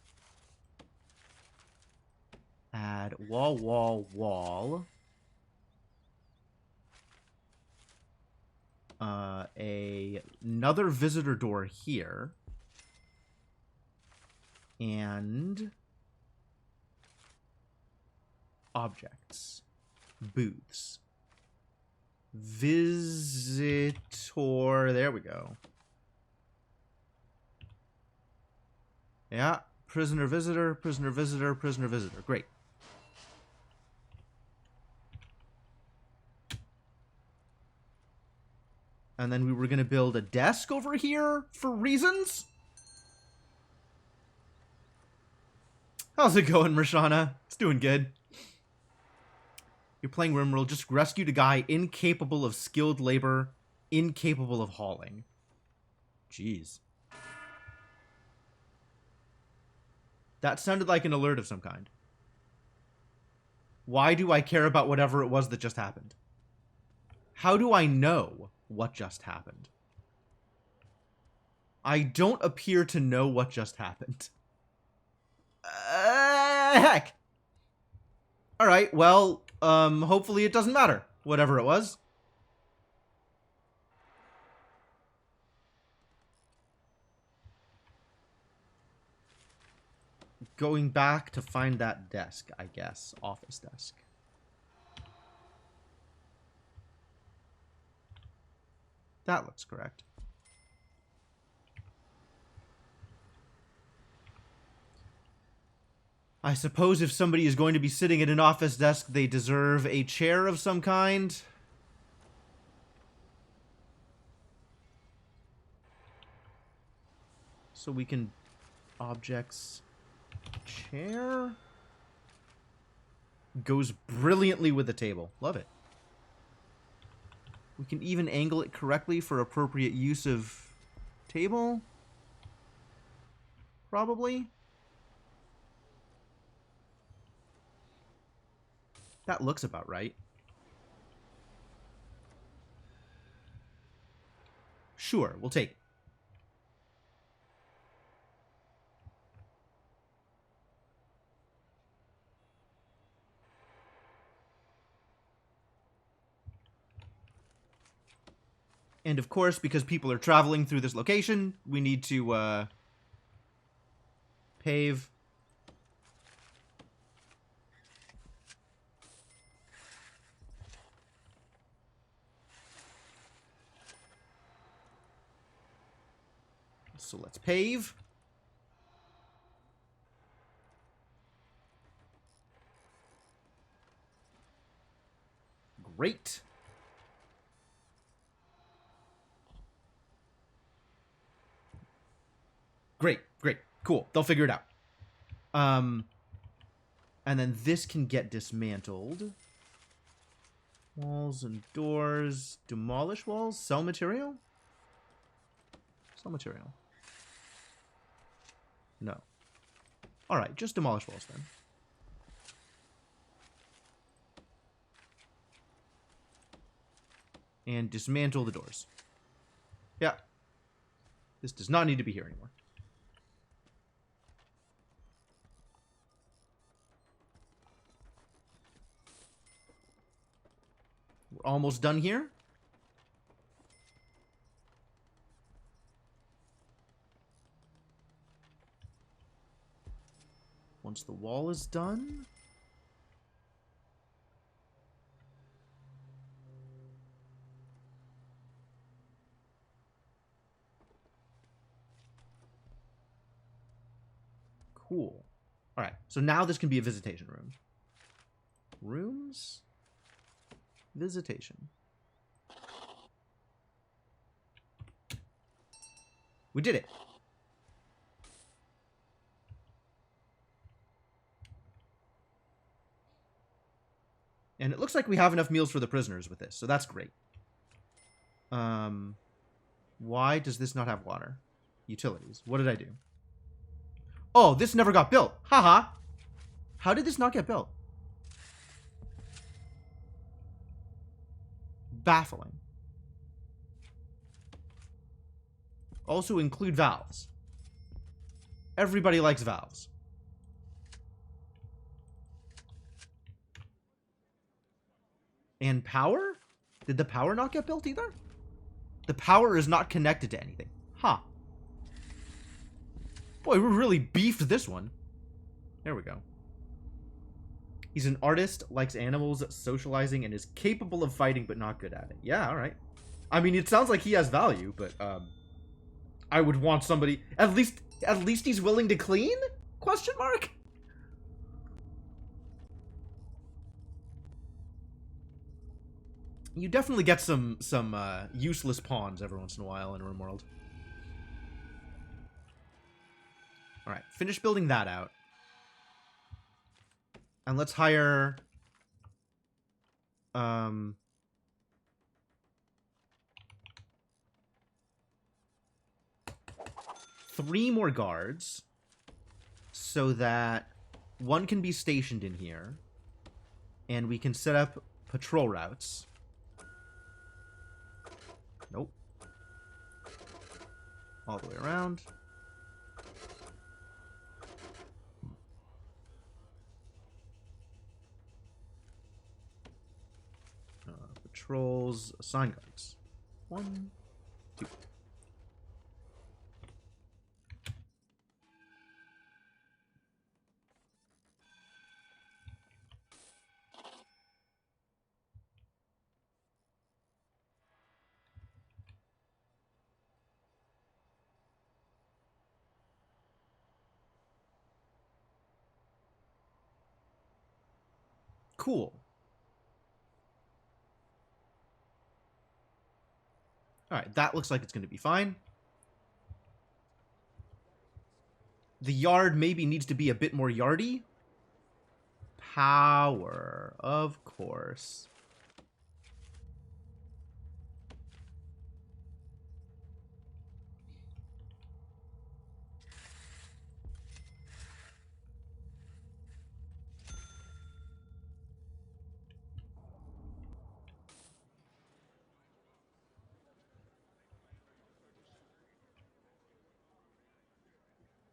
add wall, wall, wall. Another visitor door here. And objects. Booths. Visitor. There we go. Yeah. Prisoner, visitor, prisoner, visitor, prisoner, visitor. Great. And then we were going to build a desk over here for reasons. How's it going, Rashana? It's doing good. You're playing Rimworld. Just rescued a guy incapable of skilled labor, incapable of hauling. Jeez. That sounded like an alert of some kind. Why do I care about whatever it was that just happened? How do I know what just happened? I don't appear to know what just happened. Heck. All right, well, hopefully it doesn't matter, whatever it was. Going back to find that desk, I guess. Office desk. That looks correct. I suppose if somebody is going to be sitting at an office desk, they deserve a chair of some kind. So we can... Objects... Chair? Goes brilliantly with the table. Love it. We can even angle it correctly for appropriate use of table. Probably. That looks about right. Sure, we'll take it. And of course, because people are traveling through this location, we need to pave. So let's pave. Great. Great, great, cool. They'll figure it out. And then this can get dismantled. Walls and doors. Demolish walls? Sell material? Sell material. No. Alright, just demolish walls then. And dismantle the doors. Yeah. This does not need to be here anymore. We're almost done here. Once the wall is done... Cool. Alright, so now this can be a visitation room. Rooms? Visitation. We did it. And it looks like we have enough meals for the prisoners with this, so that's great. Why does this not have water? Utilities. What did I do? Oh, this never got built. Haha. How did this not get built? Baffling. Also include valves. Everybody likes valves. And power? Did the power not get built either? The power is not connected to anything. Huh. Boy, we really beefed this one. There we go. He's an artist, likes animals, socializing, and is capable of fighting but not good at it. Yeah, alright. I mean, it sounds like he has value, but, I would want somebody... At least he's willing to clean? Question mark? You definitely get some useless pawns every once in a while in RimWorld. Alright, finish building that out. And let's hire... 3 more guards. So that 1 can be stationed in here. And we can set up patrol routes. Nope. All the way around. Patrols, assign guards. 1, 2. Cool. Alright, that looks like it's going to be fine. The yard maybe needs to be a bit more yardy. Power, of course.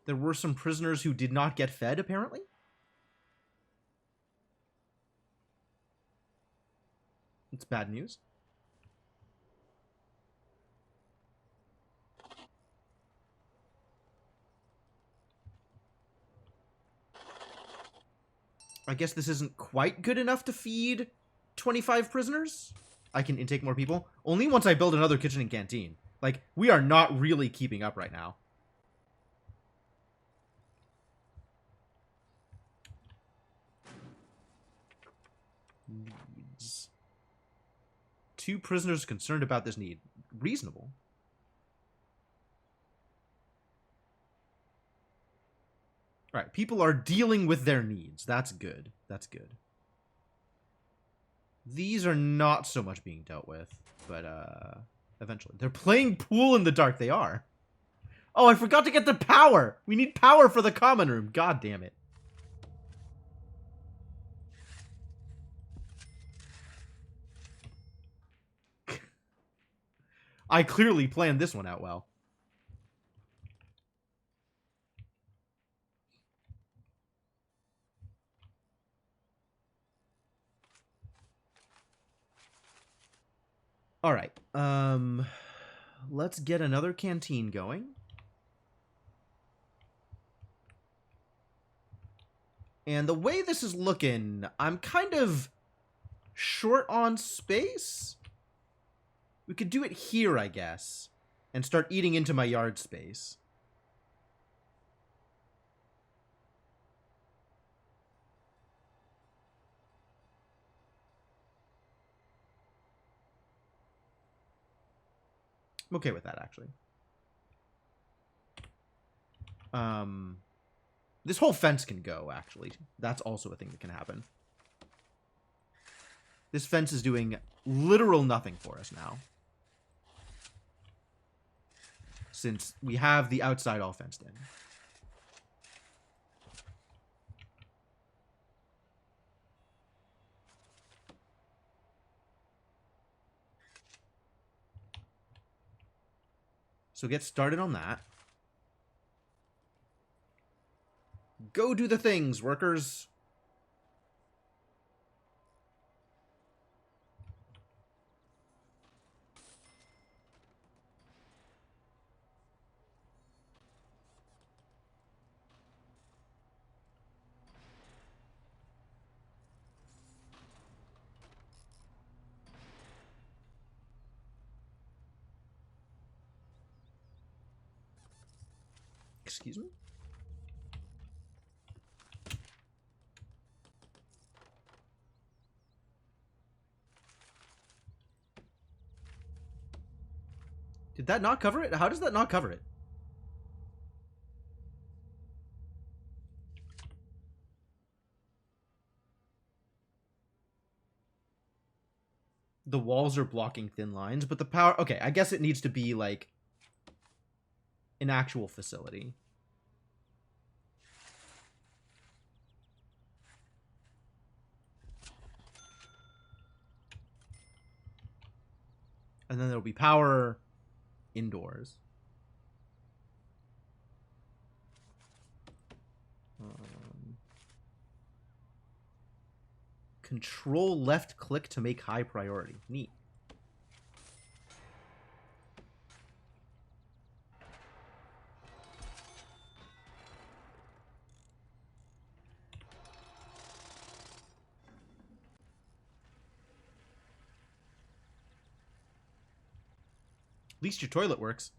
There were some prisoners who did not get fed, apparently. It's bad news. I guess this isn't quite good enough to feed 25 prisoners. I can intake more people. Only once I build another kitchen and canteen. Like, we are not really keeping up right now. Needs. 2 prisoners concerned about this need. Reasonable. Alright, people are dealing with their needs. That's good. That's good. These are not so much being dealt with, but eventually. They're playing pool in the dark. They are. Oh, I forgot to get the power. We need power for the common room. God damn it. I clearly planned this one out well. All right. Let's get another canteen going. And the way this is looking, I'm kind of short on space. We could do it here, I guess, and start eating into my yard space. I'm okay with that, actually. This whole fence can go, actually. That's also a thing that can happen. This fence is doing literal nothing for us now. Since we have the outside all fenced in. So get started on that. Go do the things, workers. Excuse me? Did that not cover it? How does that not cover it? The walls are blocking thin lines, but the power... Okay, I guess it needs to be, like, an actual facility. And then there'll be power indoors. Control left click to make high priority. Neat. At least your toilet works.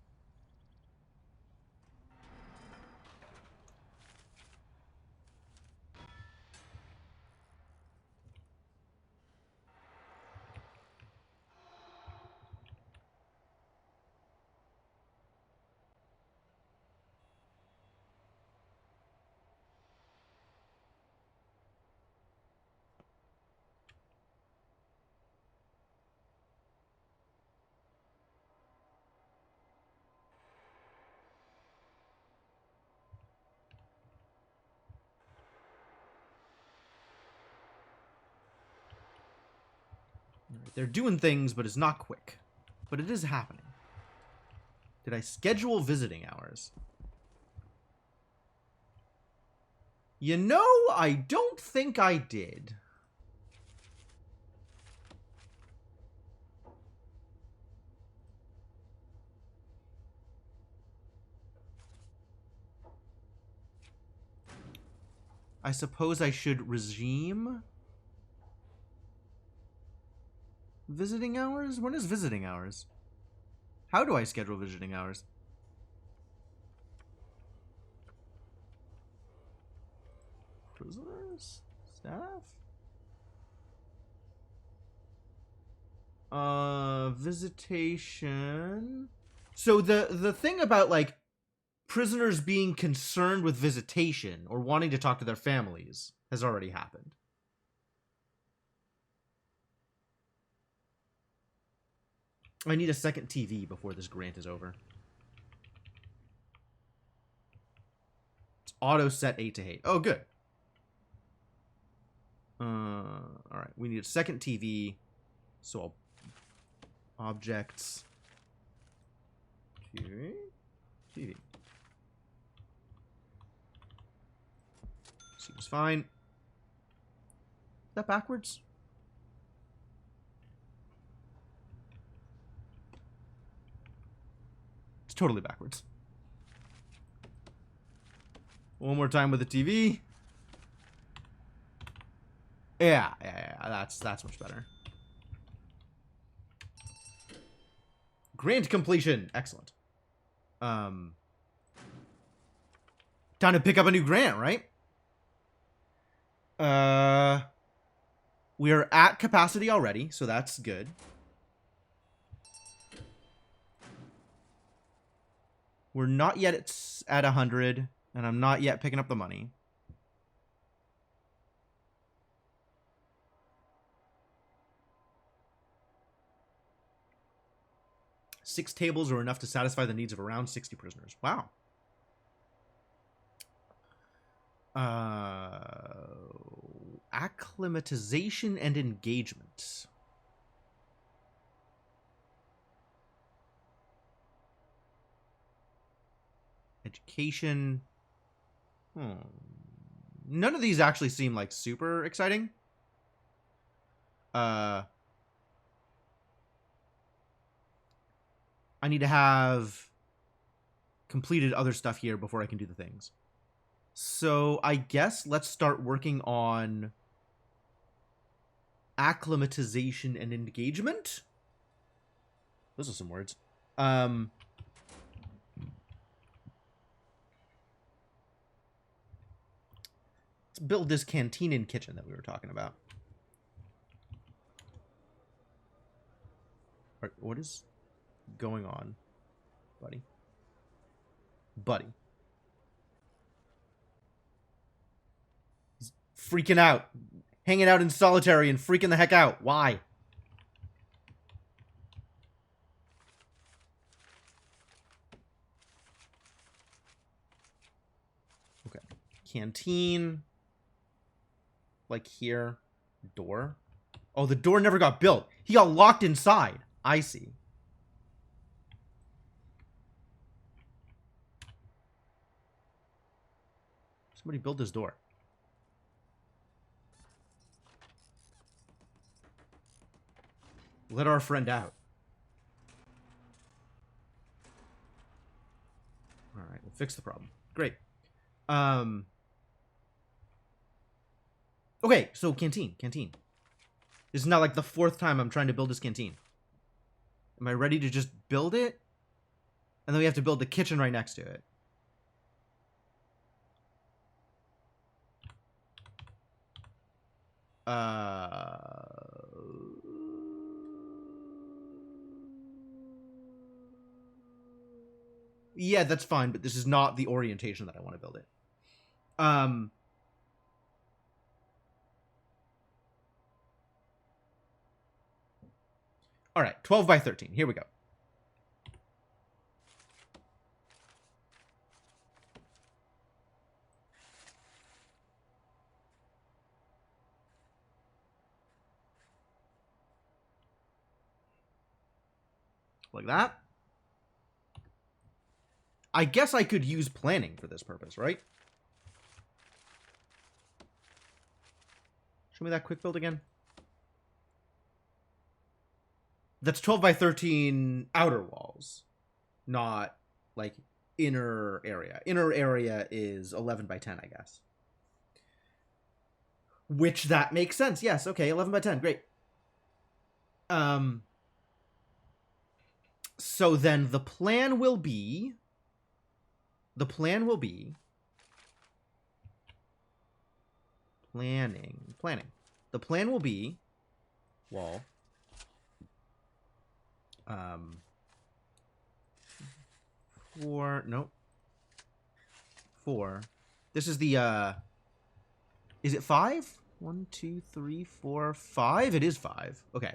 They're doing things, but it's not quick. But it is happening. Did I schedule visiting hours? You know, I don't think I did. I suppose I should regime visiting hours? When is visiting hours? How do I schedule visiting hours? Prisoners? Staff? Visitation. So the thing about, like, prisoners being concerned with visitation or wanting to talk to their families has already happened. I need a second TV before this grant is over. It's auto set 8 to 8. Oh, good. Alright, we need a second TV. So I'll... Objects. TV. TV. Seems fine. Is that backwards? It's totally backwards. One more time with the TV. Yeah, that's much better. Grant completion. Excellent. Time to pick up a new grant, right? We are at capacity already, so that's good. We're not yet at 100, and I'm not yet picking up the money. Six tables are enough to satisfy the needs of around 60 prisoners. Wow. Acclimatization and engagement. Education. None of these actually seem like super exciting. I need to have completed other stuff here before I can do the things. So I guess let's start working on acclimatization and engagement. Those are some words. Let's build this canteen and kitchen that we were talking about. What is going on, buddy? Buddy. He's freaking out. Hanging out in solitary and freaking the heck out. Why? Okay. Canteen. Like here. Door. Oh, the door never got built. He got locked inside. I see. Somebody build this door. Let our friend out. All right, we'll fix the problem. Great. Okay, so canteen. This is not like the fourth time I'm trying to build this canteen. Am I ready to just build it? And then we have to build the kitchen right next to it. Yeah, that's fine, but this is not the orientation that I want to build it. All right, 12 by 13. Here we go. Like that. I guess I could use planning for this purpose, right? Show me that quick build again. That's 12 by 13 outer walls, not like inner area. Inner area is 11 by 10, I guess. Which that makes sense. Yes, okay, 11 by 10. Great. So then the plan will be planning. The plan will be wall. Four. This is the is it 5? 1, 2, 3, 4, 5. It is 5. Okay.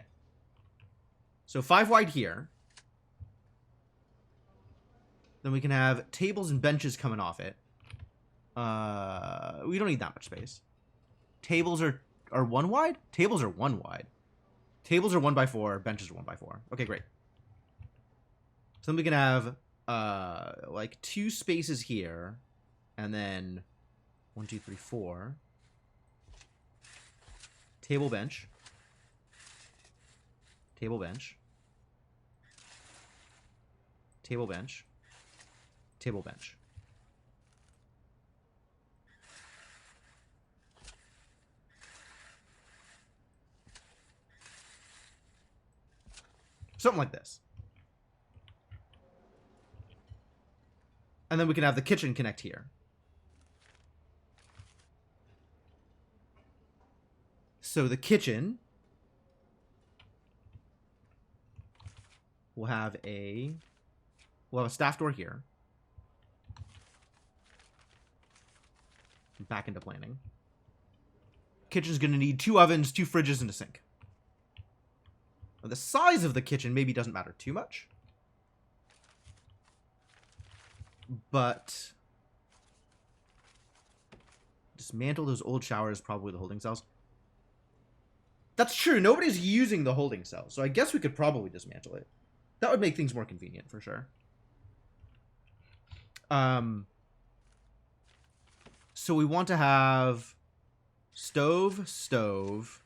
So 5 wide here. Then we can have tables and benches coming off it. We don't need that much space. Tables are 1 wide? Tables are 1 wide. Tables are 1 by 4. Benches are 1 by 4. Okay, great. So then we can have like 2 spaces here, and then 1, 2, 3, 4. Table, bench. Table, bench. Table, bench. Table, bench. Something like this. And then we can have the kitchen connect here. So the kitchen will have a staff door here. Back into planning. Kitchen's gonna need 2 ovens, 2 fridges, and a sink. Now, the size of the kitchen maybe doesn't matter too much. But dismantle those old showers, probably the holding cells. That's true. Nobody's using the holding cells, so I guess we could probably dismantle it. That would make things more convenient for sure. So we want to have stove, stove.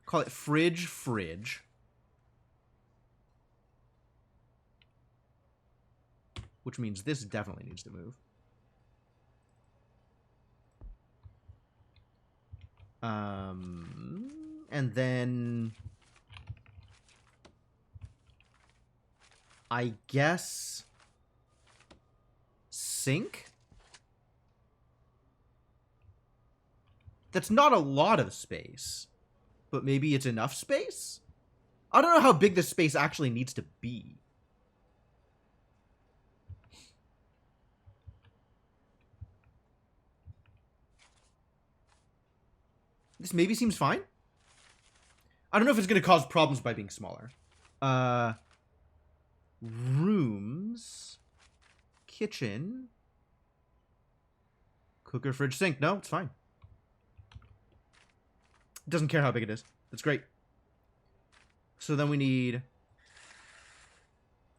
Call it fridge, fridge. Which means this definitely needs to move. And then I guess sink. That's not a lot of space, but maybe it's enough space? I don't know how big this space actually needs to be. This maybe seems fine. I don't know if it's going to cause problems by being smaller. Rooms. Kitchen. Cooker, fridge, sink. No, it's fine. It doesn't care how big it is. That's great. So then we need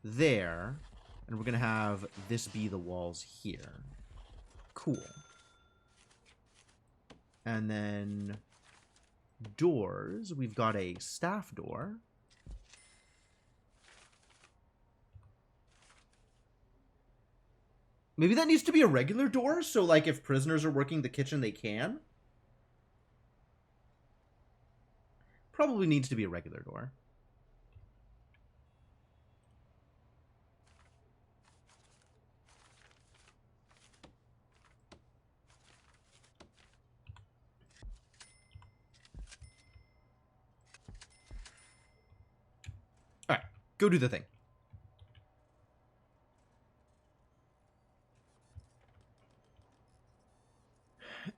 there. And we're going to have this be the walls here. Cool. And then doors. We've got a staff door. Maybe that needs to be a regular door, so like if prisoners are working the kitchen, they can. Probably needs to be a regular door. All right, go do the thing.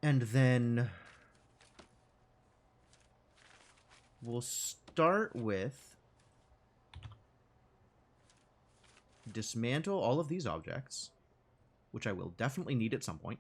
And then we'll start with dismantle all of these objects, which I will definitely need at some point.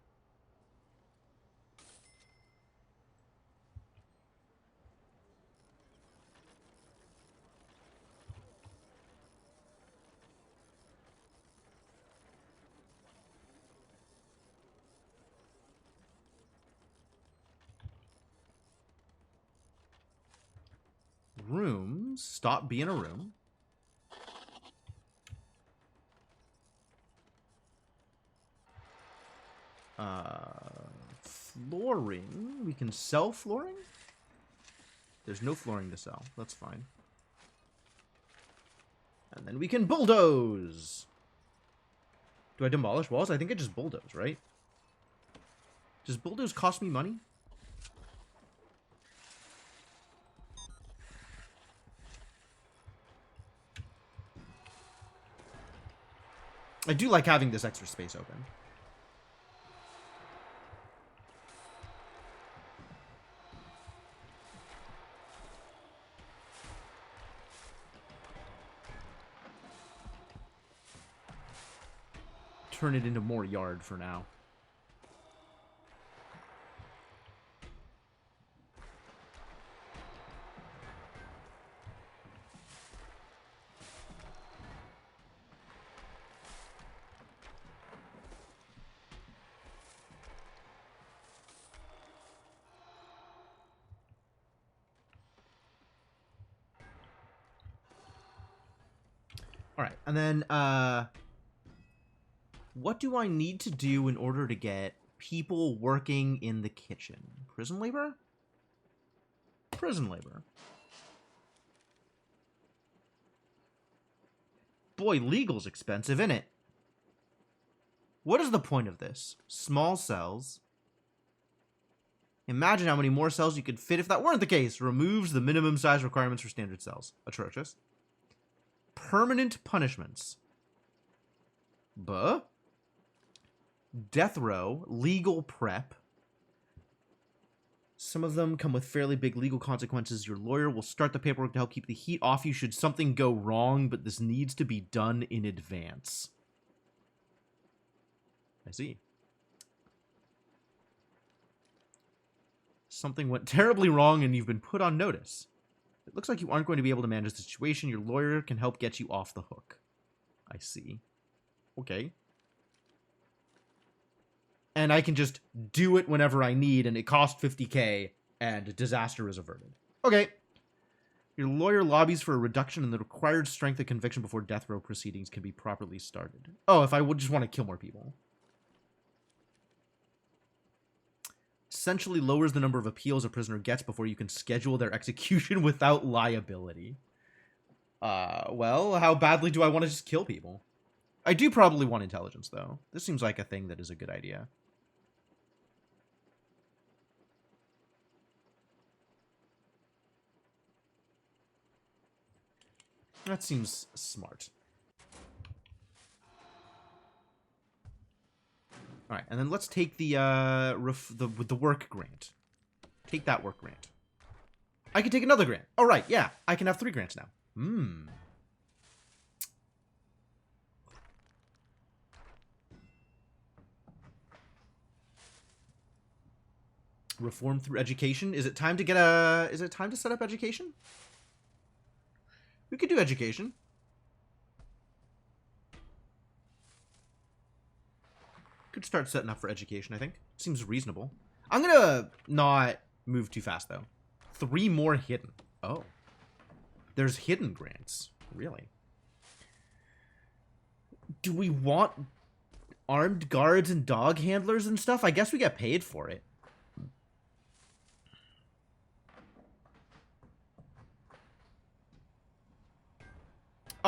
Rooms, stop being a room. Flooring, we can sell flooring? There's no flooring to sell, that's fine. And then we can bulldoze. Do I demolish walls? I think I just bulldoze, right? Does bulldoze cost me money? I do like having this extra space open. Turn it into more yard for now. All right, and then what do I need to do in order to get people working in the kitchen? Prison labor? Prison labor. Boy, legal's expensive, isn't it? What is the point of this? Small cells. Imagine how many more cells you could fit if that weren't the case. Removes the minimum size requirements for standard cells. Atrocious. Permanent punishments. Buh? death row, legal prep. Some of them come with fairly big legal consequences. Your lawyer will start the paperwork to help keep the heat off you should something go wrong, but this needs to be done in advance. I see. Something went terribly wrong and you've been put on notice. It looks like you aren't going to be able to manage the situation. Your lawyer can help get you off the hook. I see. Okay. And I can just do it whenever I need, and it costs 50k, and disaster is averted. Okay. Your lawyer lobbies for a reduction in the required strength of conviction before death row proceedings can be properly started. Oh, if I would just want to kill more people. Essentially lowers the number of appeals a prisoner gets before you can schedule their execution without liability. Well, how badly do I want to just kill people? I do probably want intelligence, though. This seems like a thing that is a good idea. That seems smart. All right, and then let's take the work grant. Take that work grant. I can take another grant. All right, yeah, I can have 3 grants now. Reform through education. Is it time to get a? Is it time to set up education? We could do education. Could start setting up for education, I think. Seems reasonable. I'm gonna not move too fast, though. 3 more hidden. Oh. There's hidden grants. Really? Do we want armed guards and dog handlers and stuff? I guess we get paid for it.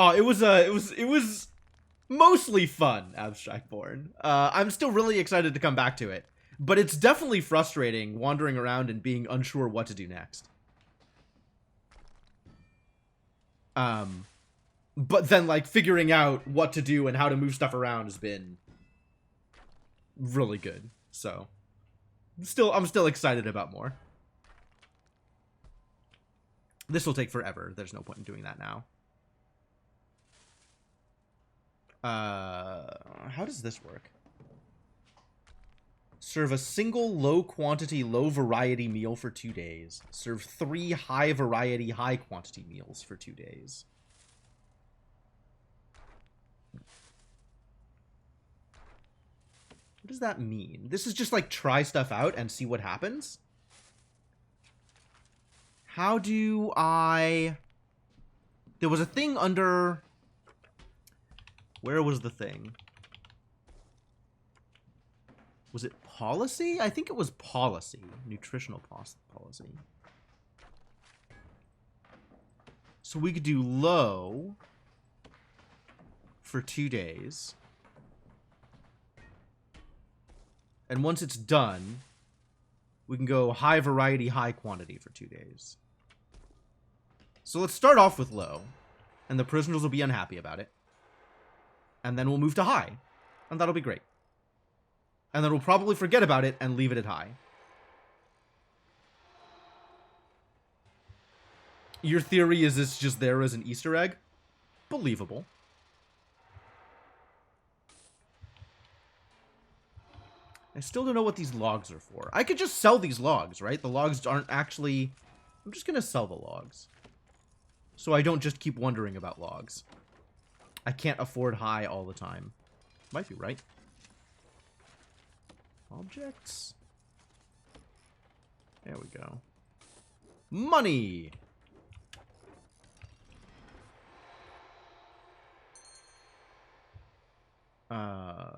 Oh, it was mostly fun, Abstractborn. I'm still really excited to come back to it, but it's definitely frustrating wandering around and being unsure what to do next. But then like figuring out what to do and how to move stuff around has been really good. So, I'm still excited about more. This will take forever. There's no point in doing that now. How does this work? Serve a single low quantity, low variety meal for 2 days. Serve 3 high variety, high quantity meals for 2 days. What does that mean? This is just like try stuff out and see what happens? How do I... There was a thing under... Where was the thing? Was it policy? I think it was policy. Nutritional policy. So we could do low for 2 days. And once it's done, we can go high variety, high quantity for 2 days. So let's start off with low. And the prisoners will be unhappy about it. And then we'll move to high. And that'll be great. And then we'll probably forget about it and leave it at high. Your theory is it's just there as an Easter egg? Believable. I still don't know what these logs are for. I could just sell these logs, right? The logs aren't actually... I'm just going to sell the logs. So I don't just keep wondering about logs. I can't afford high all the time. Might be right. Objects. There we go. Money! I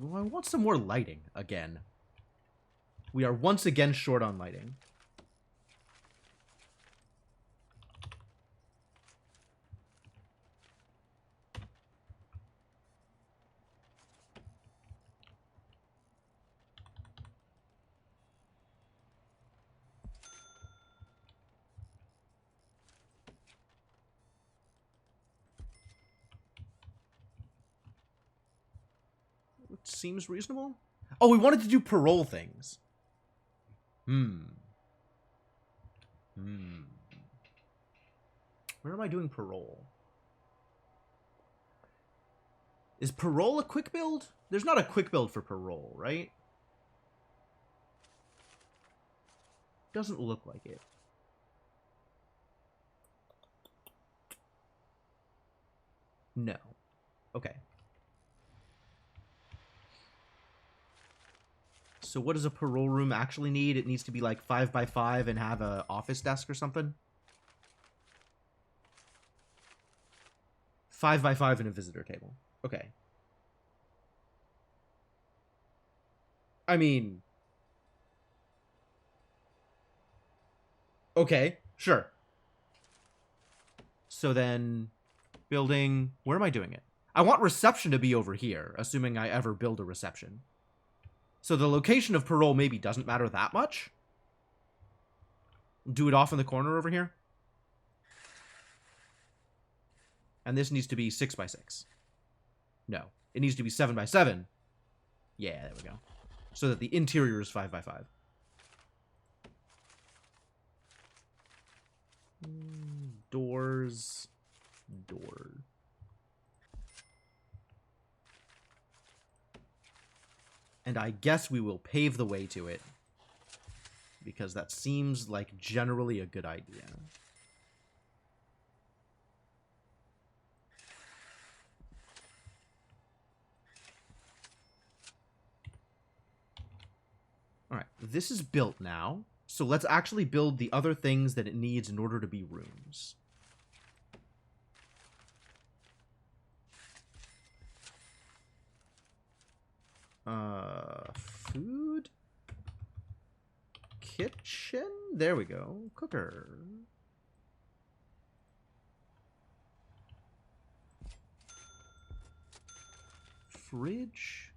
want some more lighting again. We are once again short on lighting. seems reasonable. Oh, we wanted to do parole things. Where am I doing parole? Is parole a quick build? There's not a quick build for parole, right? Doesn't look like it. No. Okay. So what does a parole room actually need? It needs to be like 5 by 5 and have a office desk or something? 5 by 5 and a visitor table. Okay. I mean... Okay, sure. So then... Building... Where am I doing it? I want reception to be over here, assuming I ever build a reception. So the location of parole maybe doesn't matter that much. Do it off in the corner over here. And this needs to be 6 by 6. No, it needs to be 7 by 7. Yeah, there we go. So that the interior is 5 by 5. Doors. Door. And I guess we will pave the way to it. Because that seems like generally a good idea. Alright, this is built now. So let's actually build the other things that it needs in order to be rooms. Food? Kitchen? There we go. Cooker. Fridge.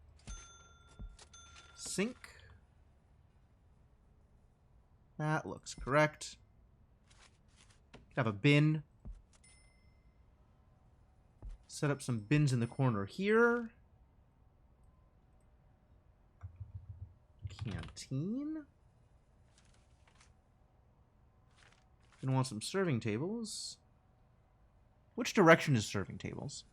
Sink. That looks correct. Have a bin. Set up some bins in the corner here. Canteen. Gonna want some serving tables. Which direction is serving tables?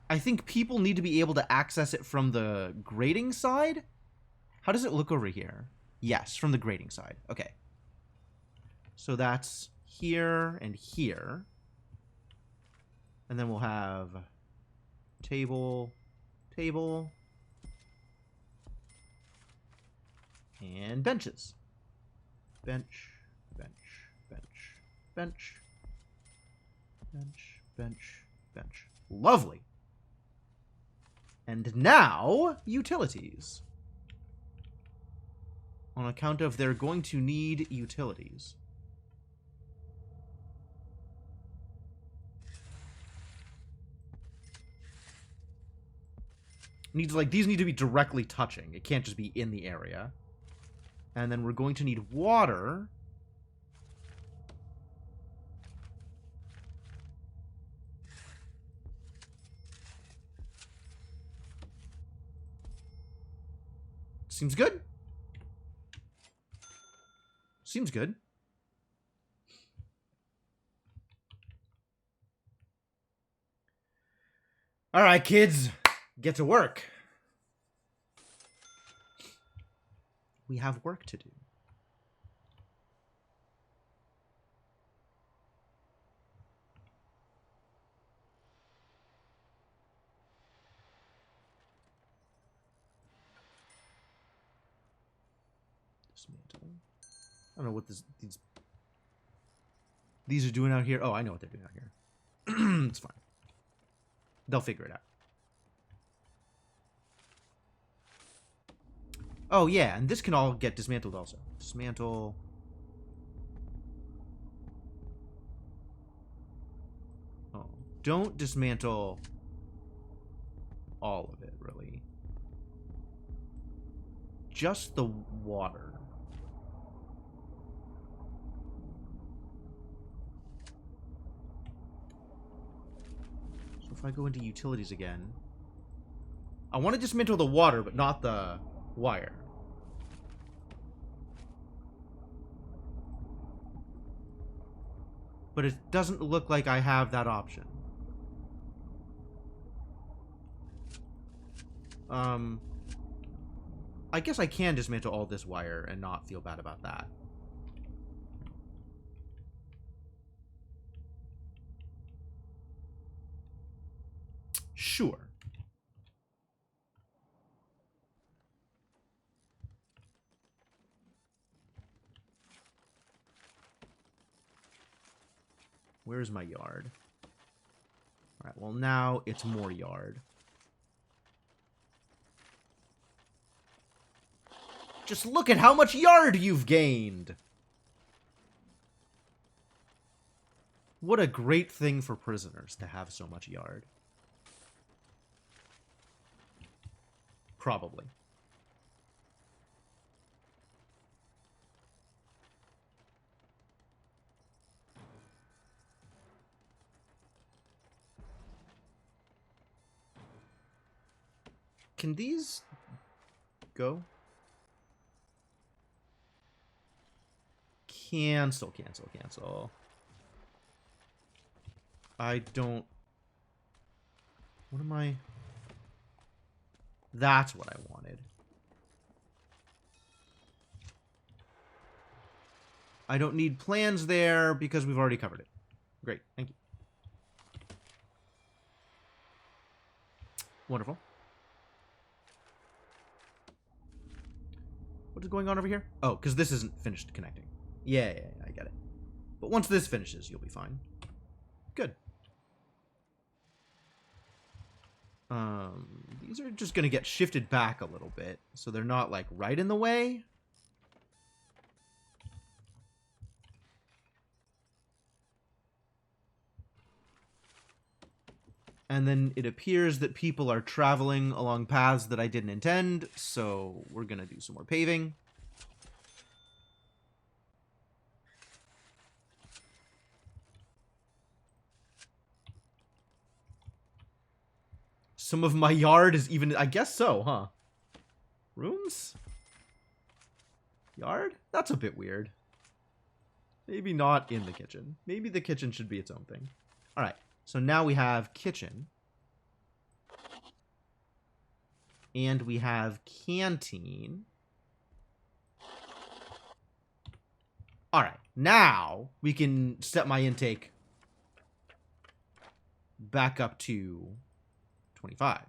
I think people need to be able to access it from the grading side. How does it look over here? Yes, from the grading side. Okay. So that's here and here. And then we'll have table, table, and benches. Bench, bench, bench, bench, bench, bench, bench. Lovely. And now, utilities. On account of they're going to need utilities. Needs, like, these need to be directly touching. It can't just be in the area. And then we're going to need water. Seems good. Seems good. All right, kids. Get to work. We have work to do. Dismantle. I don't know what these are doing out here. Oh, I know what they're doing out here. It's fine. They'll figure it out. Oh, yeah, and this can all get dismantled also. Dismantle. Oh, don't dismantle all of it, really. Just the water. If I go into utilities again... I want to dismantle the water, but not the wire. But it doesn't look like I have that option. I guess I can dismantle all this wire and not feel bad about that. Sure. Where's my yard? Alright, well now it's more yard. Just look at how much yard you've gained! What a great thing for prisoners to have so much yard. Probably. Can these go? Cancel, cancel, cancel. I don't... What am I... That's what I wanted. I don't need plans there because we've already covered it. Great, thank you. Wonderful. What is going on over here? Oh, because this isn't finished connecting. Yeah, I get it. But once this finishes, you'll be fine. Good. These are just going to get shifted back a little bit, so they're not, like, right in the way. And then it appears that people are traveling along paths that I didn't intend, so we're going to do some more paving. Some of my yard is even... I guess so, huh? Rooms? Yard? That's a bit weird. Maybe not in the kitchen. Maybe the kitchen should be its own thing. Alright, so now we have kitchen. And we have canteen. Alright, now we can set my intake back up to 25.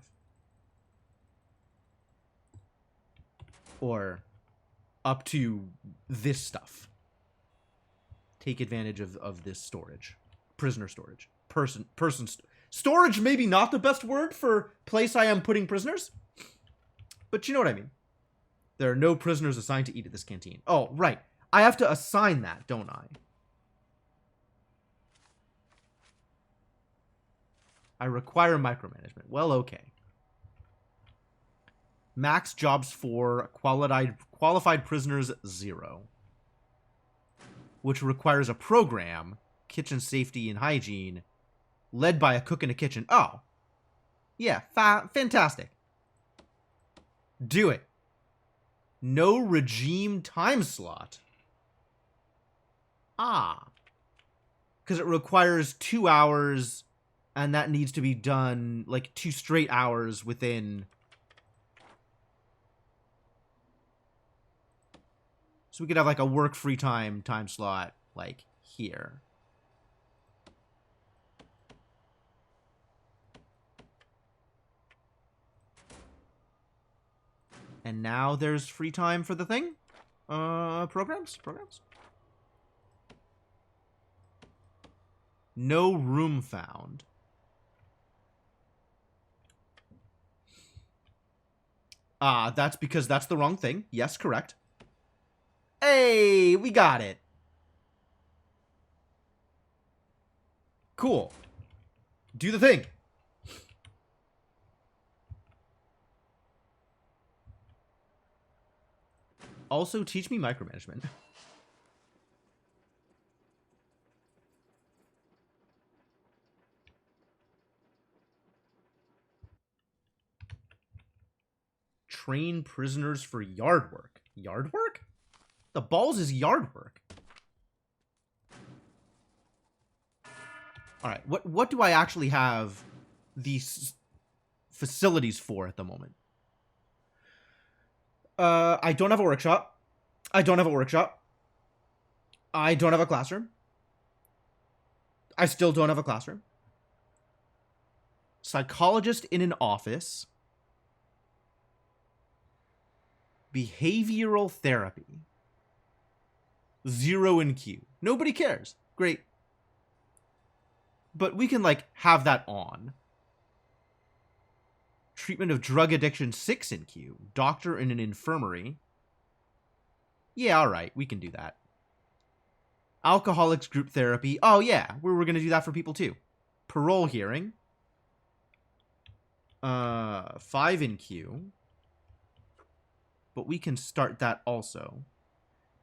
Or up to this stuff. Take advantage of this storage. Prisoner storage. Storage maybe not the best word for place I am putting prisoners. But you know what I mean. There are no prisoners assigned to eat at this canteen. Oh, right. I have to assign that, don't I? I require micromanagement. Well, okay. Max jobs for qualified prisoners 0. Which requires a program, kitchen safety and hygiene, led by a cook in a kitchen. Oh. Yeah, fantastic. Do it. No regime time slot. Ah. Because it requires 2 hours, and that needs to be done, like, 2 straight hours within... So we could have, like, a work free time slot, like, here. And now there's free time for the thing? Programs? No room found. Ah, that's because that's the wrong thing. Yes, correct. Hey, we got it. Cool. Do the thing. Also, teach me micromanagement. Train prisoners for yard work. Yard work? The balls is yard work. All right, what do I actually have these facilities for at the moment? I don't have a workshop. I don't have a workshop. I don't have a classroom. I still don't have a classroom. Psychologist in an office. Behavioral therapy. 0 in queue. Nobody cares. Great. But we can, like, have that on. Treatment of drug addiction 6 in queue. Doctor in an infirmary. Yeah, alright. We can do that. Alcoholics group therapy. Oh, yeah. We're going to do that for people, too. Parole hearing. 5 in queue. But we can start that also.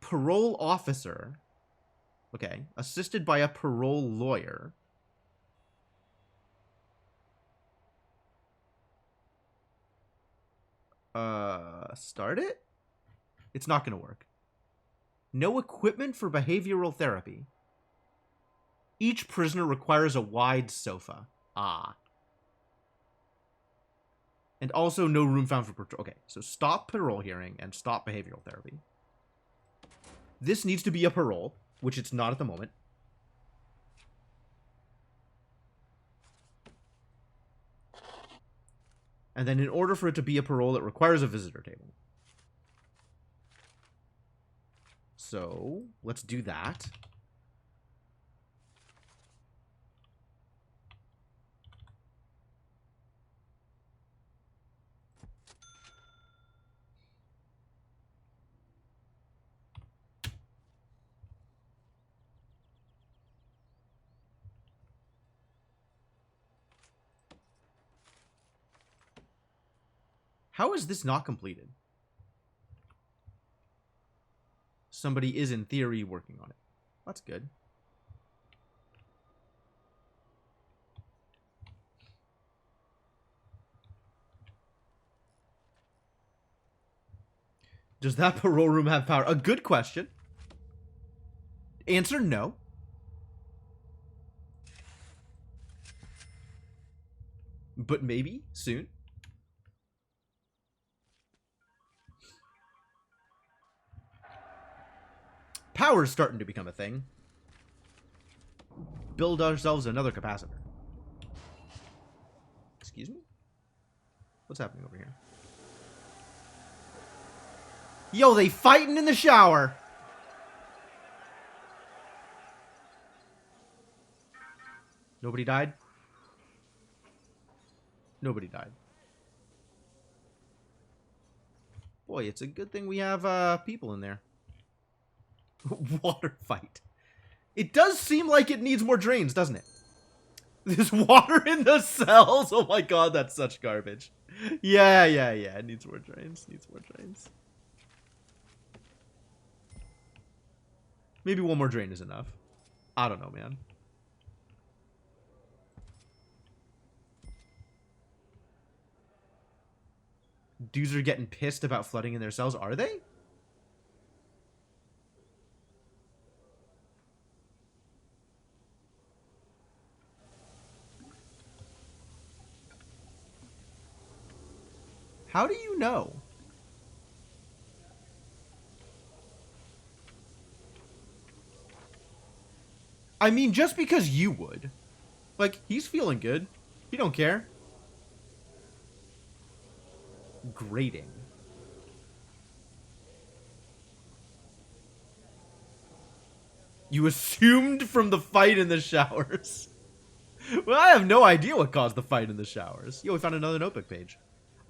Parole officer. Okay. Assisted by a parole lawyer. Start it? It's not going to work. No equipment for behavioral therapy. Each prisoner requires a wide sofa. Ah. And also no room found for patrol. Okay, so stop parole hearing and stop behavioral therapy. This needs to be a parole, which it's not at the moment. And then in order for it to be a parole, it requires a visitor table. So, let's do that. How is this not completed? Somebody is, in theory, working on it. That's good. Does that parole room have power? A good question. Answer, no. But maybe, soon. Power's starting to become a thing. Build ourselves another capacitor. Excuse me? What's happening over here? Yo, they fighting in the shower. Nobody died? Nobody died. Boy, it's a good thing we have people in there. Water fight. It does seem like it needs more drains, doesn't it? There's water in the cells. Oh my god, that's such garbage. Yeah. It needs more drains. Maybe one more drain is enough. I don't know, man. Dudes are getting pissed about flooding in their cells. Are they? How do you know? I mean, just because you would. Like, he's feeling good. He don't care. Grating. You assumed from the fight in the showers. Well, I have no idea what caused the fight in the showers. Yo, we found another notebook page.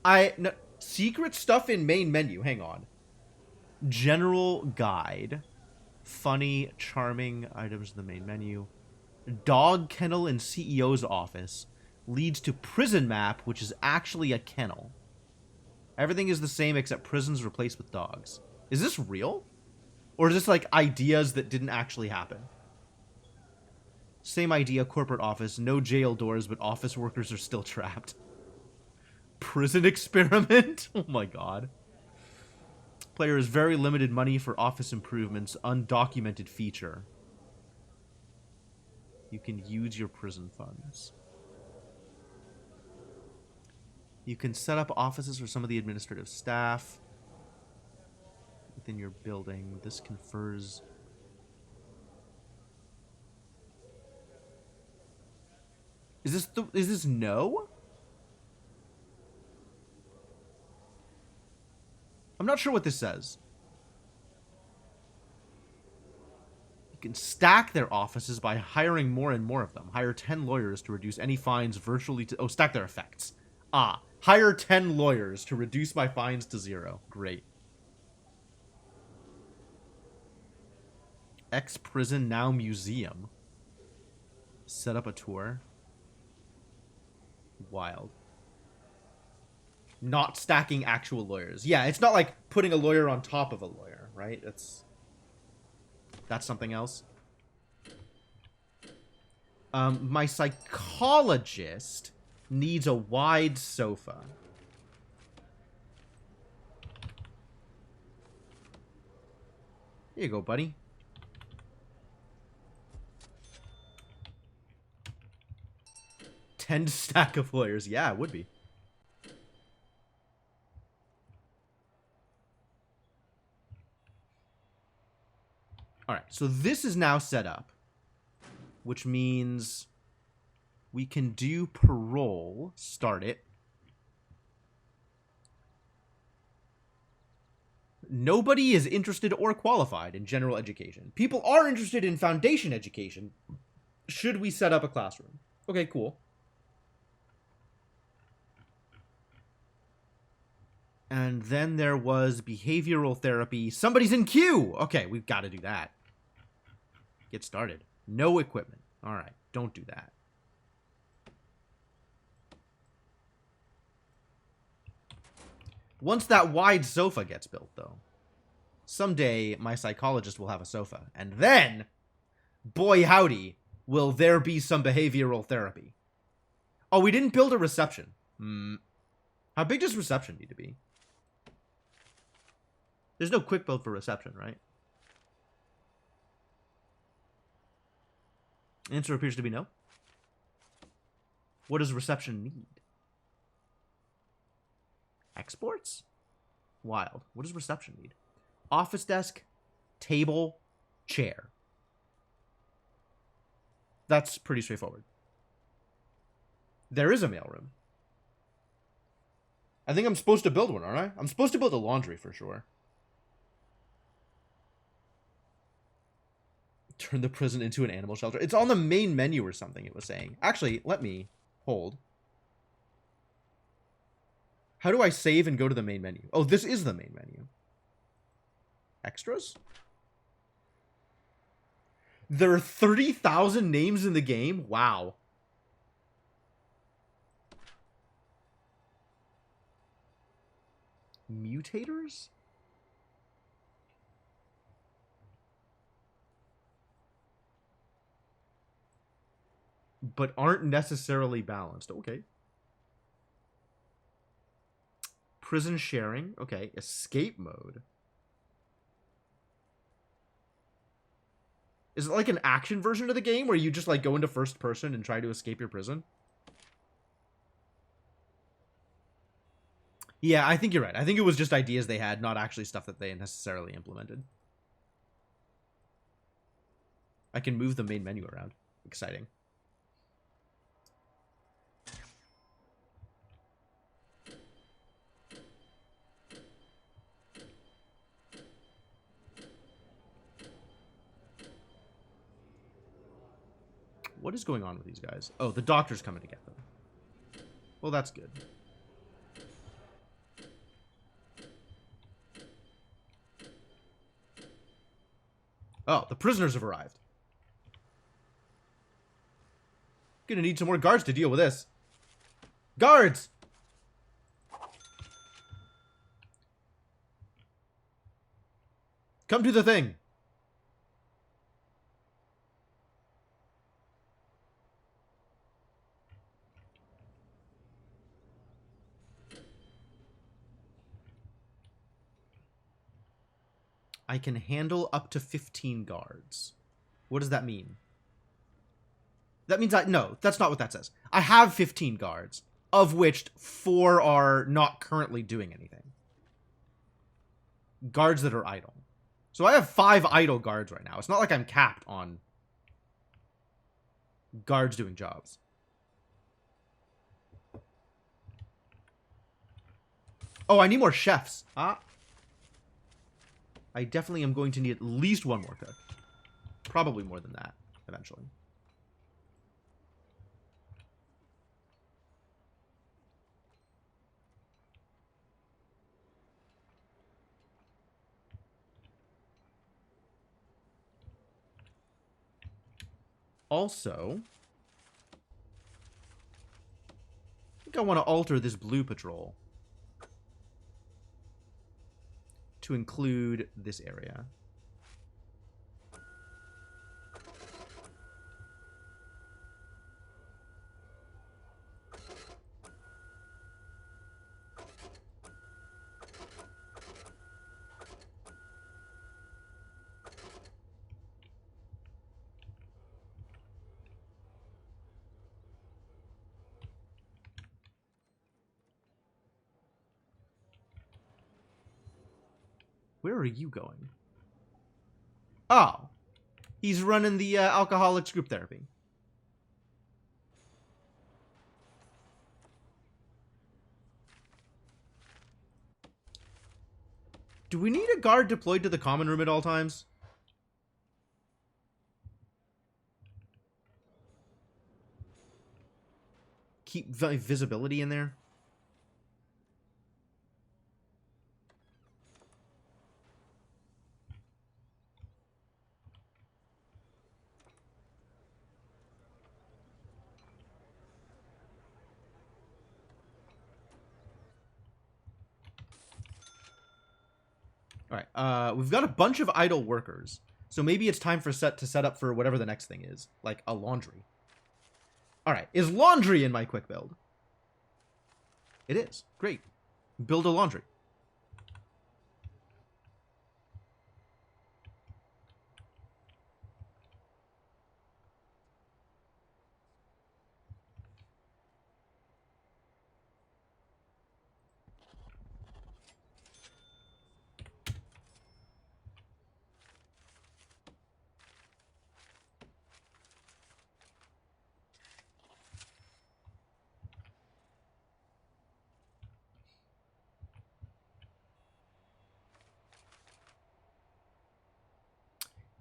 No, secret stuff in main menu. Hang on. General guide. Funny, charming items in the main menu. Dog kennel in CEO's office. Leads to prison map, which is actually a kennel. Everything is the same except prisons replaced with dogs. Is this real? Or is this like ideas that didn't actually happen? Same idea, corporate office. No jail doors, but office workers are still trapped. Prison experiment? Oh my god. Player has very limited money for office improvements. Undocumented feature. You can use your prison funds. You can set up offices for some of the administrative staff within your building. This confers... Is this no? I'm not sure what this says. You can stack their offices by hiring more and more of them. Hire 10 lawyers to reduce any fines virtually to... Oh, stack their effects. Ah, hire 10 lawyers to reduce my fines to 0. Great. Ex-prison, now museum. Set up a tour. Wild. Not stacking actual lawyers. Yeah, it's not like putting a lawyer on top of a lawyer, right? That's something else. My psychologist needs a wide sofa. Here you go, buddy. Ten stack of lawyers. Yeah, it would be. Alright, so this is now set up. Which means we can do parole. Start it. Nobody is interested or qualified in general education. People are interested in foundation education. Should we set up a classroom? Okay, cool. And then there was behavioral therapy. Somebody's in queue! Okay, we've got to do that. Get started. No equipment. Alright, don't do that. Once that wide sofa gets built, though, someday my psychologist will have a sofa. And then, boy howdy, will there be some behavioral therapy. Oh, we didn't build a reception. How big does reception need to be? There's no quick build for reception, right? Answer appears to be no. What does reception need? Exports? Wild. What does reception need? Office desk, table, chair. That's pretty straightforward. There is a mailroom. I think I'm supposed to build one, aren't I? I'm supposed to build a laundry for sure. Turn the prison into an animal shelter. It's on the main menu or something, it was saying. Actually, let me hold. How do I save and go to the main menu? Oh, this is the main menu. Extras? There are 30,000 names in the game? Wow. Mutators? But aren't necessarily balanced. Okay. Prison sharing. Okay. Escape mode. Is it like an action version of the game where you just like go into first person and try to escape your prison? Yeah, I think you're right. I think it was just ideas they had, not actually stuff that they necessarily implemented. I can move the main menu around. Exciting. What is going on with these guys? Oh, the doctor's coming to get them. Well, that's good. Oh, the prisoners have arrived. Gonna need some more guards to deal with this. Guards! Come to the thing. I can handle up to 15 guards. What does that mean? That means no, that's not what that says. I have 15 guards, of which 4 are not currently doing anything. Guards that are idle. So I have 5 idle guards right now. It's not like I'm capped on guards doing jobs. Oh, I need more chefs. I definitely am going to need at least 1 more cook. Probably more than that, eventually. Also, I think I want to alter this blue patrol to include this area. Where are you going? Oh. He's running the alcoholics group therapy. Do we need a guard deployed to the common room at all times? Keep visibility in there? Alright, we've got a bunch of idle workers. So maybe it's time to set up for whatever the next thing is. Like a laundry. Alright, is laundry in my quick build? It is. Great. Build a laundry.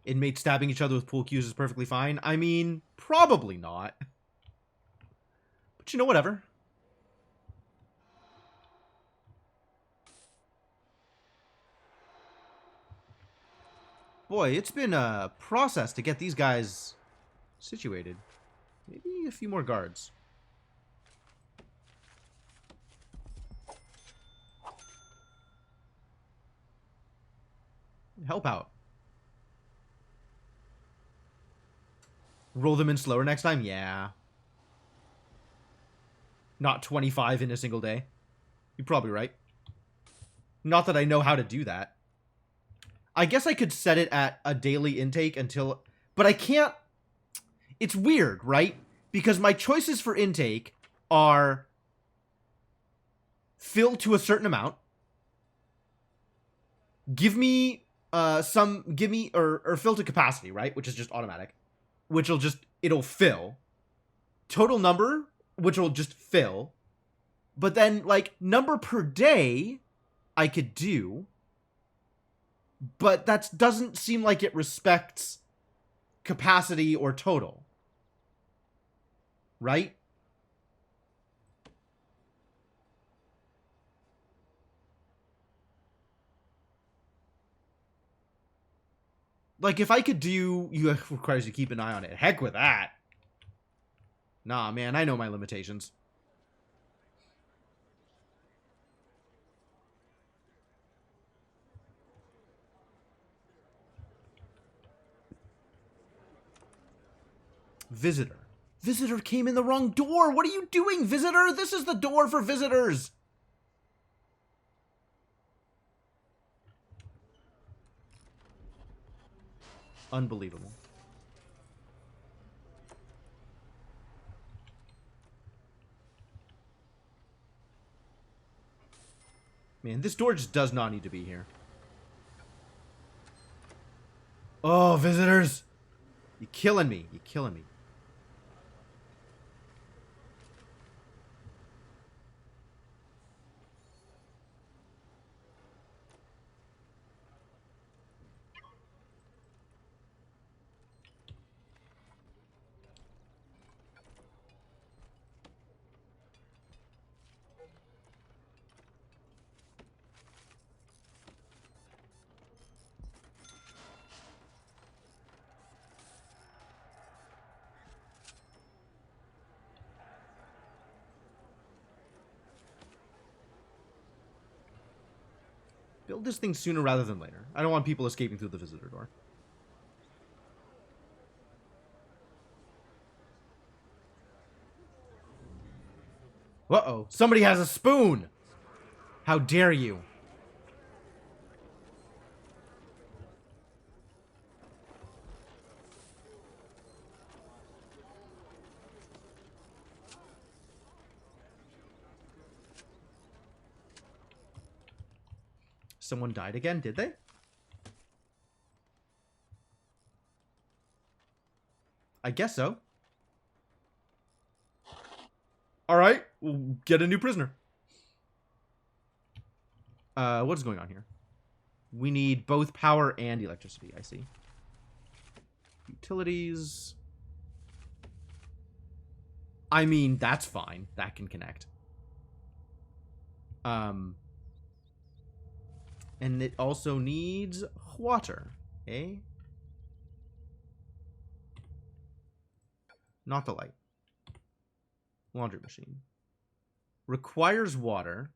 Inmates stabbing each other with pool cues is perfectly fine. I mean, probably not. But you know, whatever. Boy, it's been a process to get these guys situated. Maybe a few more guards. Help out. Roll them in slower next time? Yeah. Not 25 in a single day. You're probably right. Not that I know how to do that. I guess I could set it at a daily intake until... But I can't... It's weird, right? Because my choices for intake are... fill to a certain amount. Give me or fill to capacity, right? Which is just automatic. It'll fill. Total number, which will just fill. But then, like, number per day, I could do. But that doesn't seem like it respects capacity or total. Right? Like, if I could do... It requires you to keep an eye on it. Heck with that. Nah, man, I know my limitations. Visitor. Visitor came in the wrong door. What are you doing, visitor? This is the door for visitors. Unbelievable. Man, this door just does not need to be here. Oh, visitors! You're killing me. You're killing me. Build this thing sooner rather than later. I don't want people escaping through the visitor door. Uh-oh. Somebody has a spoon! How dare you? Someone died again, did they? I guess so. Alright, we'll get a new prisoner. What is going on here? We need both power and electricity, I see. Utilities. I mean, that's fine. That can connect. And it also needs water, eh? Not the light. Laundry machine. Requires water.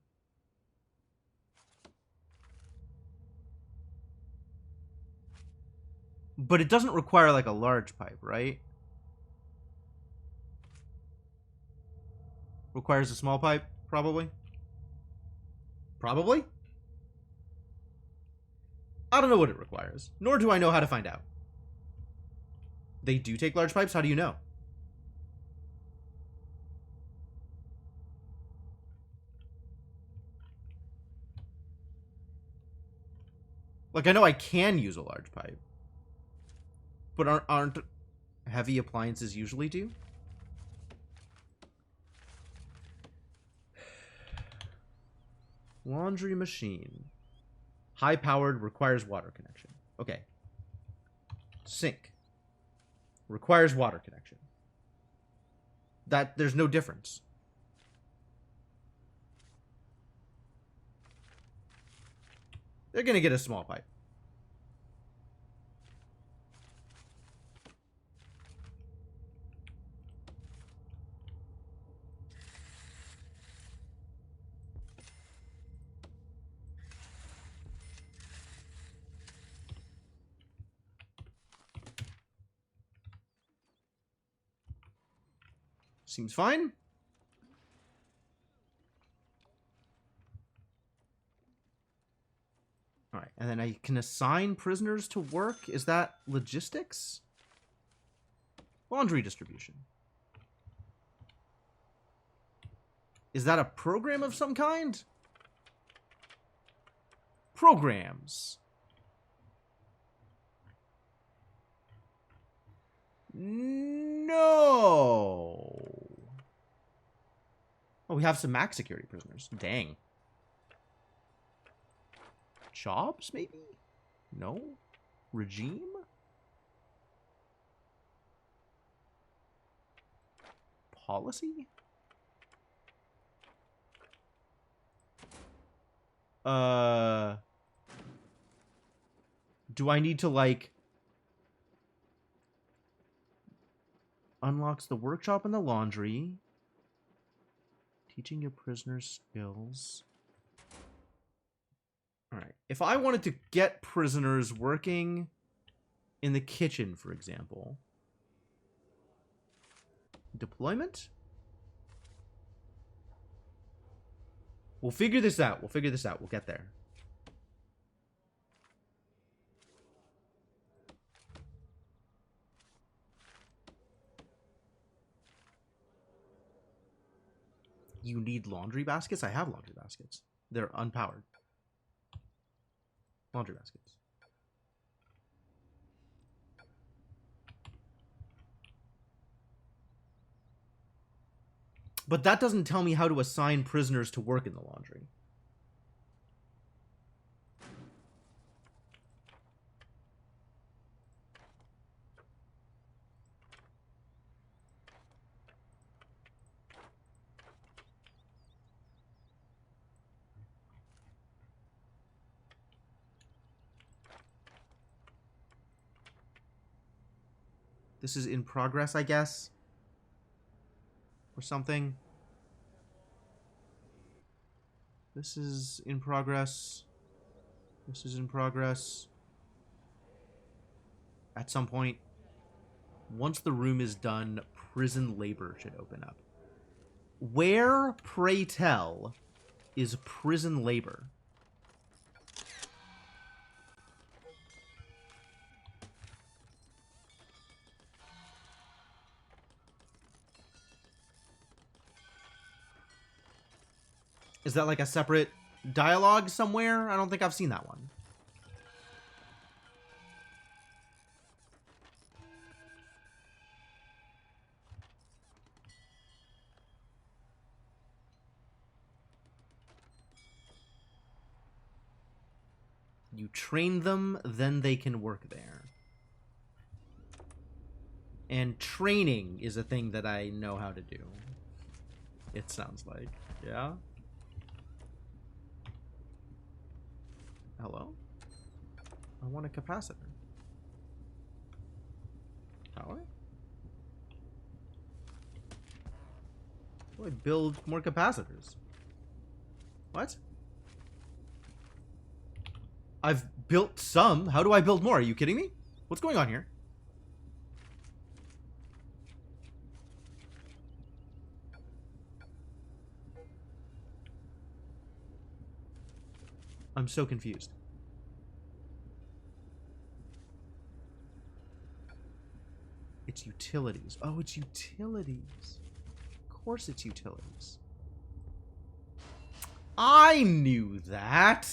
But it doesn't require, like, a large pipe, right? Requires a small pipe, probably. Probably? I don't know what it requires, nor do I know how to find out. They do take large pipes? How do you know? Like, I know I can use a large pipe. But aren't heavy appliances usually do? Laundry machine. High-powered, requires water connection. Okay. Sink. Requires water connection. There's no difference. They're gonna get a small pipe. Seems fine. Alright, and then I can assign prisoners to work. Is that logistics? Laundry distribution. Is that a program of some kind? Programs. No. Oh, we have some max security prisoners. Dang. Jobs, maybe? No? Regime? Policy? Do I need to, like... Unlocks the workshop and the laundry. Teaching your prisoners skills. Alright. If I wanted to get prisoners working in the kitchen, for example. Deployment? We'll figure this out. We'll figure this out. We'll get there. you need laundry baskets? I have laundry baskets. They're unpowered. Laundry baskets. But that doesn't tell me how to assign prisoners to work in the laundry. This is in progress, I guess. Or something. This is in progress. This is in progress. At some point, once the room is done, prison labor should open up. Where, pray tell, is prison labor? Is that like a separate dialogue somewhere? I don't think I've seen that one. You train them, then they can work there. And training is a thing that I know how to do. It sounds like. Yeah? Hello? I want a capacitor. How? How do I build more capacitors? What? I've built some. How do I build more? Are you kidding me? What's going on here? I'm so confused. It's utilities. Oh, it's utilities. Of course it's utilities. I knew that.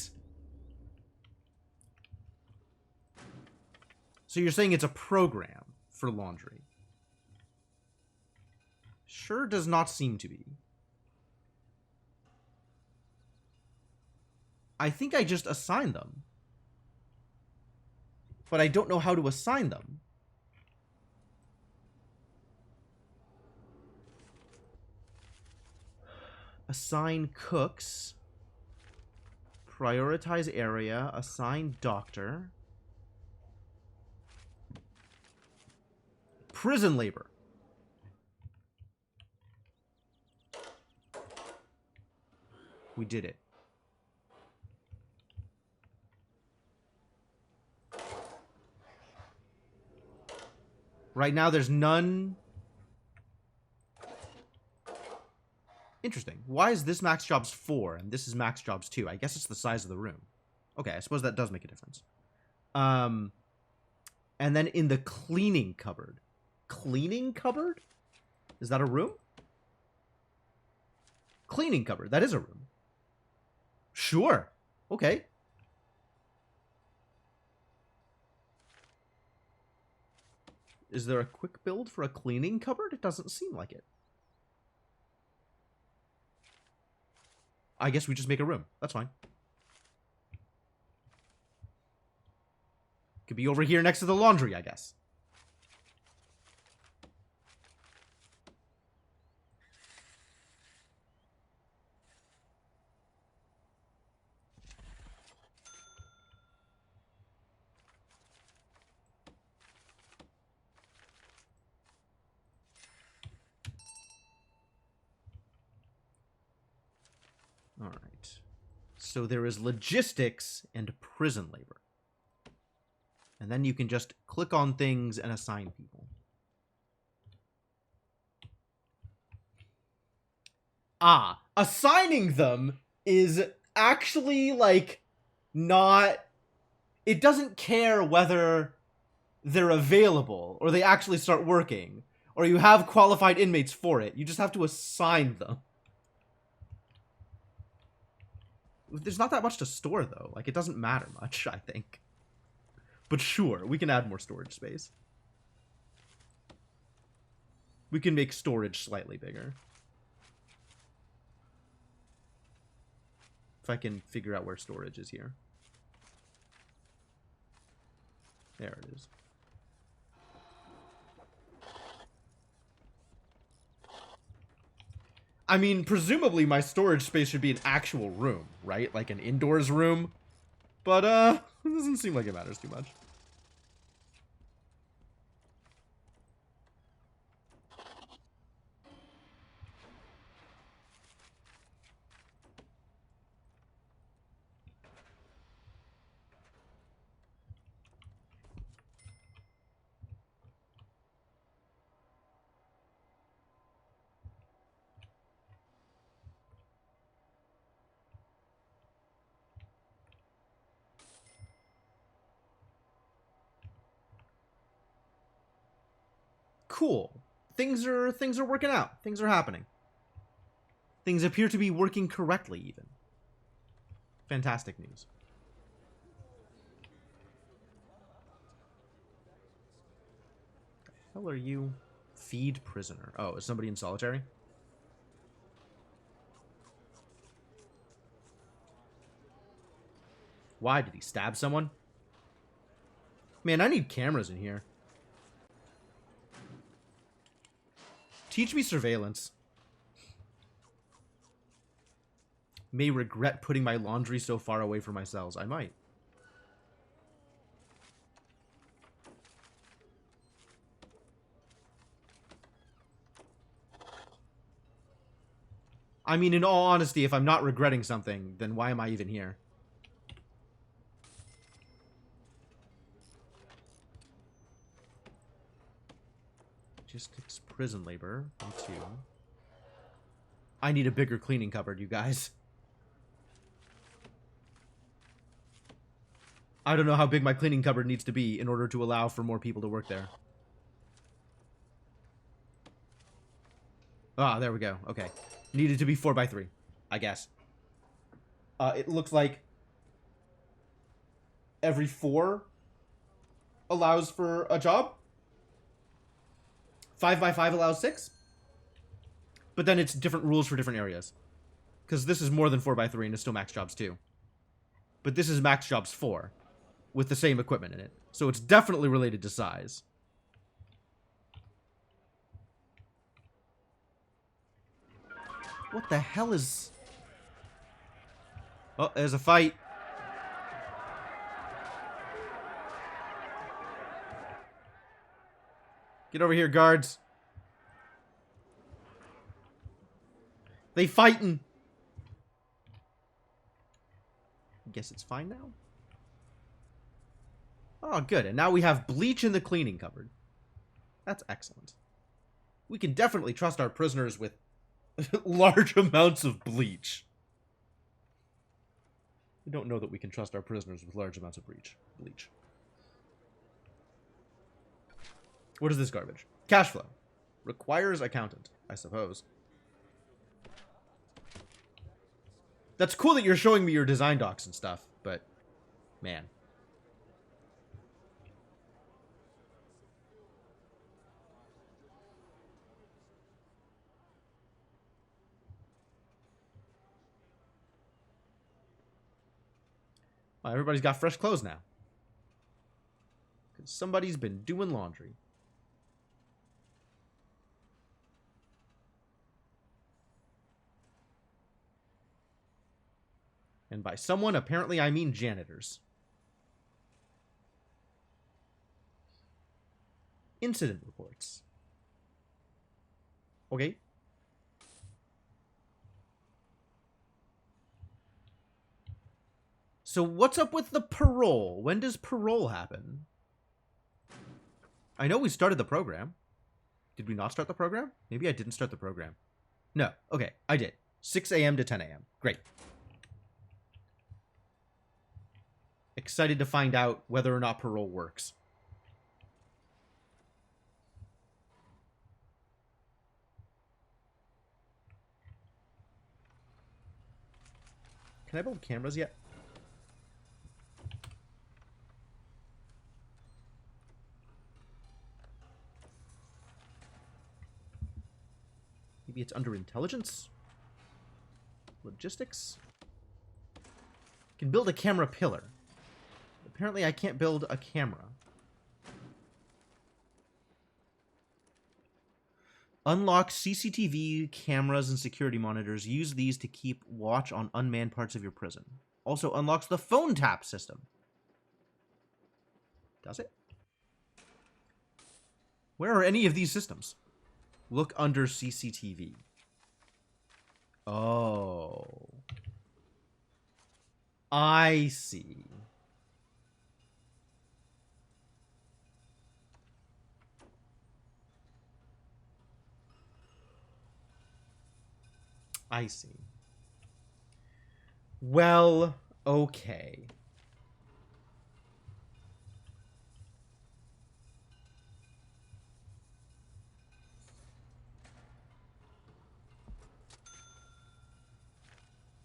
So you're saying it's a program for laundry? Sure does not seem to be. I think I just assigned them. But I don't know how to assign them. Assign cooks. Prioritize area. Assign doctor. Prison labor. We did it. Right now, there's none. Interesting. Why is this max jobs 4 and this is max jobs 2? I guess it's the size of the room. Okay, I suppose that does make a difference. And then in the cleaning cupboard. Cleaning cupboard? Is that a room? Cleaning cupboard. That is a room. Sure. Okay. Is there a quick build for a cleaning cupboard? It doesn't seem like it. I guess we just make a room. That's fine. Could be over here next to the laundry, I guess. All right. So there is logistics and prison labor. And then you can just click on things and assign people. Ah, assigning them is actually, like, not... It doesn't care whether they're available or they actually start working or you have qualified inmates for it. You just have to assign them. There's not that much to store, though. Like, it doesn't matter much, I think. But sure, we can add more storage space. We can make storage slightly bigger. If I can figure out where storage is here. There it is. I mean, presumably my storage space should be an actual room, right? Like an indoors room. But, it doesn't seem like it matters too much. Cool. Things are working out. Things are happening. Things appear to be working correctly, even. Fantastic news. The hell are you? Feed prisoner. Oh, is somebody in solitary? Why? Did he stab someone? Man, I need cameras in here. Teach me surveillance. May regret putting my laundry so far away from my cells. I might. I mean, in all honesty, if I'm not regretting something, then why am I even here? Logistics, prison labor. 1, 2. I need a bigger cleaning cupboard, you guys. I don't know how big my cleaning cupboard needs to be in order to allow for more people to work there. Ah, there we go. Okay. Needed to be 4x3, I guess. It looks like every 4 allows for a job. 5x5 allows 6. But then it's different rules for different areas. Because this is more than 4x3 and it's still max jobs 2. But this is max jobs 4. With the same equipment in it. So it's definitely related to size. What the hell is... Oh, there's a fight. Get over here, guards. They fighting. Guess it's fine now. Oh, good. And now we have bleach in the cleaning cupboard. That's excellent. We can definitely trust our prisoners with large amounts of bleach. I don't know that we can trust our prisoners with large amounts of bleach. What is this garbage? Cash flow. Requires accountant, I suppose. That's cool that you're showing me your design docs and stuff, but... man. Well, everybody's got fresh clothes now. Because somebody's been doing laundry. And by someone, apparently I mean janitors. Incident reports. Okay. So what's up with the parole? When does parole happen? I know we started the program. Did we not start the program? Maybe I didn't start the program. No. Okay, I did. 6 a.m. to 10 a.m. Great. Excited to find out whether or not parole works. Can I build cameras yet? Maybe it's under intelligence? Logistics? Can build a camera pillar. Apparently I can't build a camera. Unlock CCTV cameras and security monitors. Use these to keep watch on unmanned parts of your prison. Also unlocks the phone tap system. Does it? Where are any of these systems? Look under CCTV. Oh. I see. I see. Well, okay.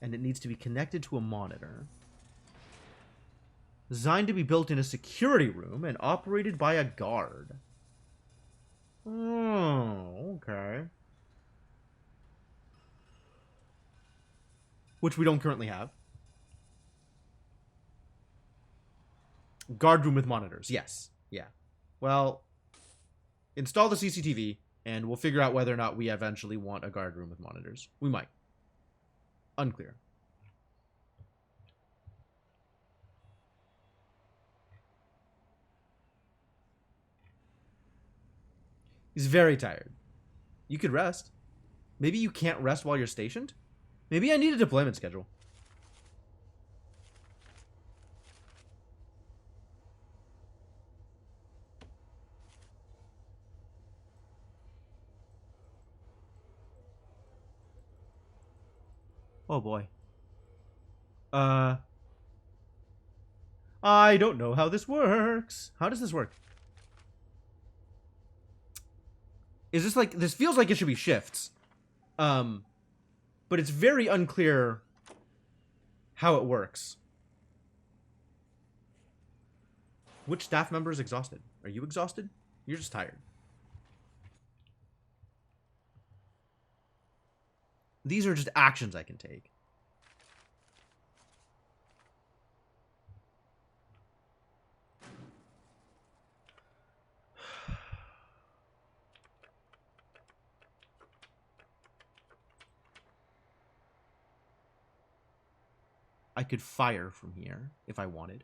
And it needs to be connected to a monitor. Designed to be built in a security room and operated by a guard. Oh, okay. Which we don't currently have. Guard room with monitors. Yes. Yeah. Well, install the CCTV, and we'll figure out whether or not we eventually want a guard room with monitors. We might. Unclear. He's very tired. You could rest. Maybe you can't rest while you're stationed? Maybe I need a deployment schedule. Oh boy. I don't know how this works. How does this work? Is this like, this feels like it should be shifts. But it's very unclear how it works. Which staff member is exhausted? Are you exhausted? You're just tired. These are just actions I can take. I could fire from here if I wanted.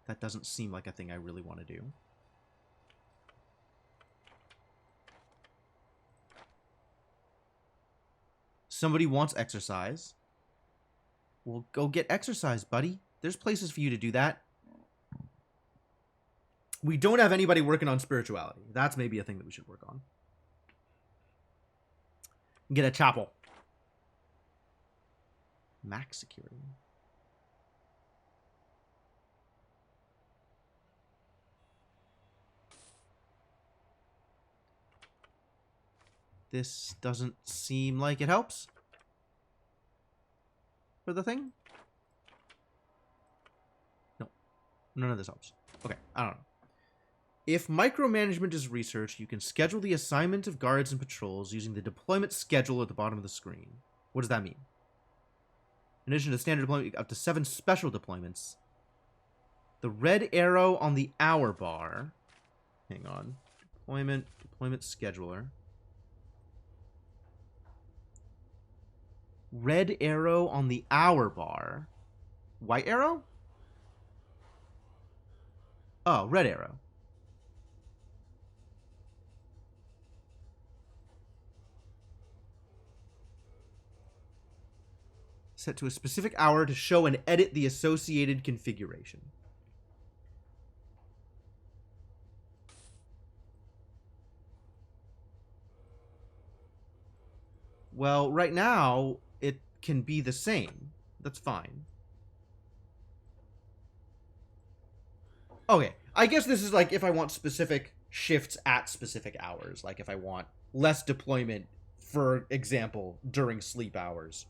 That doesn't seem like a thing I really want to do. Somebody wants exercise. Well, go get exercise, buddy. There's places for you to do that. We don't have anybody working on spirituality. That's maybe a thing that we should work on. Get a chapel. Max security. This doesn't seem like it helps for the thing. No, none of this helps. Okay, I don't know. If micromanagement is researched, you can schedule the assignment of guards and patrols using the deployment schedule at the bottom of the screen. What does that mean? In addition to standard deployment, up to 7 special deployments. The red arrow on the hour bar. Hang on. Deployment scheduler. Red arrow on the hour bar. White arrow? Oh, red arrow. Set to a specific hour to show and edit the associated configuration. Well, right now, it can be the same. That's fine. Okay, I guess this is like if I want specific shifts at specific hours. Like if I want less deployment, for example, during sleep hours.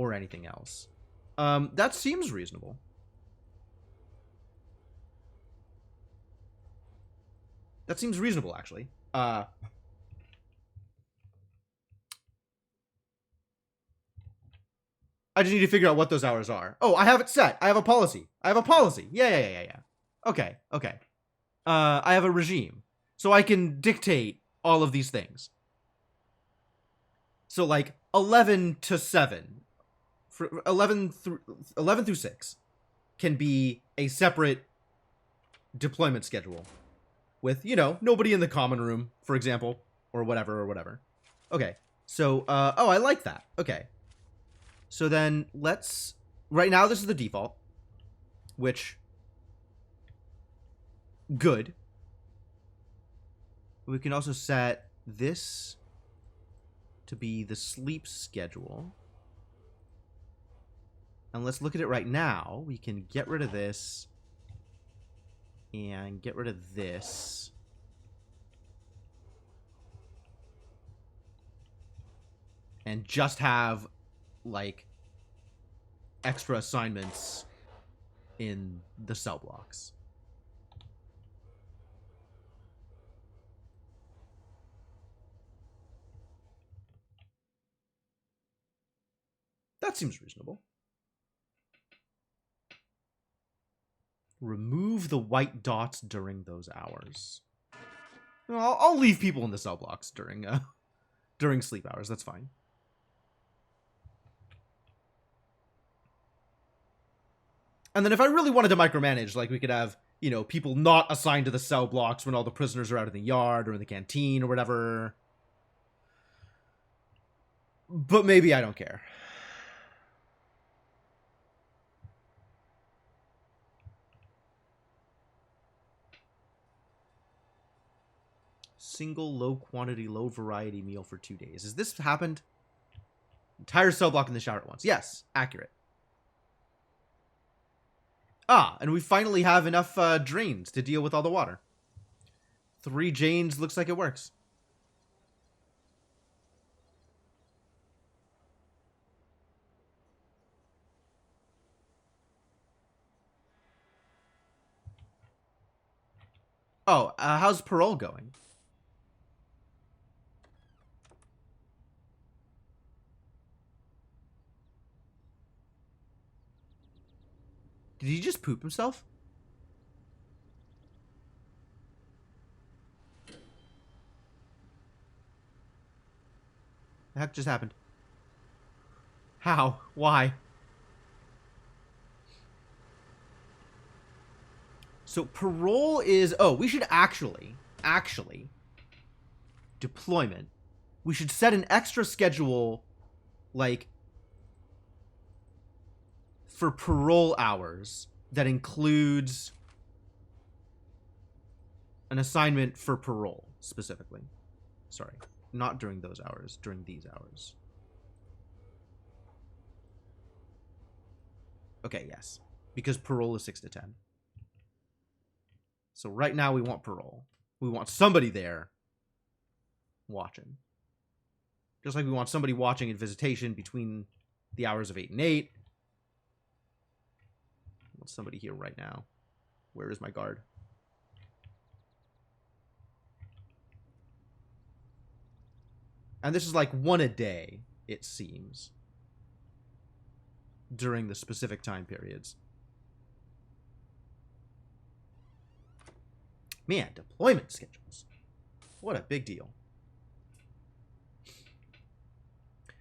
or anything else. That seems reasonable. That seems reasonable, actually. I just need to figure out what those hours are. Oh, I have it set. I have a policy. Yeah. Okay. I have a regime. So I can dictate all of these things. So, like, 11 to 7. For 11 through 6 can be a separate deployment schedule. With, nobody in the common room, for example. Or whatever. Okay. So, I like that. Okay. So then let's... Right now, this is the default. Which... Good. We can also set this to be the sleep schedule. And let's look at it right now. We can get rid of this. And get rid of this. And just have, like, extra assignments in the cell blocks. That seems reasonable. Remove the white dots during those hours. I'll leave people in the cell blocks during sleep hours. That's fine. And then if I really wanted to micromanage, like, we could have, people not assigned to the cell blocks when all the prisoners are out in the yard or in the canteen or whatever. But maybe I don't care. Single low quantity, low variety meal for 2 days. Has this happened? Entire cell block in the shower at once. Yes, accurate. And we finally have enough drains to deal with all the water. 3 drains looks like it works. Oh, how's parole going? Did he just poop himself? The heck just happened? How? Why? So parole is... Oh, we should actually... Deployment. We should set an extra schedule, like, for parole hours that includes an assignment for parole, specifically. Sorry. Not during those hours. During these hours. Okay, yes. Because parole is 6 to 10. So right now we want parole. We want somebody there watching. Just like we want somebody watching in visitation between the hours of 8 and 8. I want somebody here right now. Where is my guard? And this is like 1 a day, it seems. During the specific time periods. Man, deployment schedules. What a big deal.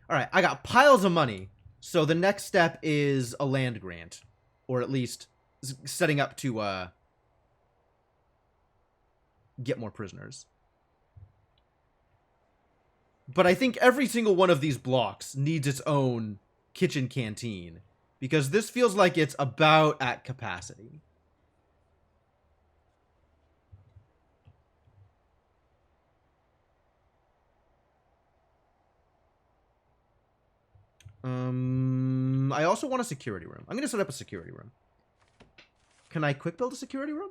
Alright, I got piles of money. So the next step is a land grant. Or at least setting up to get more prisoners. But I think every single one of these blocks needs its own kitchen canteen. Because this feels like it's about at capacity. I also want a security room. I'm going to set up a security room. Can I quick build a security room?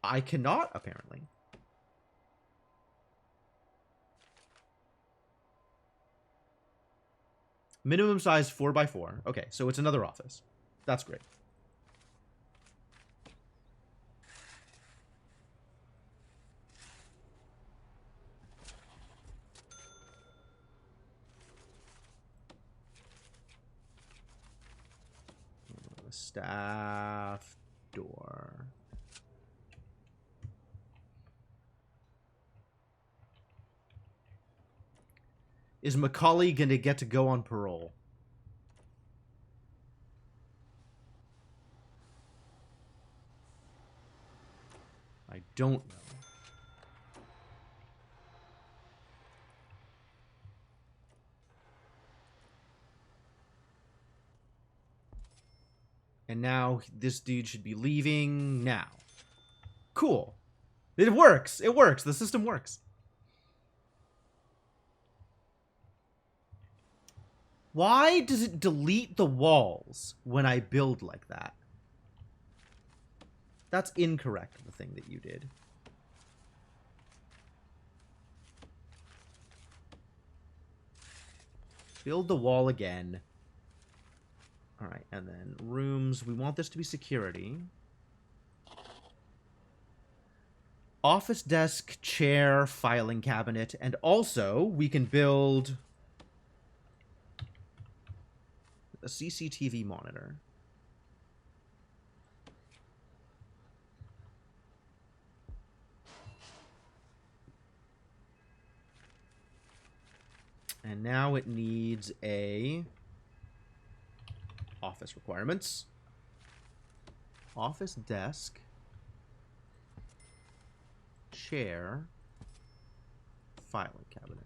I cannot, apparently. Minimum size 4x4. Okay, so it's another office. That's great. Staff door. Is Macaulay gonna get to go on parole? I don't know. And now this dude should be leaving now. Cool. It works. It works. The system works. Why does it delete the walls when I build like that? That's incorrect, the thing that you did. Build the wall again. Alright, and then rooms. We want this to be security. Office desk, chair, filing cabinet, and also we can build a CCTV monitor. And now it needs a office requirements. Office desk, chair, filing cabinet.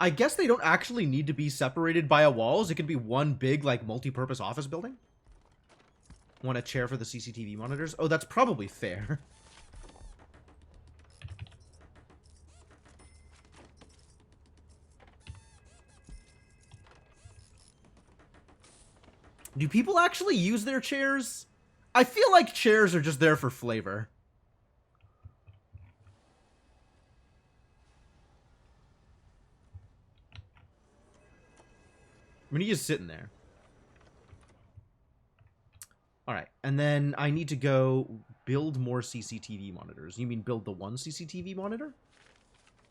I guess they don't actually need to be separated by a walls. It could be one big, like, multi-purpose office building. Want a chair for the CCTV monitors? Oh, that's probably fair. Do people actually use their chairs? I feel like chairs are just there for flavor. I mean, he's just sitting there. Alright, and then I need to go build more CCTV monitors. You mean build the one CCTV monitor?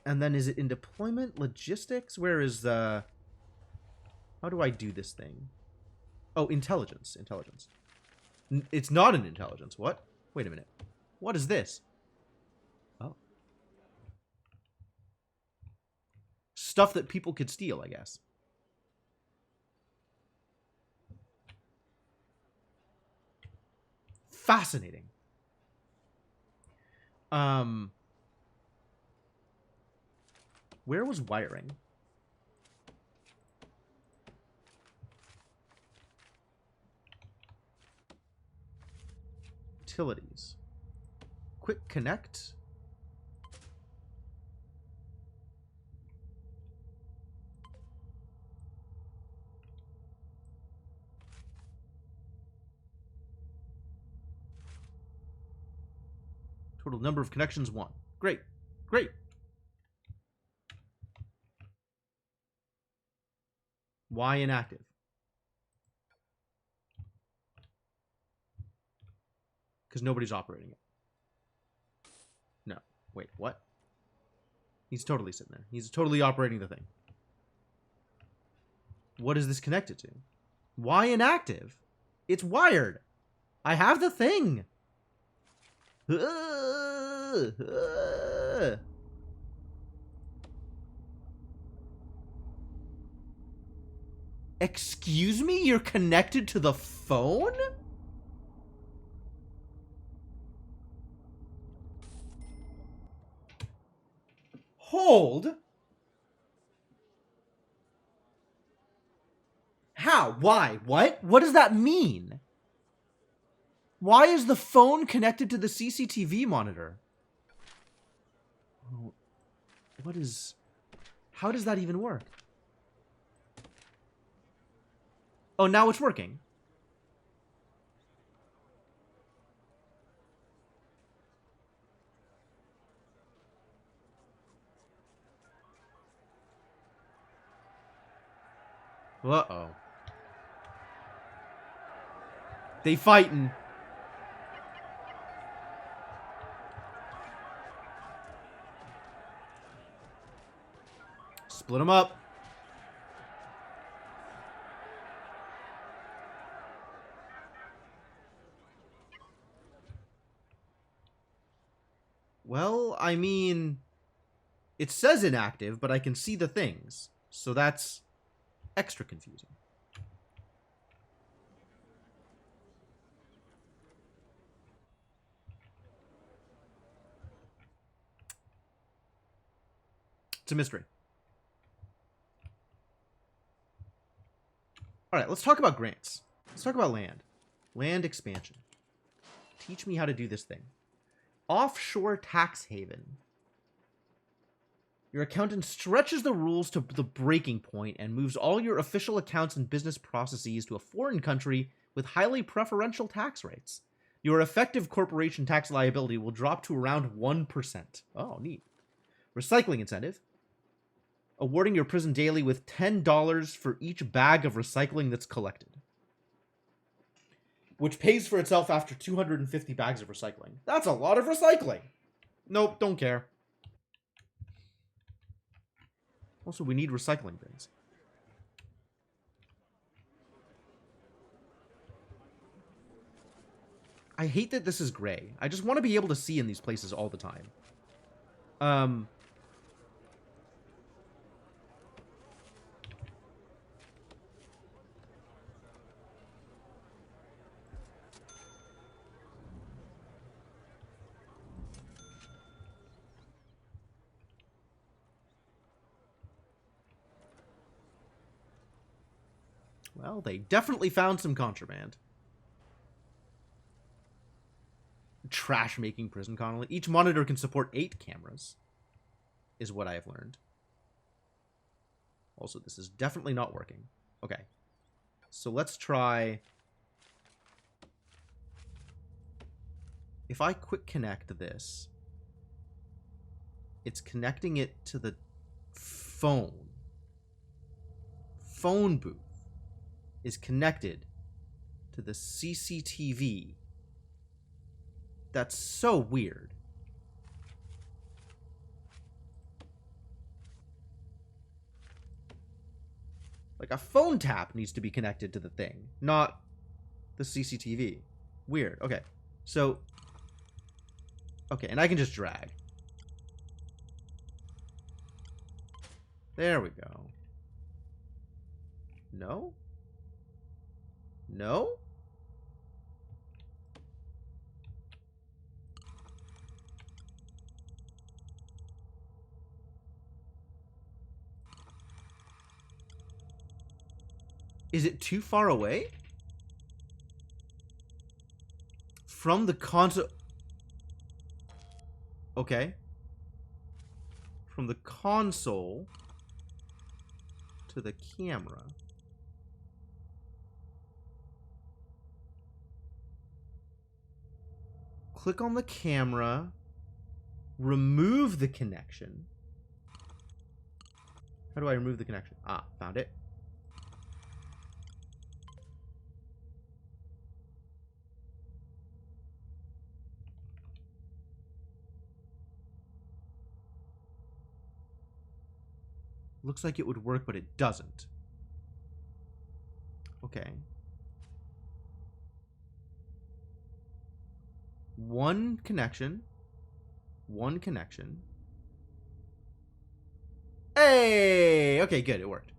And then is it in deployment? Logistics? Where is the... How do I do this thing? Oh, intelligence. Intelligence. It's not an intelligence. What? Wait a minute. What is this? Oh. Stuff that people could steal, I guess. Fascinating. Where was wiring? Utilities. Quick connect. Total number of connections, 1. Great. Great. Why inactive? Because nobody's operating it. No. Wait, what? He's totally sitting there. He's totally operating the thing. What is this connected to? Why inactive? It's wired. I have the thing. Excuse me? You're connected to the phone? Hold? How? Why? What? What does that mean? Why is the phone connected to the CCTV monitor? What is... How does that even work? Oh, now it's working. Uh-oh. They fighting. Split them up. Well, I mean, it says inactive, but I can see the things. So that's extra confusing. It's a mystery. All right, let's talk about grants. Let's talk about land. Land expansion. Teach me how to do this thing. Offshore tax haven. Your accountant stretches the rules to the breaking point and moves all your official accounts and business processes to a foreign country with highly preferential tax rates. Your effective corporation tax liability will drop to around 1%. Oh, neat. Recycling incentive. Awarding your prison daily with $10 for each bag of recycling that's collected. Which pays for itself after 250 bags of recycling. That's a lot of recycling. Nope, don't care. Also, we need recycling bins. I hate that this is gray. I just want to be able to see in these places all the time. Well, they definitely found some contraband. Trash-making prison colony. Each monitor can support 8 cameras, is what I have learned. Also, this is definitely not working. Okay. So let's try... If I quick connect this, it's connecting it to the phone. Phone booth is connected to the CCTV. That's so weird. Like, a phone tap needs to be connected to the thing, not the CCTV. Weird. Okay. So... Okay, and I can just drag. There we go. No? No? Is it too far away? From the console... Okay. From the console to the camera. Click on the camera. Remove the connection. How do I remove the connection? Ah, found it. Looks like it would work, but it doesn't. Okay. One connection. One connection. Hey! Okay, good. It worked.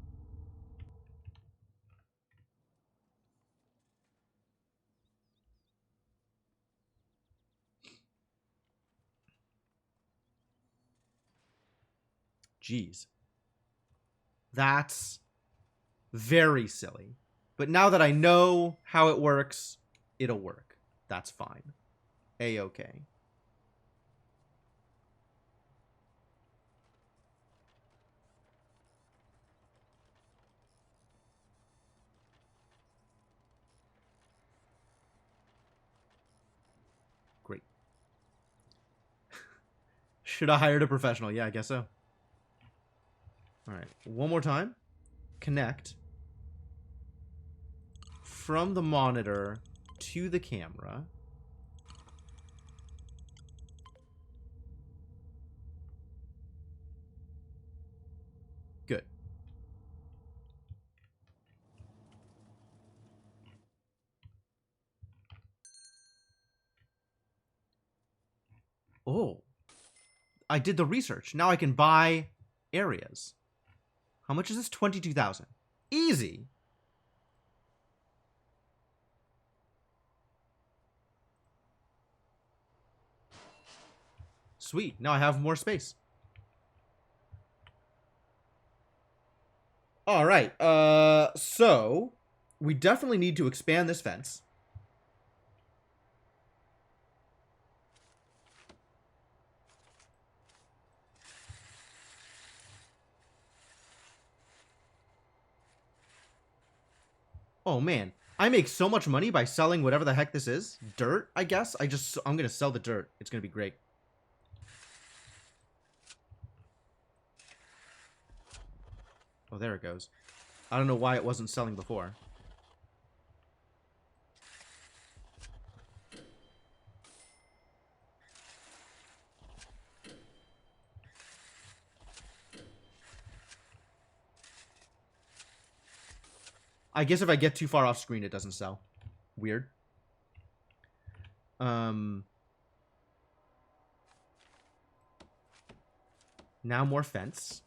Jeez. That's very silly. But now that I know how it works, it'll work. That's fine. A-okay. Great. Should I hire a professional? Yeah, I guess so. All right. One more time. Connect from the monitor to the camera. Good. Oh, I did the research. Now I can buy areas. How much is this? 22,000. Easy. Sweet. Now I have more space. All right. So we definitely need to expand this fence. Oh man, I make so much money by selling whatever the heck this is. Dirt, I guess. I'm gonna sell the dirt. It's gonna be great. Oh, there it goes. I don't know why it wasn't selling before. I guess if I get too far off screen, it doesn't sell. Weird. Now more fence.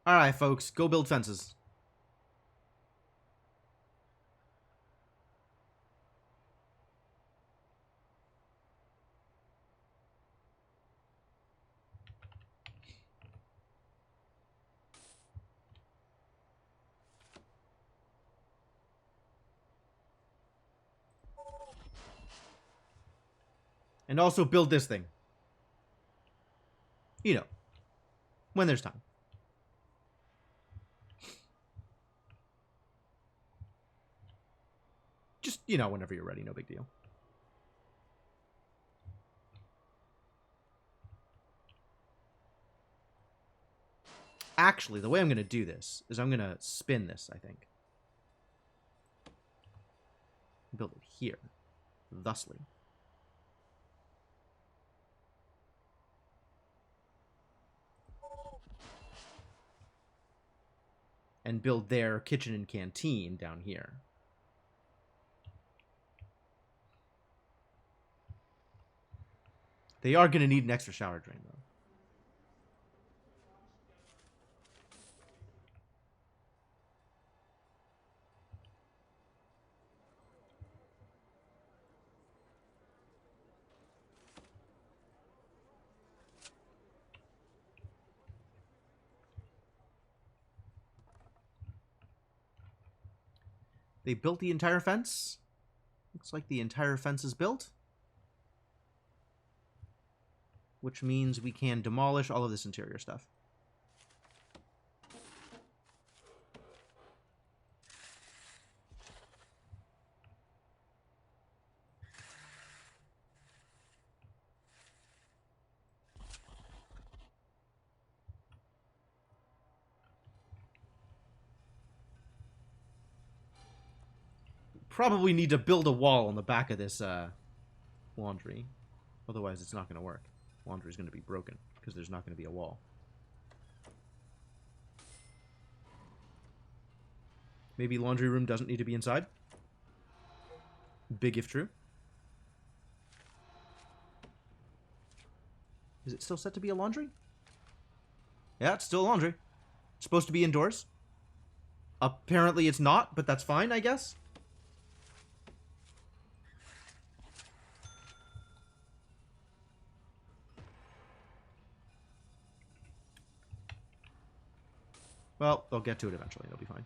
All right, folks, go build fences. And also build this thing. You know, when there's time. Just, you know, whenever you're ready, no big deal. Actually, the way I'm going to do this is I'm going to spin this, I think. Build it here. Thusly. And build their kitchen and canteen down here. They are going to need an extra shower drain, though. They built the entire fence. Looks like the entire fence is built. Which means we can demolish all of this interior stuff. Probably need to build a wall on the back of this laundry. Otherwise, it's not going to work. Laundry is going to be broken because there's not going to be a wall. Maybe laundry room doesn't need to be inside. Big if true. Is it still set to be a laundry? Yeah, it's still a laundry. It's supposed to be indoors. Apparently it's not, but that's fine, I guess. Well, they'll get to it eventually. They'll be fine.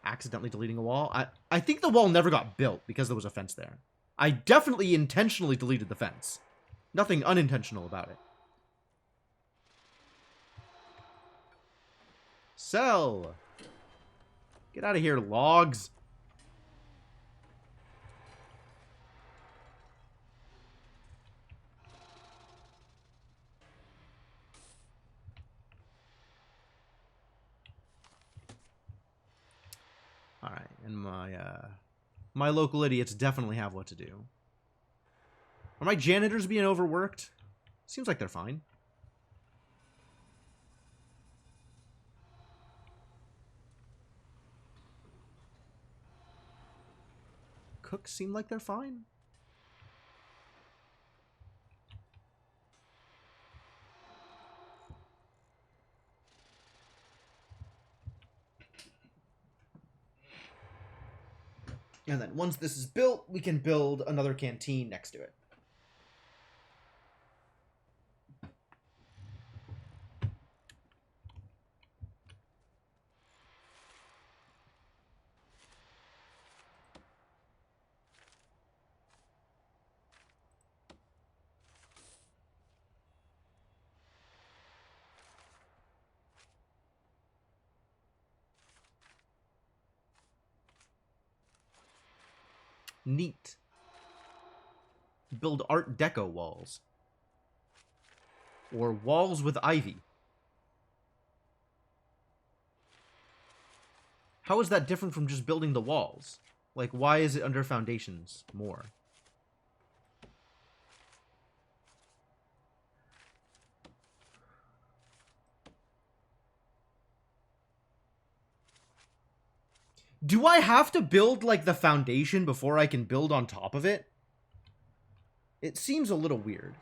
Accidentally deleting a wall. I think the wall never got built because there was a fence there. I definitely intentionally deleted the fence. Nothing unintentional about it. Sell! Get out of here, logs. Alright, and my local idiots definitely have what to do. Are my janitors being overworked? Seems like they're fine. Cooks seem like they're fine. And then once this is built, we can build another canteen next to it. Neat. Build Art Deco walls. Or walls with ivy. How is that different from just building the walls? Like, why is it under foundations more? Do I have to build, like, the foundation before I can build on top of it? It seems a little weird.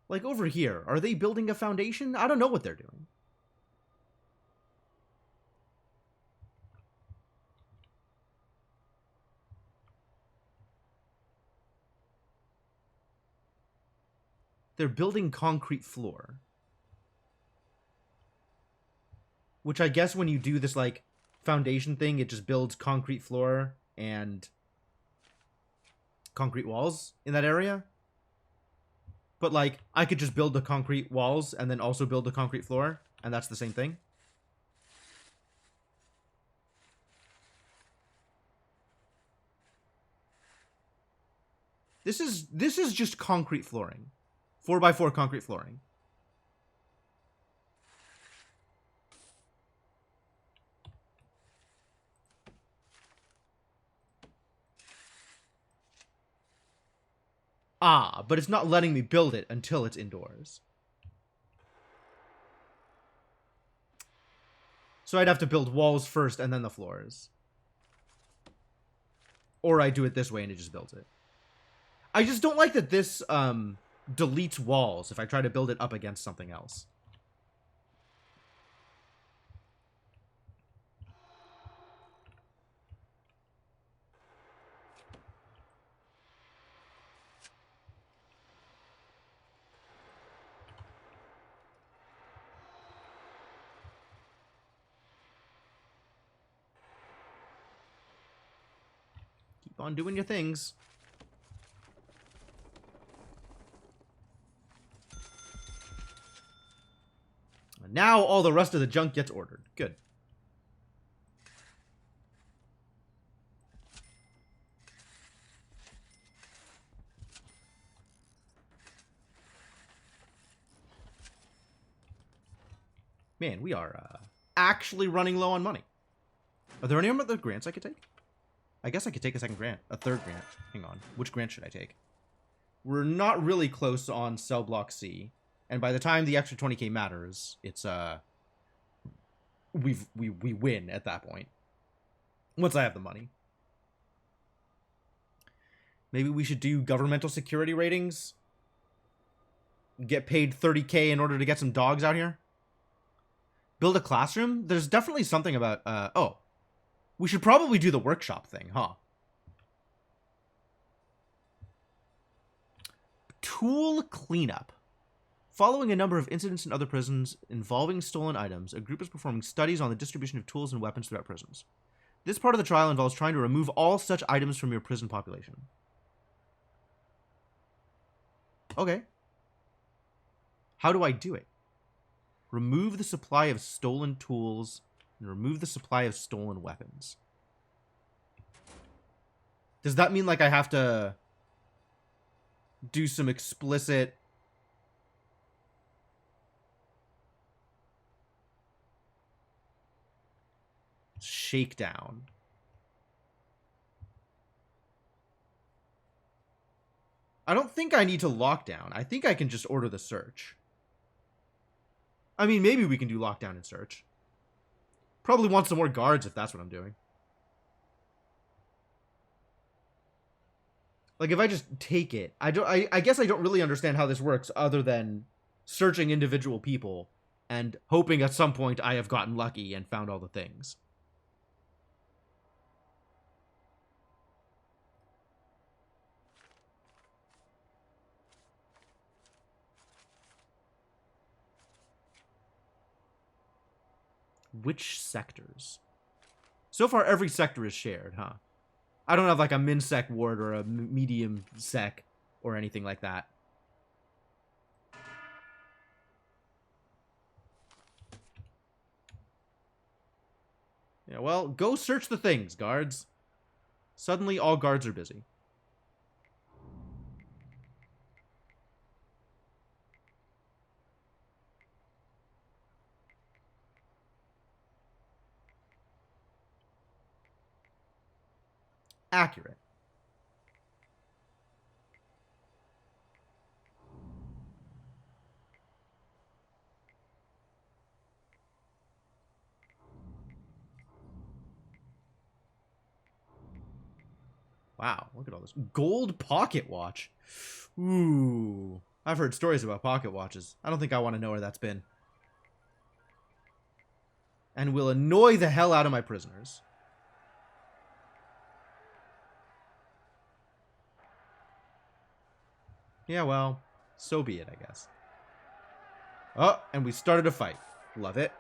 Like, over here, are they building a foundation? I don't know what they're doing. They're building concrete floor. Which I guess when you do this, like, foundation thing, it just builds concrete floor and concrete walls in that area. But, like, I could just build the concrete walls and then also build the concrete floor, and that's the same thing. This is just concrete flooring. 4x4 concrete flooring. Ah, but it's not letting me build it until it's indoors. So I'd have to build walls first and then the floors. Or I do it this way and it just builds it. I just don't like that this deletes walls if I try to build it up against something else. Keep on doing your things. And now all the rest of the junk gets ordered. Good. Man, we are actually running low on money. Are there any other grants I could take? I guess I could take a second grant. A third grant. Hang on. Which grant should I take? We're not really close on Cell Block C. And by the time the extra 20k matters, it's, we win at that point. Once I have the money. Maybe we should do governmental security ratings. Get paid 30k in order to get some dogs out here. Build a classroom? There's definitely something about, oh. We should probably do the workshop thing, huh? Tool cleanup. Following a number of incidents in other prisons involving stolen items, a group is performing studies on the distribution of tools and weapons throughout prisons. This part of the trial involves trying to remove all such items from your prison population. Okay. How do I do it? Remove the supply of stolen tools and remove the supply of stolen weapons. Does that mean like I have to do some explicit shakedown? I don't think I need to lock down. I think I can just order the search. I mean, maybe we can do lockdown and search. Probably want some more guards if that's what I'm doing. Like, if I just take it, I guess I don't really understand how this works other than searching individual people and hoping at some point I have gotten lucky and found all the things. Which sectors? So far, every sector is shared, huh? I don't have like a min-sec ward or a medium sec or anything like that. Yeah, well, go search the things, guards. Suddenly, all guards are busy. Accurate. Wow, look at all this. Gold pocket watch. Ooh. I've heard stories about pocket watches. I don't think I want to know where that's been. And will annoy the hell out of my prisoners. Yeah, well, so be it, I guess. Oh, and we started a fight. Love it.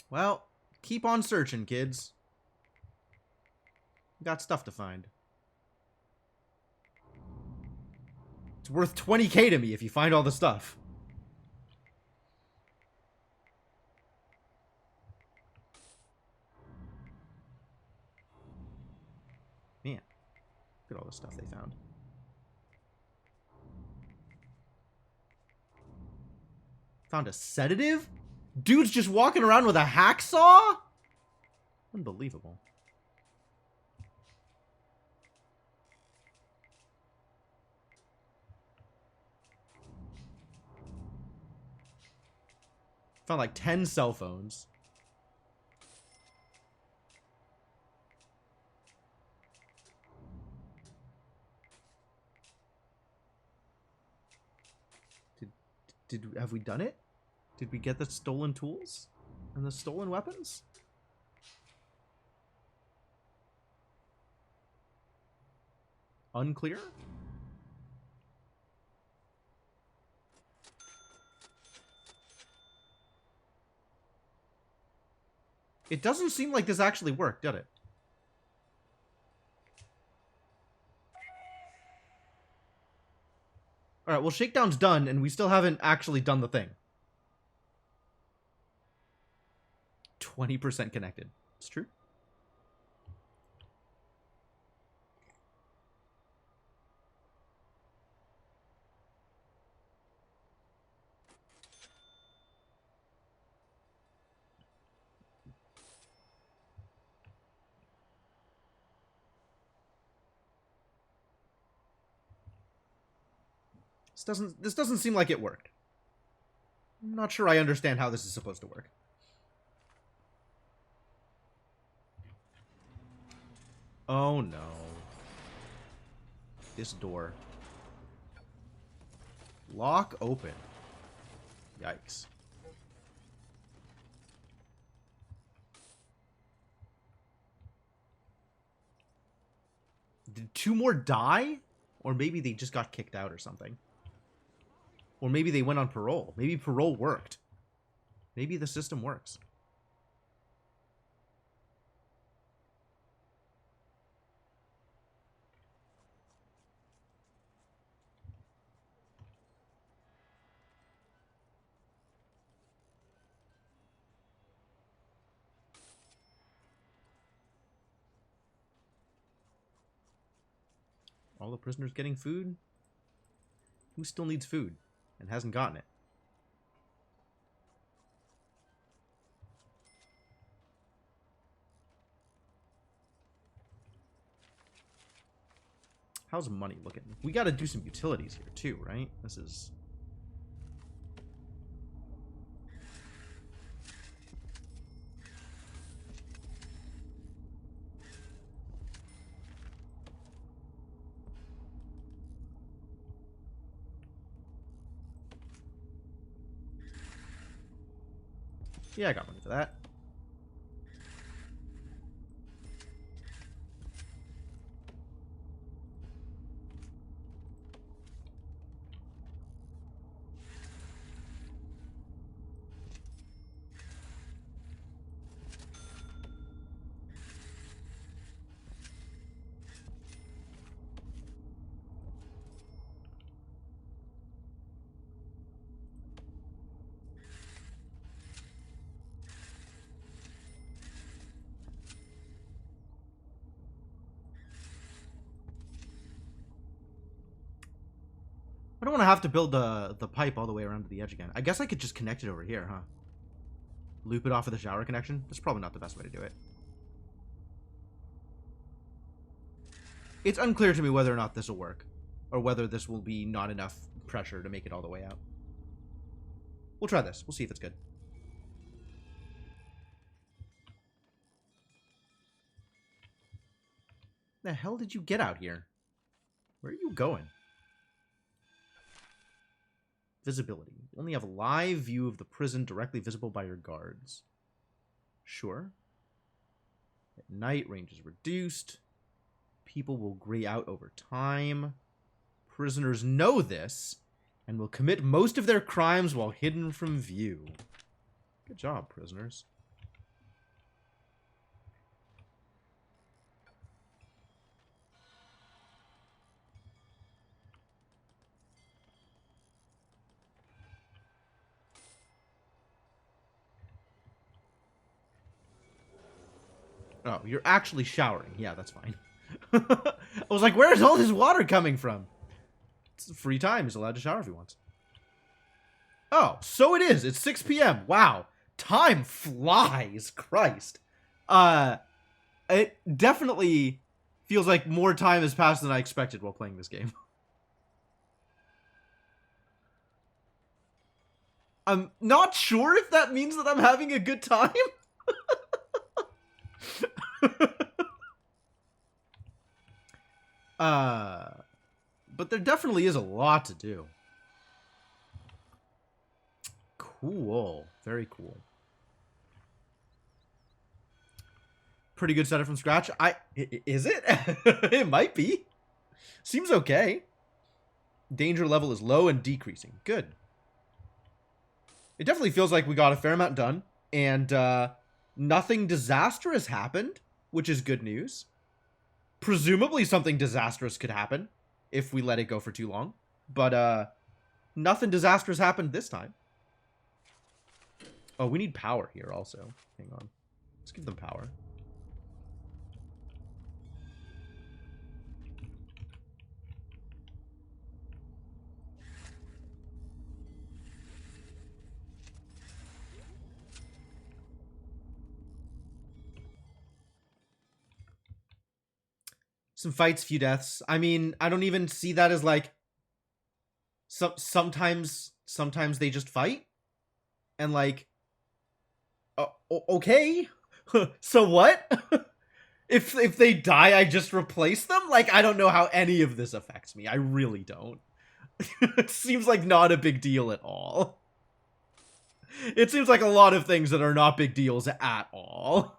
Well, keep on searching, kids. Got stuff to find. It's worth 20k to me if you find all the stuff. Man, look at all the stuff they found. Found a sedative? Dude's just walking around with a hacksaw? Unbelievable. Found like 10 cell phones. Have we done it? Did we get the stolen tools? And the stolen weapons? Unclear? It doesn't seem like this actually worked, did it? Alright, well, shakedown's done, and we still haven't actually done the thing. 20% connected. It's true. This doesn't seem like it worked. I'm not sure I understand how this is supposed to work. Oh no. This door. Lock open. Yikes. Did 2 more die? Or maybe they just got kicked out or something. Or maybe they went on parole. Maybe parole worked. Maybe the system works. All the prisoners getting food? Who still needs food and hasn't gotten it? How's money looking? We gotta do some utilities here too, right? This is... Yeah, I got money for that. I don't want to have to build the pipe all the way around to the edge again. I guess I could just connect it over here, huh? Loop it off of the shower connection? That's probably not the best way to do it. It's unclear to me whether or not this will work. Or whether this will be not enough pressure to make it all the way out. We'll try this. We'll see if it's good. The hell did you get out here? Where are you going? Visibility. You only have a live view of the prison directly visible by your guards. Sure. At night, range is reduced. People will gray out over time. Prisoners know this and will commit most of their crimes while hidden from view. Good job, prisoners. Oh, you're actually showering. Yeah, that's fine. I was like, where's all this water coming from? It's free time. He's allowed to shower if he wants. Oh, so it is. It's 6 p.m. Wow. Time flies. Christ. It definitely feels like more time has passed than I expected while playing this game. I'm not sure if that means that I'm having a good time. But there definitely is a lot to do. Cool. Very cool. Pretty good setup from scratch. Is it? It might be. Seems okay. Danger level is low and decreasing. Good. It definitely feels like we got a fair amount done. And, Nothing disastrous happened, which is good news. Presumably something disastrous could happen if we let it go for too long. But, nothing disastrous happened this time. Oh, we need power here also. Hang on. Let's give them power. Some fights, few deaths. I mean, I don't even see that as like sometimes they just fight and like okay. So what? if they die I just replace them? Like I don't know how any of this affects me. I really don't. It seems like not a big deal at all. It seems like a lot of things that are not big deals at all.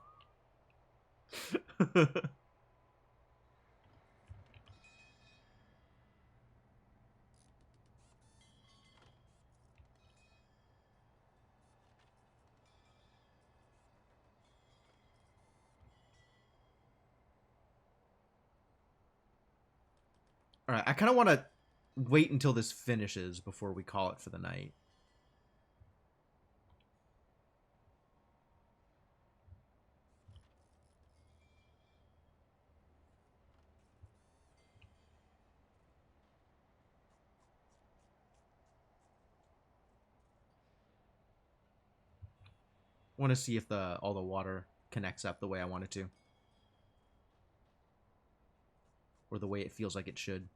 Alright, I kind of want to wait until this finishes before we call it for the night. Want to see if all the water connects up the way I want it to. Or the way it feels like it should.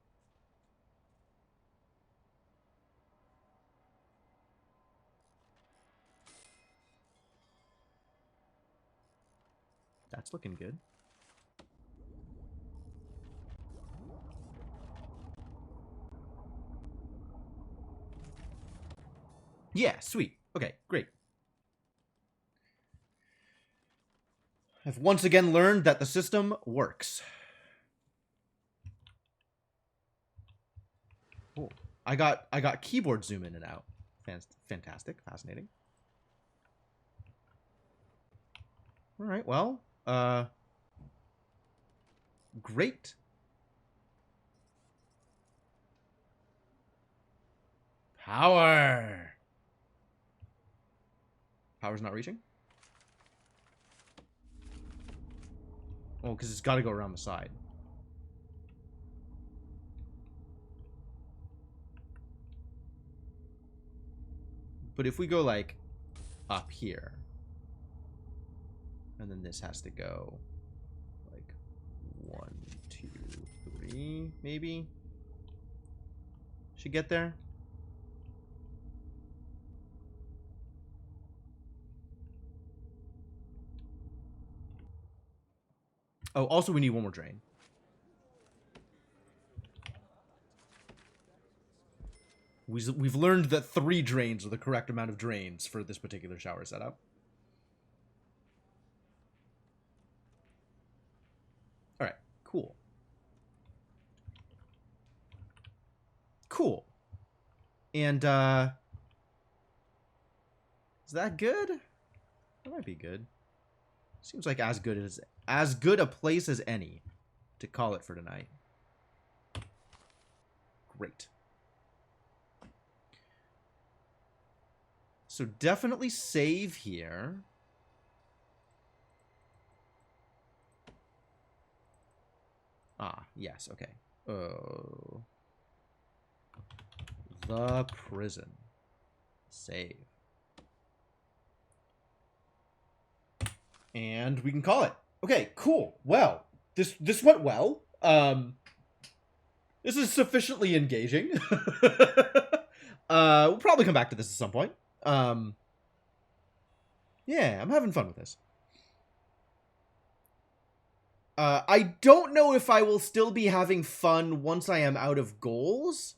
That's looking good. Yeah, sweet. Okay, great. I've once again learned that the system works. Oh, I got keyboard zoom in and out. Fantastic, fascinating. All right, well, great. Power. Power's not reaching? Oh, because it's got to go around the side. But if we go, like, up here, and then this has to go, like, 1, 2, 3, maybe? Should get there? Oh, also we need one more drain. We've learned that 3 drains are the correct amount of drains for this particular shower setup. Alright, cool. Cool. And, is that good? That might be good. Seems like as good a place as any to call it for tonight. Great. So definitely save here. Ah, yes, okay. Oh. The prison. Save. And we can call it. Okay, cool. Well, this went well. This is sufficiently engaging. We'll probably come back to this at some point. Yeah, I'm having fun with this. I don't know if I will still be having fun once I am out of goals.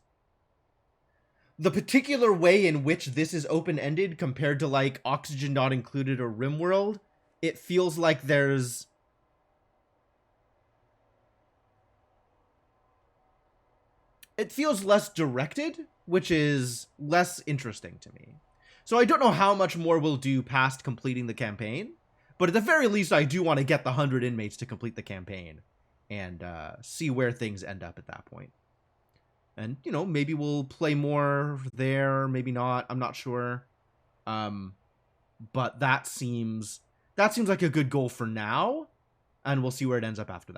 The particular way in which this is open-ended compared to, like, Oxygen Not Included or RimWorld, it feels like there's... It feels less directed, which is less interesting to me. So I don't know how much more we'll do past completing the campaign, But at the very least, I do want to get the 100 inmates to complete the campaign and see where things end up at that point. And, you know, maybe we'll play more there, maybe not. I'm not sure. But that seems like a good goal for now, and we'll see where it ends up after that.